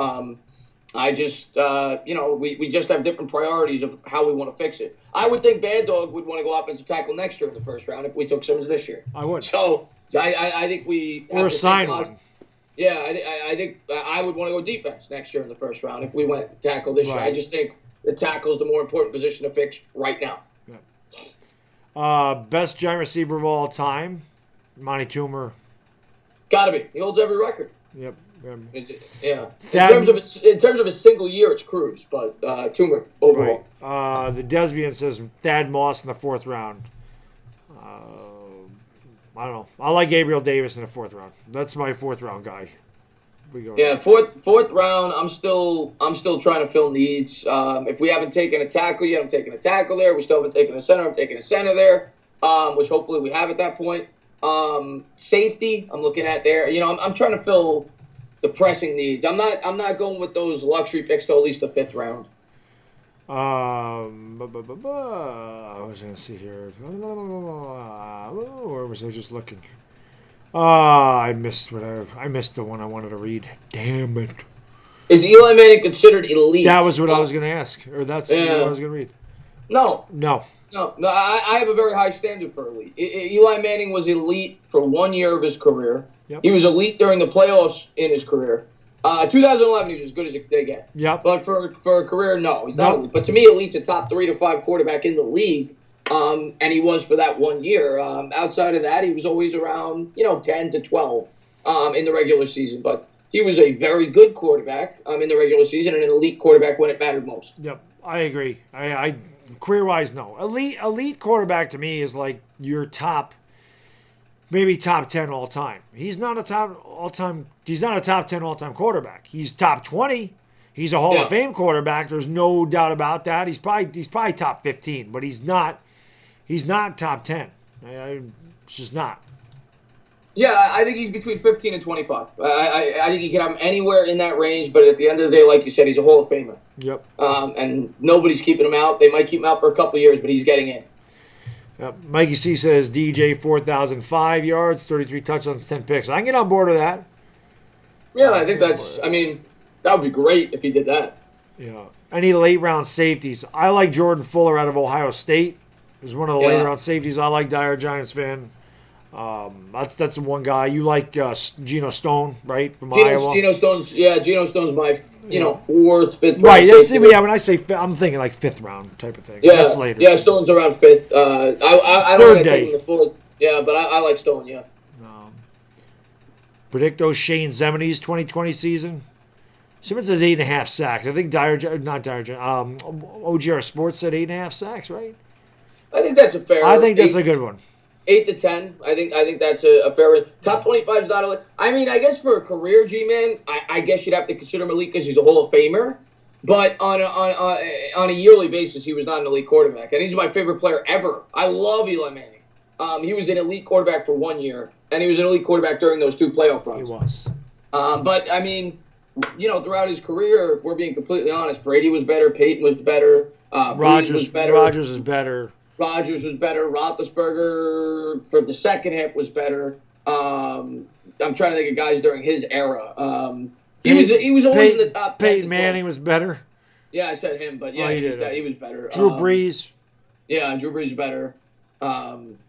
I just, we just have different priorities of how we want to fix it. I would think Baddog would want to go offensive tackle next year in the first round if we took Simmons this year. I would. So I think we or assign one. Yeah, I think I would want to go defense next year in the first round if we went tackle this year. I just think the tackle is the more important position to fix right now. Best giant receiver of all time, Monty Toomer. Gotta be. He holds every record. Yep. Yeah. In terms of a single year, it's Cruz, but Toomer overall. Right. The Desbian says Thad Moss in the 4th round. I don't know. I like Gabriel Davis in the 4th round. That's my 4th round guy. Yeah, fourth round. I'm still trying to fill needs. If we haven't taken a tackle yet, I'm taking a tackle there. We still haven't taken a center. I'm taking a center there, which hopefully we have at that point. Safety, I'm looking at there. I'm trying to fill the pressing needs. I'm not going with those luxury picks till at least the 5th round. I was gonna see here. Where was I just looking? I missed the one I wanted to read. Damn it! Is Eli Manning considered elite? That was what I was gonna ask, or that's what I was gonna read. No. I have a very high standard for elite. Eli Manning was elite for 1 year of his career. Yep. He was elite during the playoffs in his career. 2011, he was as good as they get. Yep. But for a career, no, he's not elite. But to me, elite's a top 3 to 5 quarterback in the league, and he was for that 1 year. Outside of that, he was always around 10 to 12 in the regular season. But he was a very good quarterback in the regular season and an elite quarterback when it mattered most. Yep, I agree. I career-wise, no. Elite quarterback to me is like your top. Maybe top 10 all time. He's not a top 10 all time quarterback. He's top 20. He's a Hall of Fame quarterback. There's no doubt about that. He's probably top 15, but he's not top 10. It's just not. Yeah, I think he's between 15 and 25. I think you can have him anywhere in that range, but at the end of the day, like you said, he's a Hall of Famer. Yep. And nobody's keeping him out. They might keep him out for a couple of years, but he's getting in. Mikey C says DJ 4,005 yards, 33 touchdowns, 10 picks. I can get on board with that. Yeah, I think that would be great if he did that. Yeah. Any late round safeties? I like Jordan Fuller out of Ohio State. He's one of the late round safeties. I like DieHardGiantsFan. That's the one guy. You like Geno Stone, right? From Iowa. Geno Stone's my 4th, 5th round. Right, when I say I'm thinking like 5th round type of thing. Yeah, that's later. Yeah, Stone's around 5th. I don't like taking the 4th. Yeah, but I like Stone, yeah. Predict O'Shane Zemini's 2020 season. Someone says 8.5 sacks. I think OGR Sports said 8.5 sacks, right? I think that's a fair. I think that's a good one. 8 to 10. I think that's a fair one. Top 25 is not elite. I mean, I guess for a career G-man, I guess you'd have to consider him elite because he's a Hall of Famer. But on a yearly basis, he was not an elite quarterback. And he's my favorite player ever. I love Eli Manning. He was an elite quarterback for 1 year, and he was an elite quarterback during those 2 playoff runs. He was. But, I mean, throughout his career, if we're being completely honest, Brady was better, Peyton was better, Rodgers was better. Rodgers was better. Roethlisberger for the second half was better. I'm trying to think of guys during his era. He was always in the top 10. Peyton Manning was better. Yeah, I said him, but yeah, he was better. Drew Brees. Yeah, Drew Brees was better.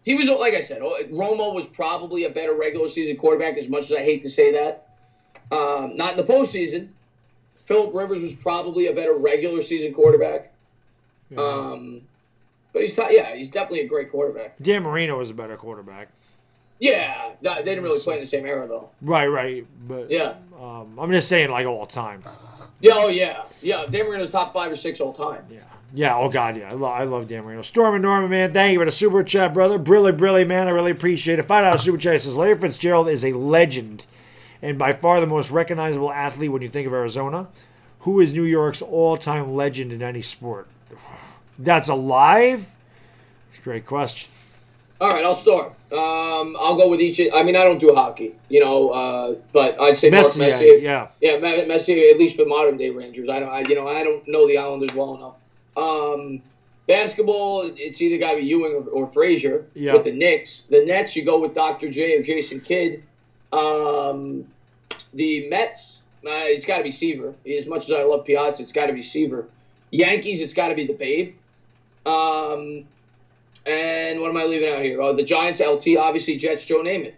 He was, like I said, Romo was probably a better regular season quarterback, as much as I hate to say that. Not in the postseason. Phillip Rivers was probably a better regular season quarterback. Yeah. But he's definitely a great quarterback. Dan Marino was a better quarterback. Yeah, they didn't really play in the same era though. Right, but yeah, I'm just saying like all time. Yeah. Dan Marino's top 5 or 6 all time. Yeah. Oh God, yeah. I love Dan Marino. Storm and Norman, man. Thank you for the super chat, brother. Brilly, man. I really appreciate it. $5 super chat says Larry Fitzgerald is a legend, and by far the most recognizable athlete when you think of Arizona. Who is New York's all-time legend in any sport? That's alive? It's a great question. All right, I'll start. I'll go with each. I mean, I don't do hockey, but I'd say Messi, Mark Messier. Yeah, Messi, at least for modern day Rangers. I don't know the Islanders well enough. Basketball, it's either got to be Ewing or Frazier. Yeah. With the Knicks, the Nets, you go with Dr. J or Jason Kidd. The Mets, it's got to be Seaver. As much as I love Piazza, it's got to be Seaver. Yankees, it's got to be the Babe. And what am I leaving out here? The Giants, LT, obviously Jets, Joe Namath.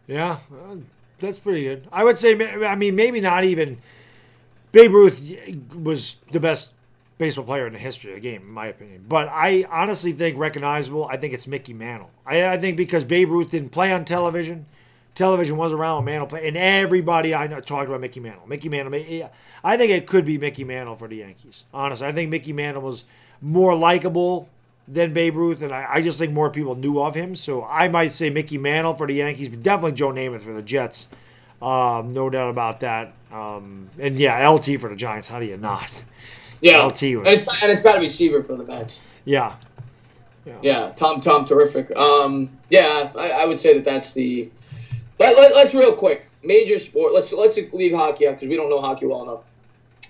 Yeah, that's pretty good. I would say, maybe not even. Babe Ruth was the best baseball player in the history of the game, in my opinion. But I honestly think recognizable, I think it's Mickey Mantle. I think because Babe Ruth didn't play on television. Television was around when Mantle played. And everybody I know talked about Mickey Mantle. I think it could be Mickey Mantle for the Yankees. Honestly, I think Mickey Mantle was more likable than Babe Ruth, and I just think more people knew of him. So I might say Mickey Mantle for the Yankees, but definitely Joe Namath for the Jets. No doubt about that. And yeah, LT for the Giants. How do you not? Yeah, LT was, and it's got to be Seaver for the Mets. Yeah. Yeah, Tom, terrific. Yeah, I would say that's the. Let's real quick. Major sport. Let's leave hockey out because we don't know hockey well enough.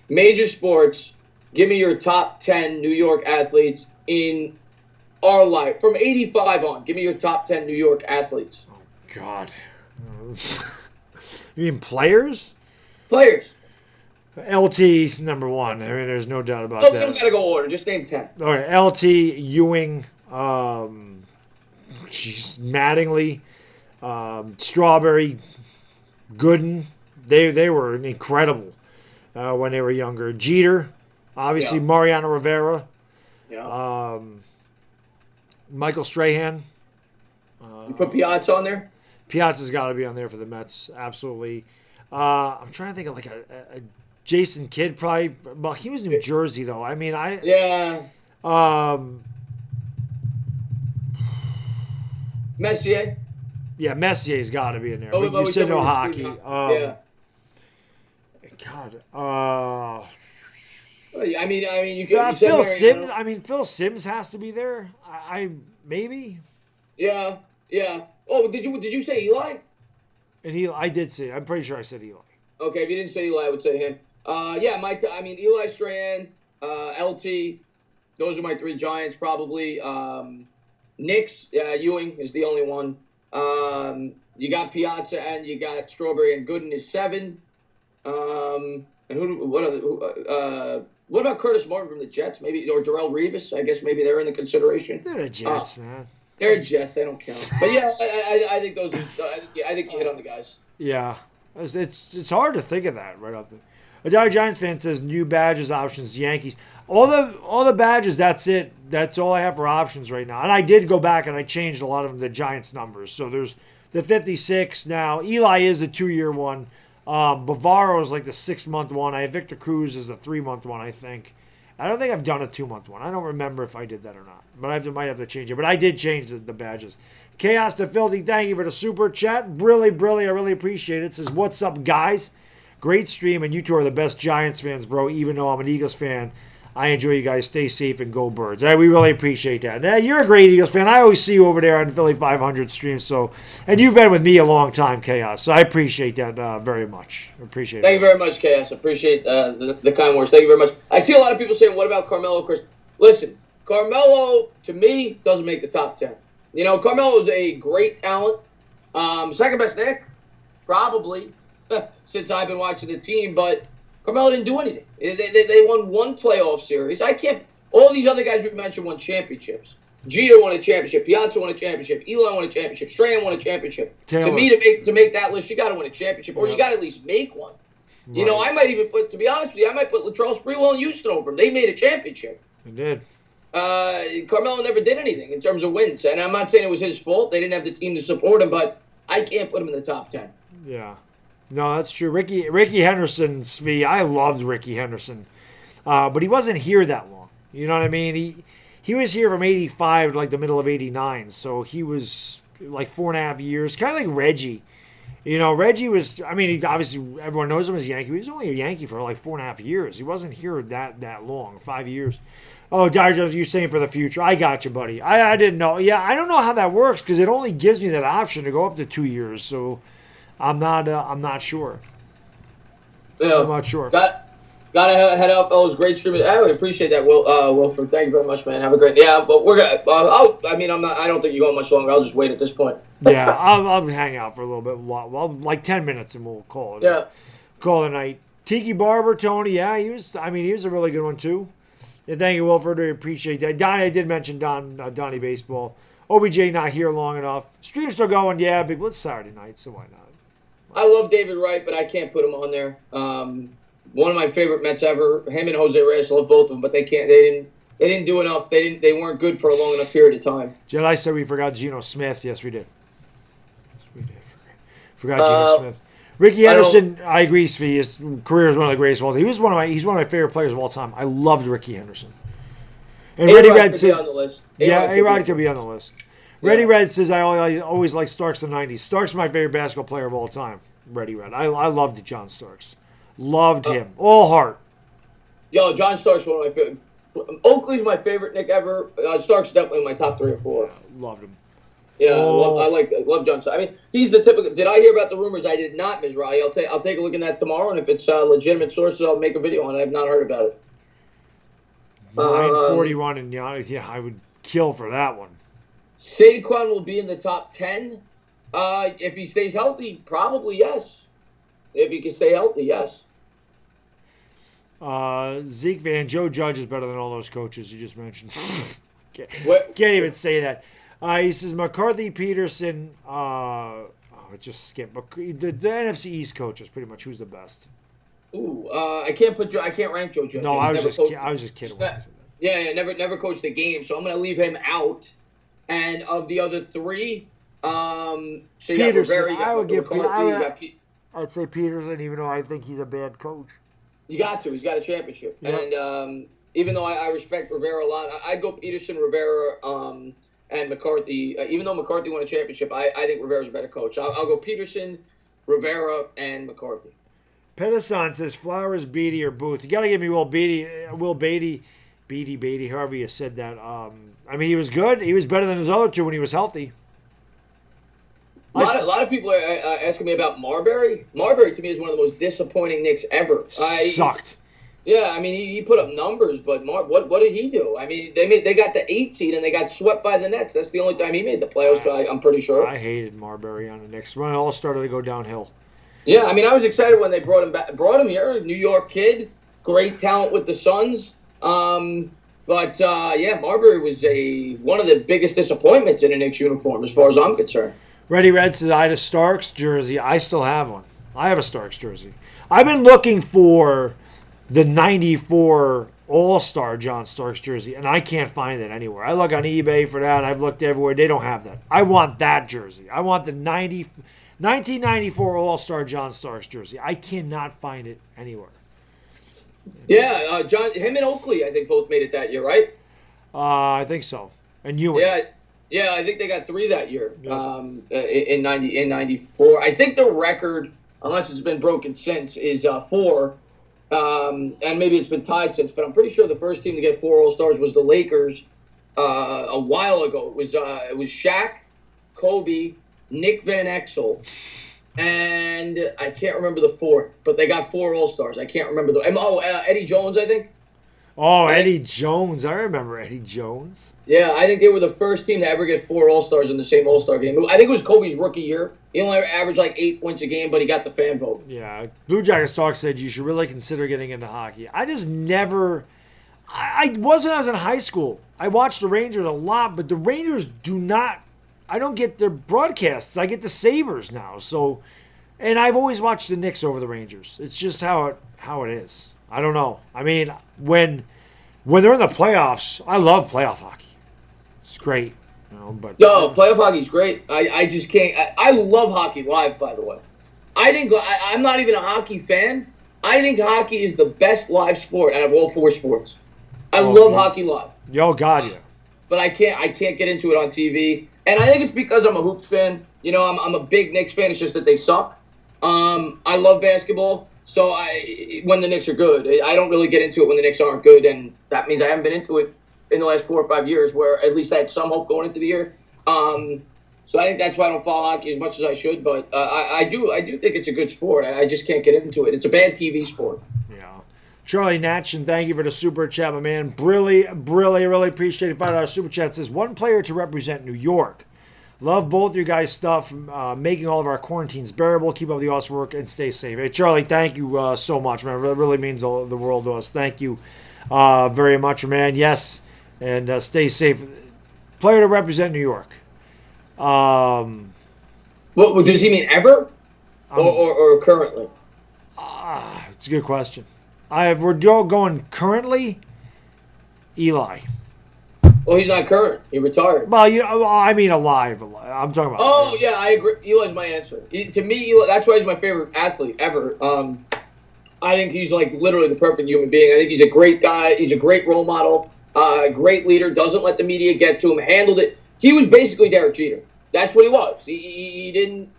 Major sports. Give me your top 10 New York athletes in our life from '85 on. Give me your top 10 New York athletes. Oh God. You mean players? Players. LT's number one. I mean, there's no doubt about that. You don't gotta go order. Just name 10. Okay, LT, Ewing, Mattingly, Strawberry, Gooden. They were incredible when they were younger. Jeter, obviously Mariano Rivera. Yeah. Michael Strahan. You put Piazza on there? Piazza's got to be on there for the Mets, absolutely. I'm trying to think of like a Jason Kidd, probably. Well, he was New Jersey though. I mean, Messier. Yeah, Messier's got to be in there. Oh, but you said no hockey. Yeah. God. I mean, you can. Phil Simms. I mean, Phil Simms has to be there. I maybe. Yeah. Oh, did you say Eli? And I did say. I'm pretty sure I said Eli. Okay, if you didn't say Eli, I would say him. Yeah, Eli Strahan, LT. Those are my three Giants probably. Knicks, Ewing is the only one. You got Piazza and you got Strawberry and Gooden is 7. And what about Curtis Martin from the Jets? Maybe, or Darrell Revis? I guess maybe they're in the consideration. They're the Jets, man. They're Jets. They don't count. But yeah, I think those. I think you hit on the guys. Yeah, it's hard to think of that right off the. A DieHardGiantsFan fan says new badges options Yankees. All the badges. That's it. That's all I have for options right now. And I did go back and I changed a lot of the Giants numbers. So there's the 56 now. Eli is a 2-year one. Bavaro is like the 6-month one. I have Victor Cruz as a 3-month one, I think. I don't think I've done a 2-month one. I don't remember if I did that or not. But I might have to change it. But I did change the badges. Chaos to Filthy, thank you for the super chat. Really, I really appreciate it. It says, what's up, guys? Great stream, and you two are the best Giants fans, bro. Even though I'm an Eagles fan, I enjoy you guys. Stay safe and go Birds. We really appreciate that. You're a great Eagles fan. I always see you over there on Philly 500 stream. And you've been with me a long time, Chaos. So I appreciate that very much. Appreciate it. Thank you very much, Chaos. Appreciate the kind words. Thank you very much. I see a lot of people saying, what about Carmelo, Chris? Listen, Carmelo, to me, doesn't make the top 10. You know, Carmelo is a great talent. Second best Nick, probably, since I've been watching the team. But Carmelo didn't do anything. They won one playoff series. All these other guys we mentioned won championships. Jeter won a championship. Piazza won a championship. Eli won a championship. Strahan won a championship. Taylor. To me, to make that list, you got to win a championship, or you got to at least make one. Right. You know, I might even put, to be honest with you, I might put Latrell Sprewell and Houston over them. They made a championship. They did. Carmelo never did anything in terms of wins, and I'm not saying it was his fault. They didn't have the team to support him, but I can't put him in the top 10. Yeah. No, that's true. Ricky Henderson, Svi, I loved Ricky Henderson. But he wasn't here that long. You know what I mean? He was here from 85 to like the middle of 89. So he was like 4.5 years. Kind of like Reggie. You know, Reggie was, I mean, he obviously everyone knows him as a Yankee. He was only a Yankee for like 4.5 years. He wasn't here that long, 5 years. Oh, Dodgers, you're saying for the future. I got you, buddy. I didn't know. Yeah, I don't know how that works because it only gives me that option to go up to 2 years. So I'm not sure. Yeah, I'm not sure. Gotta head up. Oh, it was great streaming. I really appreciate that, Wilford. Thank you very much, man. Have a great. Yeah, but we're gonna. I don't think you're going much longer. I'll just wait at this point. Yeah, I'll hang out for a little bit. Well, like 10 minutes, and we'll call it. Yeah. Call it a night. Tiki Barber, Tony. Yeah, he was a really good one too. Yeah, thank you, Wilford. I appreciate that. Donnie, I did mention Donnie Baseball. OBJ not here long enough. Stream's still going. Yeah, but it's Saturday night, so why not? I love David Wright, but I can't put him on there. One of my favorite Mets ever. Him and Jose Reyes, I love both of them, but they didn't do enough. They weren't good for a long enough period of time. Jedi said we forgot Geno Smith. Yes, we did. Forgot Geno Smith. Ricky Henderson, I agree, Svi. His career is one of the greatest of all time. He's one of my favorite players of all time. I loved Ricky Henderson. And Ready Red could says, be on the list. yeah, A-Rod could be on the list. Ready Yeah. Red says, I always like Starks in the 90s. Starks is my favorite basketball player of all time. Ready Red. I loved John Starks. Loved him. All heart. Yo, John Starks one of my favorite. Oakley's my favorite Nick ever. Starks definitely in my top 3 or 4. Loved him. Yeah, I love John Starks. I mean, he's the typical. Did I hear about the rumors? I did not, Ms. Riley. I'll take a look at that tomorrow, and if it's legitimate sources, I'll make a video on it. I've not heard about it. 941 and yeah, I would kill for that one. Saquon will be in the top 10. If he stays healthy, probably yes. If he can stay healthy, yes. Zeke Van, Joe Judge is better than all those coaches you just mentioned. Can't even say that. He says McCarthy, Peterson. Just skip. The NFC East coaches, pretty much. Who's the best? Ooh, I can't rank Joe Judge. No, I was just kidding when I said that. Yeah, never coached the game, so I'm gonna leave him out. And of the other 3, so you Peterson. got Rivera, I would give. I'd say Peterson, even though I think he's a bad coach. You got to. He's got a championship. Yep. And even though I respect Rivera a lot, I'd go Peterson, Rivera, and McCarthy. Even though McCarthy won a championship, I think Rivera's a better coach. I'll go Peterson, Rivera, and McCarthy. Pedersen says Flowers, Beatty, or Booth. You got to give me Will Beatty, however you said that. I mean, he was good. He was better than his other 2 when he was healthy. A lot of people are asking me about Marbury. Marbury, to me, is one of the most disappointing Knicks ever. Sucked. Yeah, I mean, he put up numbers, but what did he do? I mean, they got the 8 seed, and they got swept by the Nets. That's the only time he made the playoffs, I'm pretty sure. I hated Marbury on the Knicks when it all started to go downhill. Yeah, I mean, I was excited when they brought him back. Brought him here, New York kid, great talent with the Suns. But Marbury was one of the biggest disappointments in a Knicks uniform, as far as I'm concerned. Ready Red says I had a Starks jersey. I still have one. I have a Starks jersey. I've been looking for the 94 All-Star John Starks jersey, and I can't find it anywhere. I look on eBay for that. I've looked everywhere. They don't have that. I want that jersey. I want the 1994 All-Star John Starks jersey. I cannot find it anywhere. Yeah, him and Oakley, I think, both made it that year, right? I think so. And you? Yeah, I think they got 3 that year. Yeah. In 94. I think the record, unless it's been broken since, is 4. And maybe it's been tied since, but I'm pretty sure the first team to get 4 All-Stars was the Lakers a while ago. It was Shaq, Kobe, Nick Van Exel, and I can't remember the 4th, but they got 4 All-Stars. I can't remember Eddie Jones, I think. Oh, Eddie Jones. I remember Eddie Jones. Yeah, I think they were the first team to ever get 4 All-Stars in the same All-Star game. I think it was Kobe's rookie year. He only averaged like 8 points a game, but he got the fan vote. Yeah. Blue Jackets Talk said you should really consider getting into hockey. I just never... I was when I was in high school. I watched the Rangers a lot, but the Rangers do not... I don't get their broadcasts. I get the Sabres now. So, and I've always watched the Knicks over the Rangers. It's just how it is. I don't know. I mean, when they're in the playoffs, I love playoff hockey. It's great, But playoff hockey's great. I just can't. I love hockey live, by the way. I think I'm not even a hockey fan. I think hockey is the best live sport out of all 4 sports. I love hockey live. Yo, God, yeah. But I can't get into it on TV, and I think it's because I'm a Hoops fan. I'm a big Knicks fan. It's just that they suck. I love basketball. So when the Knicks are good, I don't really get into it when the Knicks aren't good, and that means I haven't been into it in the last 4 or 5 years, where at least I had some hope going into the year. So I think that's why I don't follow hockey as much as I should, but I do think it's a good sport. I just can't get into it. It's a bad TV sport. Yeah. Charlie Natchin, thank you for the super chat, my man. Really appreciate it. $5 super chat says, one player to represent New York. Love both your guys' stuff, making all of our quarantines bearable. Keep up the awesome work and stay safe. Hey, Charlie, thank you so much, man. It really means the world to us. Thank you very much, man. Yes, and stay safe. Player to represent New York. What does he mean, ever or currently? It's a good question. We're going currently. Eli. Well, he's not current. He retired. Well, I mean alive. I'm talking about. Oh, yeah, I agree. Eli's my answer. To me, Eli, that's why he's my favorite athlete ever. I think he's like literally the perfect human being. I think he's a great guy. He's a great role model. great leader, doesn't let the media get to him, handled it. He was basically Derek Jeter. That's what he was. He didn't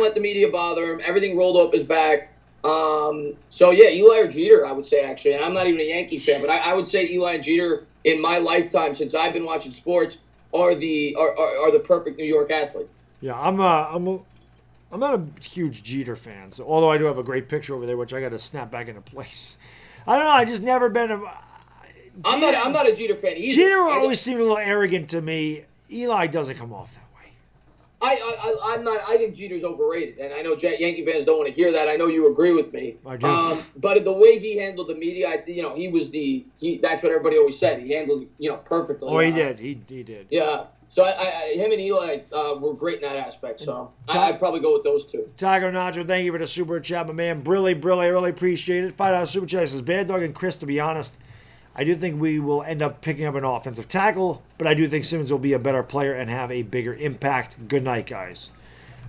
let the media bother him. Everything rolled up his back. So yeah, Eli or Jeter, I would say, actually. And I'm not even a Yankee fan, but I would say Eli and Jeter in my lifetime, since I've been watching sports, are the perfect New York athlete. Yeah, I'm not a huge Jeter fan. So although I do have a great picture over there, which I got to snap back into place. I don't know. I just never been a. I'm not a Jeter fan either. Jeter always seemed a little arrogant to me. Eli doesn't come off that way. I'm not. I think Jeter's overrated, and I know Yankee fans don't want to hear that. I know you agree with me. I do. But the way he handled the media, he was that's what everybody always said. He handled perfectly. Oh, he did. He did. Yeah. So him and Eli were great in that aspect. So I'd probably go with those two. Tiger Nacho, thank you for the super chat, my man. Brilly, I really appreciate it. $5 super chat says, Baddog and Chris, to be honest, I do think we will end up picking up an offensive tackle, but I do think Simmons will be a better player and have a bigger impact. Good night, guys.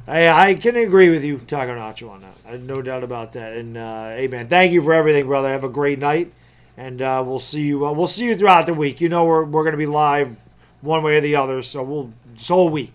I can agree with you, Tiger Nacho, on that. I have no doubt about that. And hey, man, thank you for everything, brother. Have a great night, and we'll see you. We'll see you throughout the week. We're going to be live one way or the other, so this whole week.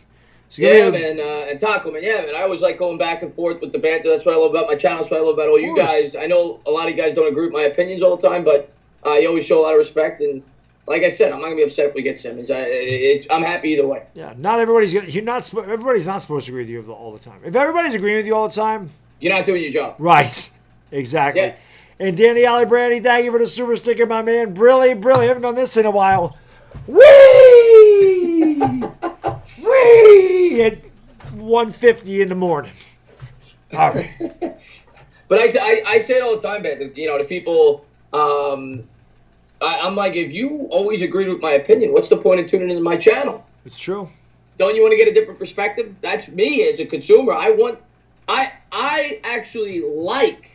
So man, and Taco, man, man, I always like going back and forth with the banter. That's what I love about my channel. That's what I love about all you guys. I know a lot of you guys don't agree with my opinions all the time, but you always show a lot of respect. And like I said, I'm not gonna be upset if we get Simmons. I'm happy either way. Yeah, not everybody's gonna. Everybody's not supposed to agree with you all the time. If everybody's agreeing with you all the time, you're not doing your job. Right. Exactly. Yeah. And Danny Alibrandy, thank you for the super sticker, my man. Brilly. Haven't done this in a while. Whee! Whee! At 1:50 in the morning. All right. But I say it all the time, man. To people, I'm like, if you always agreed with my opinion, what's the point of tuning into my channel? It's true. Don't you want to get a different perspective? That's me as a consumer. I actually like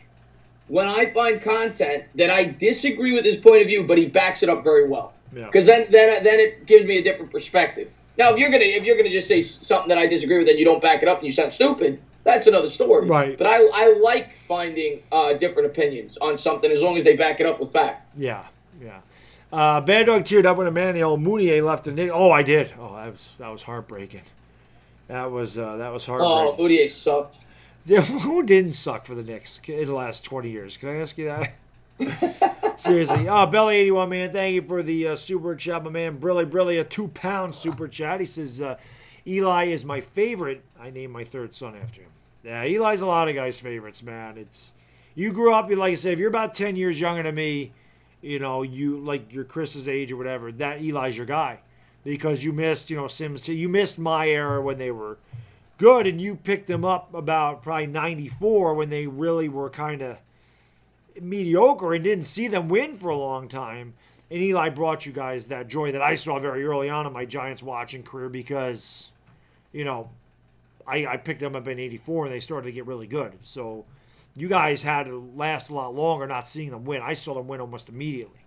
when I find content that I disagree with his point of view, but he backs it up very well. Because then it gives me a different perspective. Now, if you're gonna just say something that I disagree with and you don't back it up and you sound stupid, that's another story. Right. But I like finding different opinions on something as long as they back it up with fact. Yeah. Baddog teared up when Emmanuel Mounier left the Knicks. Oh, I did. Oh, that was heartbreaking. That was heartbreaking. Oh, Mounier sucked. Who didn't suck for the Knicks in the last 20 years? Can I ask you that? Seriously. Belly81, man, thank you for the super chat, my man. Brilly, a 2-pound super chat. He says, Eli is my favorite. I named my third son after him. Yeah, Eli's a lot of guys' favorites, man. You grew up, like I said, if you're about 10 years younger than me, you like you're Chris's age or whatever, that Eli's your guy. Because you missed, Sims, you missed my era when they were good, and you picked them up about probably 94 when they really were kind of mediocre and didn't see them win for a long time. And Eli brought you guys that joy that I saw very early on in my Giants watching career because, I picked them up in 84 and they started to get really good. So you guys had to last a lot longer not seeing them win. I saw them win almost immediately.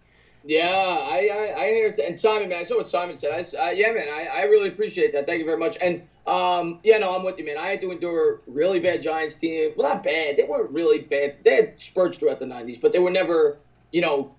Yeah, I hear it. And Simon, man, I saw what Simon said. I really appreciate that. Thank you very much. And I'm with you, man. I had to endure a really bad Giants team. Well, not bad. They weren't really bad. They had spurts throughout the 90s, but they were never,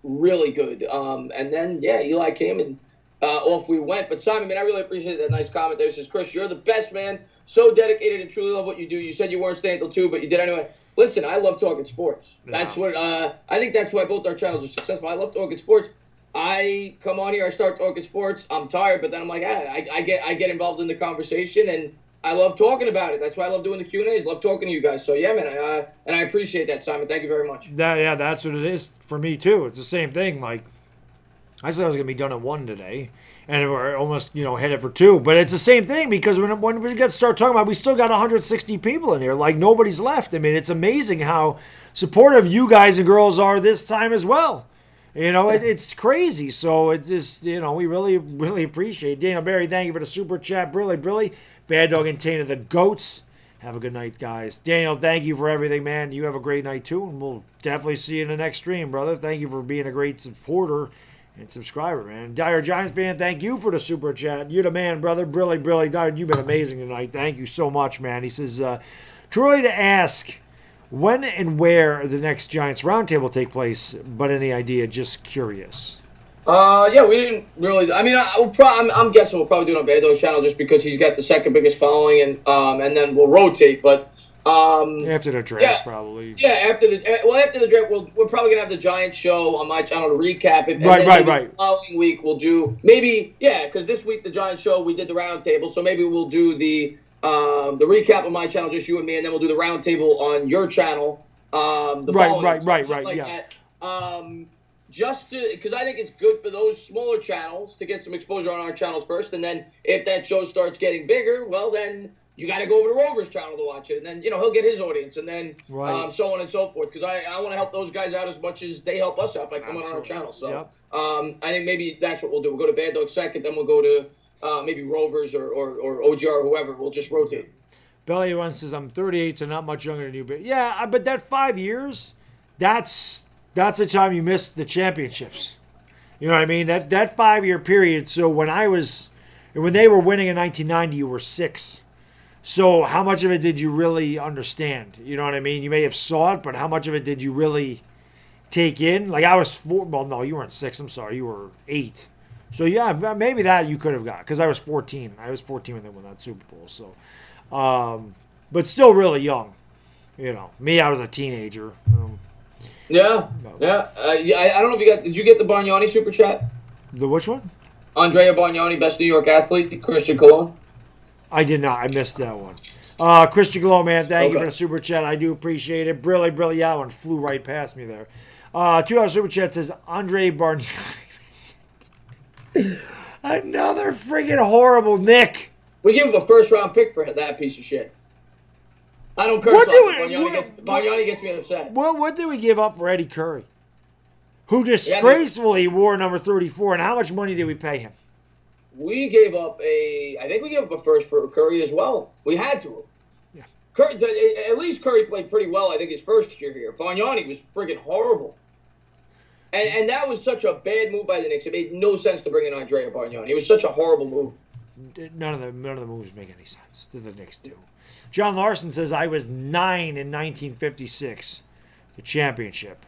really good. And then, Eli came and off we went. But Simon, man, I really appreciate that nice comment there. It says, Chris, you're the best, man. So dedicated and truly love what you do. You said you weren't staying till 2, but you did anyway. Listen, I love talking sports. Yeah. That's what I think that's why both our channels are successful. I love talking sports. I come on here, I start talking sports. I'm tired, but then I'm like, I get involved in the conversation, and I love talking about it. That's why I love doing the Q&As. Love talking to you guys. So yeah, man, and I appreciate that, Simon. Thank you very much. That's what it is for me too. It's the same thing. Like I said, I was gonna be done at 1 today, and we're almost headed for 2. But it's the same thing because when we get to start talking about, we still got 160 people in here. Like nobody's left. I mean, it's amazing how supportive you guys and girls are this time as well. It's crazy. So it's just, we really, really appreciate it. Daniel Barry, thank you for the super chat. Brilly. Baddog and Tana, the goats. Have a good night, guys. Daniel, thank you for everything, man. You have a great night, too. And we'll definitely see you in the next stream, brother. Thank you for being a great supporter and subscriber, man. DieHardGiantsFan, thank you for the super chat. You're the man, brother. Brilly. Diehard, you've been amazing tonight. Thank you so much, man. He says, too early to ask when and where the next Giants Roundtable take place, but any idea, just curious. Yeah, we didn't really. I mean, I'm guessing we'll probably do it on Baddog's channel just because he's got the second biggest following, and then we'll rotate. But After the draft, yeah, probably. yeah. After the draft, we're probably gonna have the Giant show on my channel to recap it, and Right, then right, maybe right. the following week we'll do maybe because this week the Giant show we did the round table, so maybe we'll do the recap on my channel, just you and me, and then we'll do the round table on your channel. The following week, something like yeah. that. Just to, because I think it's good for those smaller channels to get some exposure on our channels first, and then if that show starts getting bigger, well, then you got to go over to Rover's channel to watch it, and then he'll get his audience, and then so on and so forth. Because I want to help those guys out as much as they help us out by coming on our channel. So I think maybe that's what we'll do. We'll go to Baddog second, then we'll go to maybe Rover's or OGR or whoever. We'll just rotate. Belly one says I'm 38, so not much younger than you, but yeah, but that 5 years, that's the time you missed the championships. You know what I mean? That 5 year period. So when they were winning in 1990, you were 6. So how much of it did you really understand? You know what I mean? You may have saw it, but how much of it did you really take in? Like I was 4. Well, no, you weren't 6. I'm sorry, you were 8. So yeah, maybe that you could have got because I was 14. I was 14 when they won that Super Bowl. So, but still really young. You know, me, I was a teenager. Yeah. I don't know if you got. Did you get the Bargnani super chat? The which one? Andrea Bargnani, best New York athlete. Christian Cologne. I did not. I missed that one. Christian Glow, man, thank you for the super chat. I do appreciate it. Brilly, that one flew right past me there. $2 super chat says Andre Bargnani. Another friggin' horrible Nick. We give him a first round pick for that piece of shit. I don't curse. Bargnani gets me upset. What did we give up for Eddie Curry? Who disgracefully wore number 34, and how much money did we pay him? We gave up I think we gave up a first for Curry as well. We had to. Yeah. At least Curry played pretty well, I think, his first year here. Bargnani was friggin' horrible. And that was such a bad move by the Knicks. It made no sense to bring in Andrea Bargnani. It was such a horrible move. None of the moves make any sense. The Knicks do. John Larson says, I was 9 in 1956, the championship.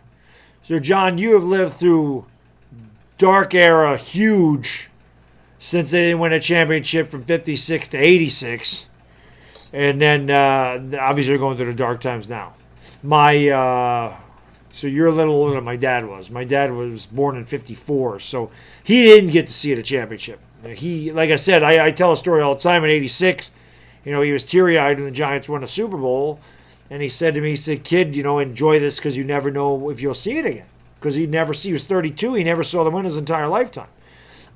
So, John, you have lived through dark era, huge, since they didn't win a championship from 56 to 86. And then, obviously, they're going through the dark times now. So you're a little older than my dad was. My dad was born in 54, so he didn't get to see the championship. He, like I said, I tell a story all the time in 86. You know, he was teary-eyed when the Giants won a Super Bowl, and he said to me, he said, kid, enjoy this because you never know if you'll see it again. Because he was 32, he never saw them win his entire lifetime.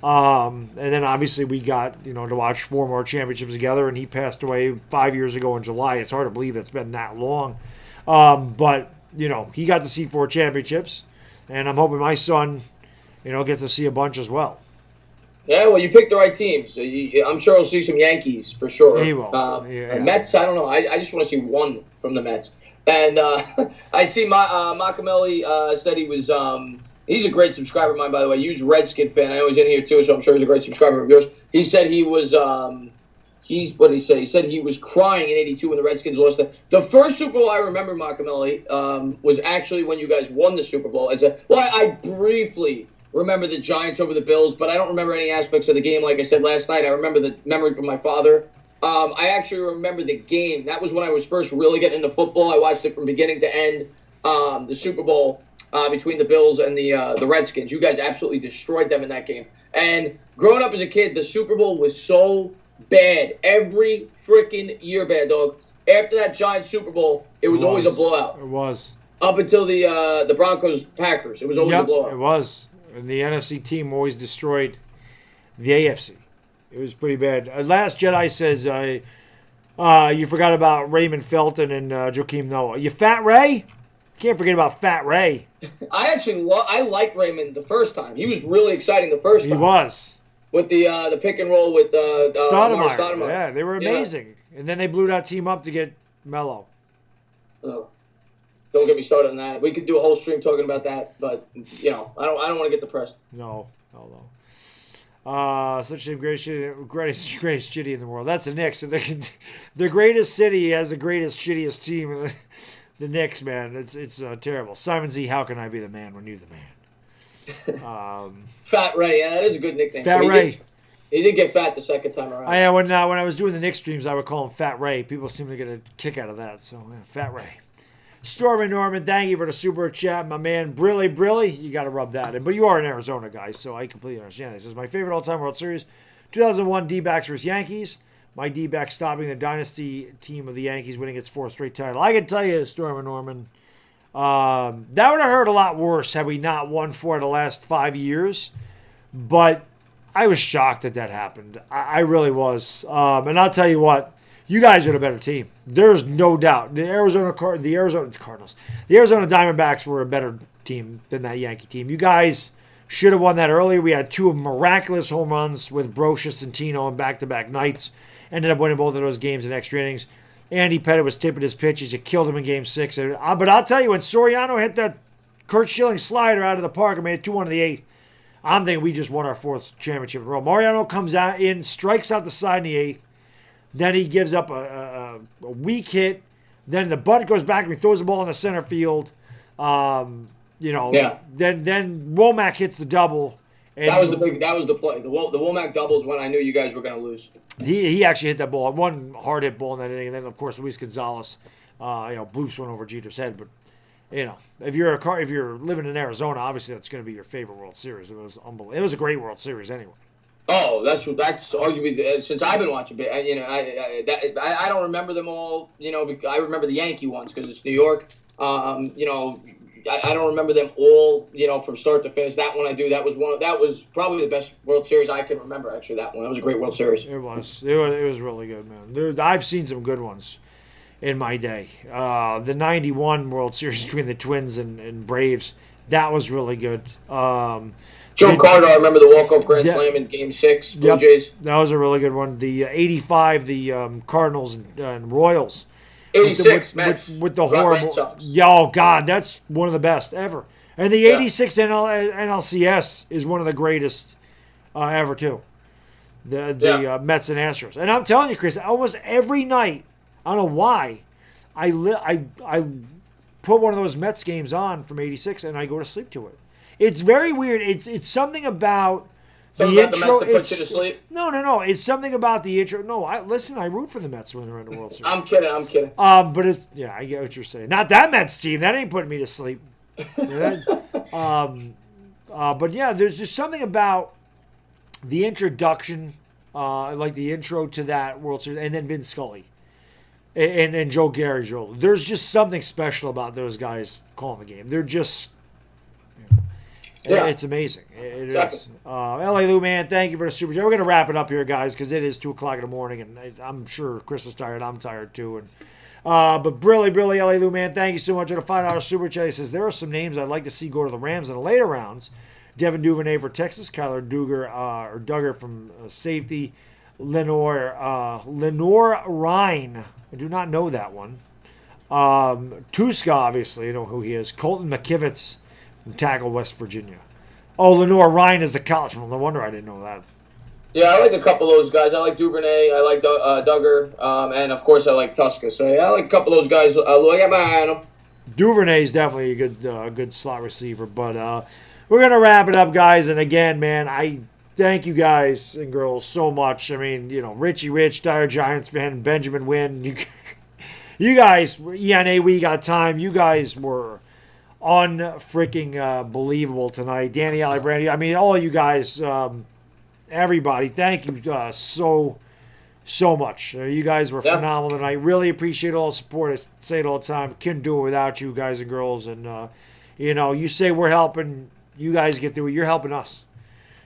And then obviously we got, to watch 4 more championships together, and he passed away 5 years ago in July. It's hard to believe it's been that long. But, he got to see 4 championships, and I'm hoping my son, gets to see a bunch as well. Yeah, well, you picked the right team. So I'm sure we'll see some Yankees for sure. He will. Mets, I don't know. I just want to see one from the Mets. And I see Macamelli said he was he's a great subscriber of mine, by the way. Huge Redskin fan. I know he's in here too, so I'm sure he's a great subscriber of yours. He said he was what did he say? He said he was crying in '82 when the Redskins lost it. The first Super Bowl I remember, Macamelli, was actually when you guys won the Super Bowl. I briefly remember the Giants over the Bills, but I don't remember any aspects of the game. Like I said last night, I remember the memory from my father. I actually remember the game. That was when I was first really getting into football. I watched it from beginning to end. The Super Bowl between the Bills and the Redskins. You guys absolutely destroyed them in that game. And growing up as a kid, the Super Bowl was so bad every freaking year, Baddog. After that Giants Super Bowl, it was always a blowout. It was. Up until the Broncos-Packers. It was always a blowout. It was. And the NFC team always destroyed the AFC. It was pretty bad. Last Jedi says, you forgot about Raymond Felton and Joakim Noah. You Fat Ray? Can't forget about Fat Ray. I liked Raymond the first time. He was really exciting the first time. He was. With the pick and roll with Stoudemire. Yeah, they were amazing. Yeah. And then they blew that team up to get Mello. Oh. Don't get me started on that. We could do a whole stream talking about that, but I don't want to get depressed. No. Such the greatest city in the world. That's the Knicks. The greatest city has the greatest shittiest team. The Knicks, man. It's terrible. Simon Z, how can I be the man when you're the man? Fat Ray, yeah, that is a good nickname. Fat Ray. He did get fat the second time around. When I was doing the Knicks streams, I would call him Fat Ray. People seem to get a kick out of that. So, Fat Ray. Stormy Norman, thank you for the super chat, my man. Brilly, you got to rub that in. But you are in Arizona, guys, so I completely understand. This is my favorite all-time World Series, 2001 D-backs versus Yankees. My D-backs stopping the dynasty team of the Yankees, winning its 4th straight title. I can tell you, Stormy Norman, that would have hurt a lot worse had we not won 4 of the last 5 years. But I was shocked that happened. I really was. And I'll tell you what, you guys are the better team. There's no doubt. The Arizona Cardinals, the Arizona Diamondbacks were a better team than that Yankee team. You guys should have won that earlier. We had 2 miraculous home runs with Brocious and Tino on back-to-back nights. Ended up winning both of those games in extra innings. Andy Pettitte was tipping his pitches. He killed him in Game 6. But I'll tell you, when Soriano hit that Curt Schilling slider out of the park and made it 2-1 in the 8th, I'm thinking we just won our 4th championship in a row. Mariano comes out in, strikes out the side in the 8th. Then he gives up a weak hit. Then the bunt goes back and he throws the ball in the center field. Then Womack hits the double. And that was the play. The Womack double is when I knew you guys were going to lose. He actually hit that ball. One hard hit ball in that inning, and then of course Luis Gonzalez, bloops one over Jeter's head. But if you're living in Arizona, obviously that's going to be your favorite World Series. It was unbelievable. It was a great World Series anyway. Oh, that's arguably since I've been watching. I don't remember them all. I remember the Yankee ones because it's New York. I don't remember them all. From start to finish. That one I do. That was probably the best World Series I can remember. Actually, that was a great World Series. It was really good, man. I've seen some good ones in my day. The '91 World Series between the Twins and Braves. That was really good. Joe Carter, I remember the walk-off grand slam in Game 6, Blue Jays. That was a really good one. The '85, the Cardinals and Royals. 86, with the horrible. Oh, God, that's one of the best ever. And the '86 NLCS is one of the greatest ever, too. The Mets and Astros. And I'm telling you, Chris, almost every night, I don't know why, I put one of those Mets games on from '86 and I go to sleep to it. It's very weird. It's something about the intro. The Mets to put you to sleep? No. It's something about the intro. No, I root for the Mets when they're in the World Series. I'm kidding. But I get what you're saying. Not that Mets team. That ain't putting me to sleep. But yeah, there's just something about the introduction, like the intro to that World Series, and then Vin Scully and Joe Garagiola. There's just something special about those guys calling the game. They're just. It's amazing. It is. L.A. Lou, man, thank you for the super chat. We're going to wrap it up here, guys, because it is 2 o'clock in the morning, and I'm sure Chris is tired. I'm tired, too. But Brilly, L.A. Lou, man, thank you so much for the $5 super chat. He says, there are some names I'd like to see go to the Rams in the later rounds. Devin Duvernay for Texas, Kyler Duggar from safety, Lenore Ryan. I do not know that one. Tuska, obviously, you know who he is. Colton McKivitz from tackle, West Virginia. Oh, Lenore Ryan is the college one. No wonder I didn't know that. Yeah, I like a couple of those guys. I like Duvernay. I like Duggar. And, of course, I like Tuska. So, yeah, I like a couple of those guys. I got my eye on them. Duvernay is definitely a good slot receiver. But we're going to wrap it up, guys. And, again, man, I thank you guys and girls so much. I mean, Richie Rich, DieHardGiantsFan, Benjamin Wynn. You guys, ENA, we got time. You guys were unfreaking believable tonight. Danny Alley, Brandy. I mean, all you guys, everybody, thank you so much. You guys were phenomenal tonight. Really appreciate all the support. I say it all the time. Couldn't do it without you guys and girls. And, you say we're helping. You guys get through it. You're helping us.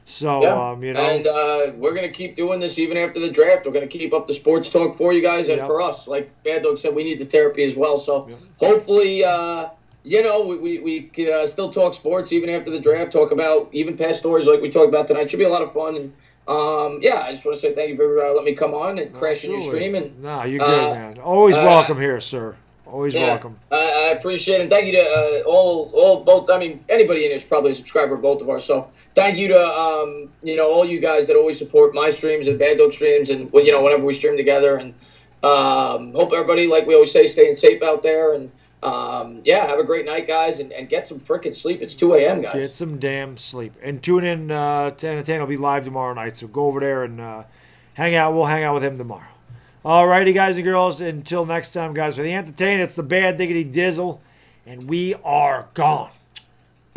So, And we're going to keep doing this even after the draft. We're going to keep up the sports talk for you guys and for us. Like Baddog said, we need the therapy as well. So hopefully, we can still talk sports even after the draft, talk about even past stories like we talked about tonight. Should be a lot of fun. And, I just want to say thank you for letting me come on and crash in your stream. And, you're good, man. Always welcome here, sir. Always welcome. I appreciate it. And thank you to both. I mean, anybody in here is probably a subscriber of both of ours. So thank you to, all you guys that always support my streams and Bad Dog streams and, whenever we stream together. And hope everybody, like we always say, staying safe out there. And Yeah, have a great night, guys, and get some freaking sleep. It's 2 a.m., guys. Get some damn sleep. And tune in to Entertain. Will be live tomorrow night, so go over there and hang out. We'll hang out with him tomorrow. Alrighty, guys and girls. Until next time, guys. For the Entertain, it's the Bad Diggity Dizzle, and we are gone.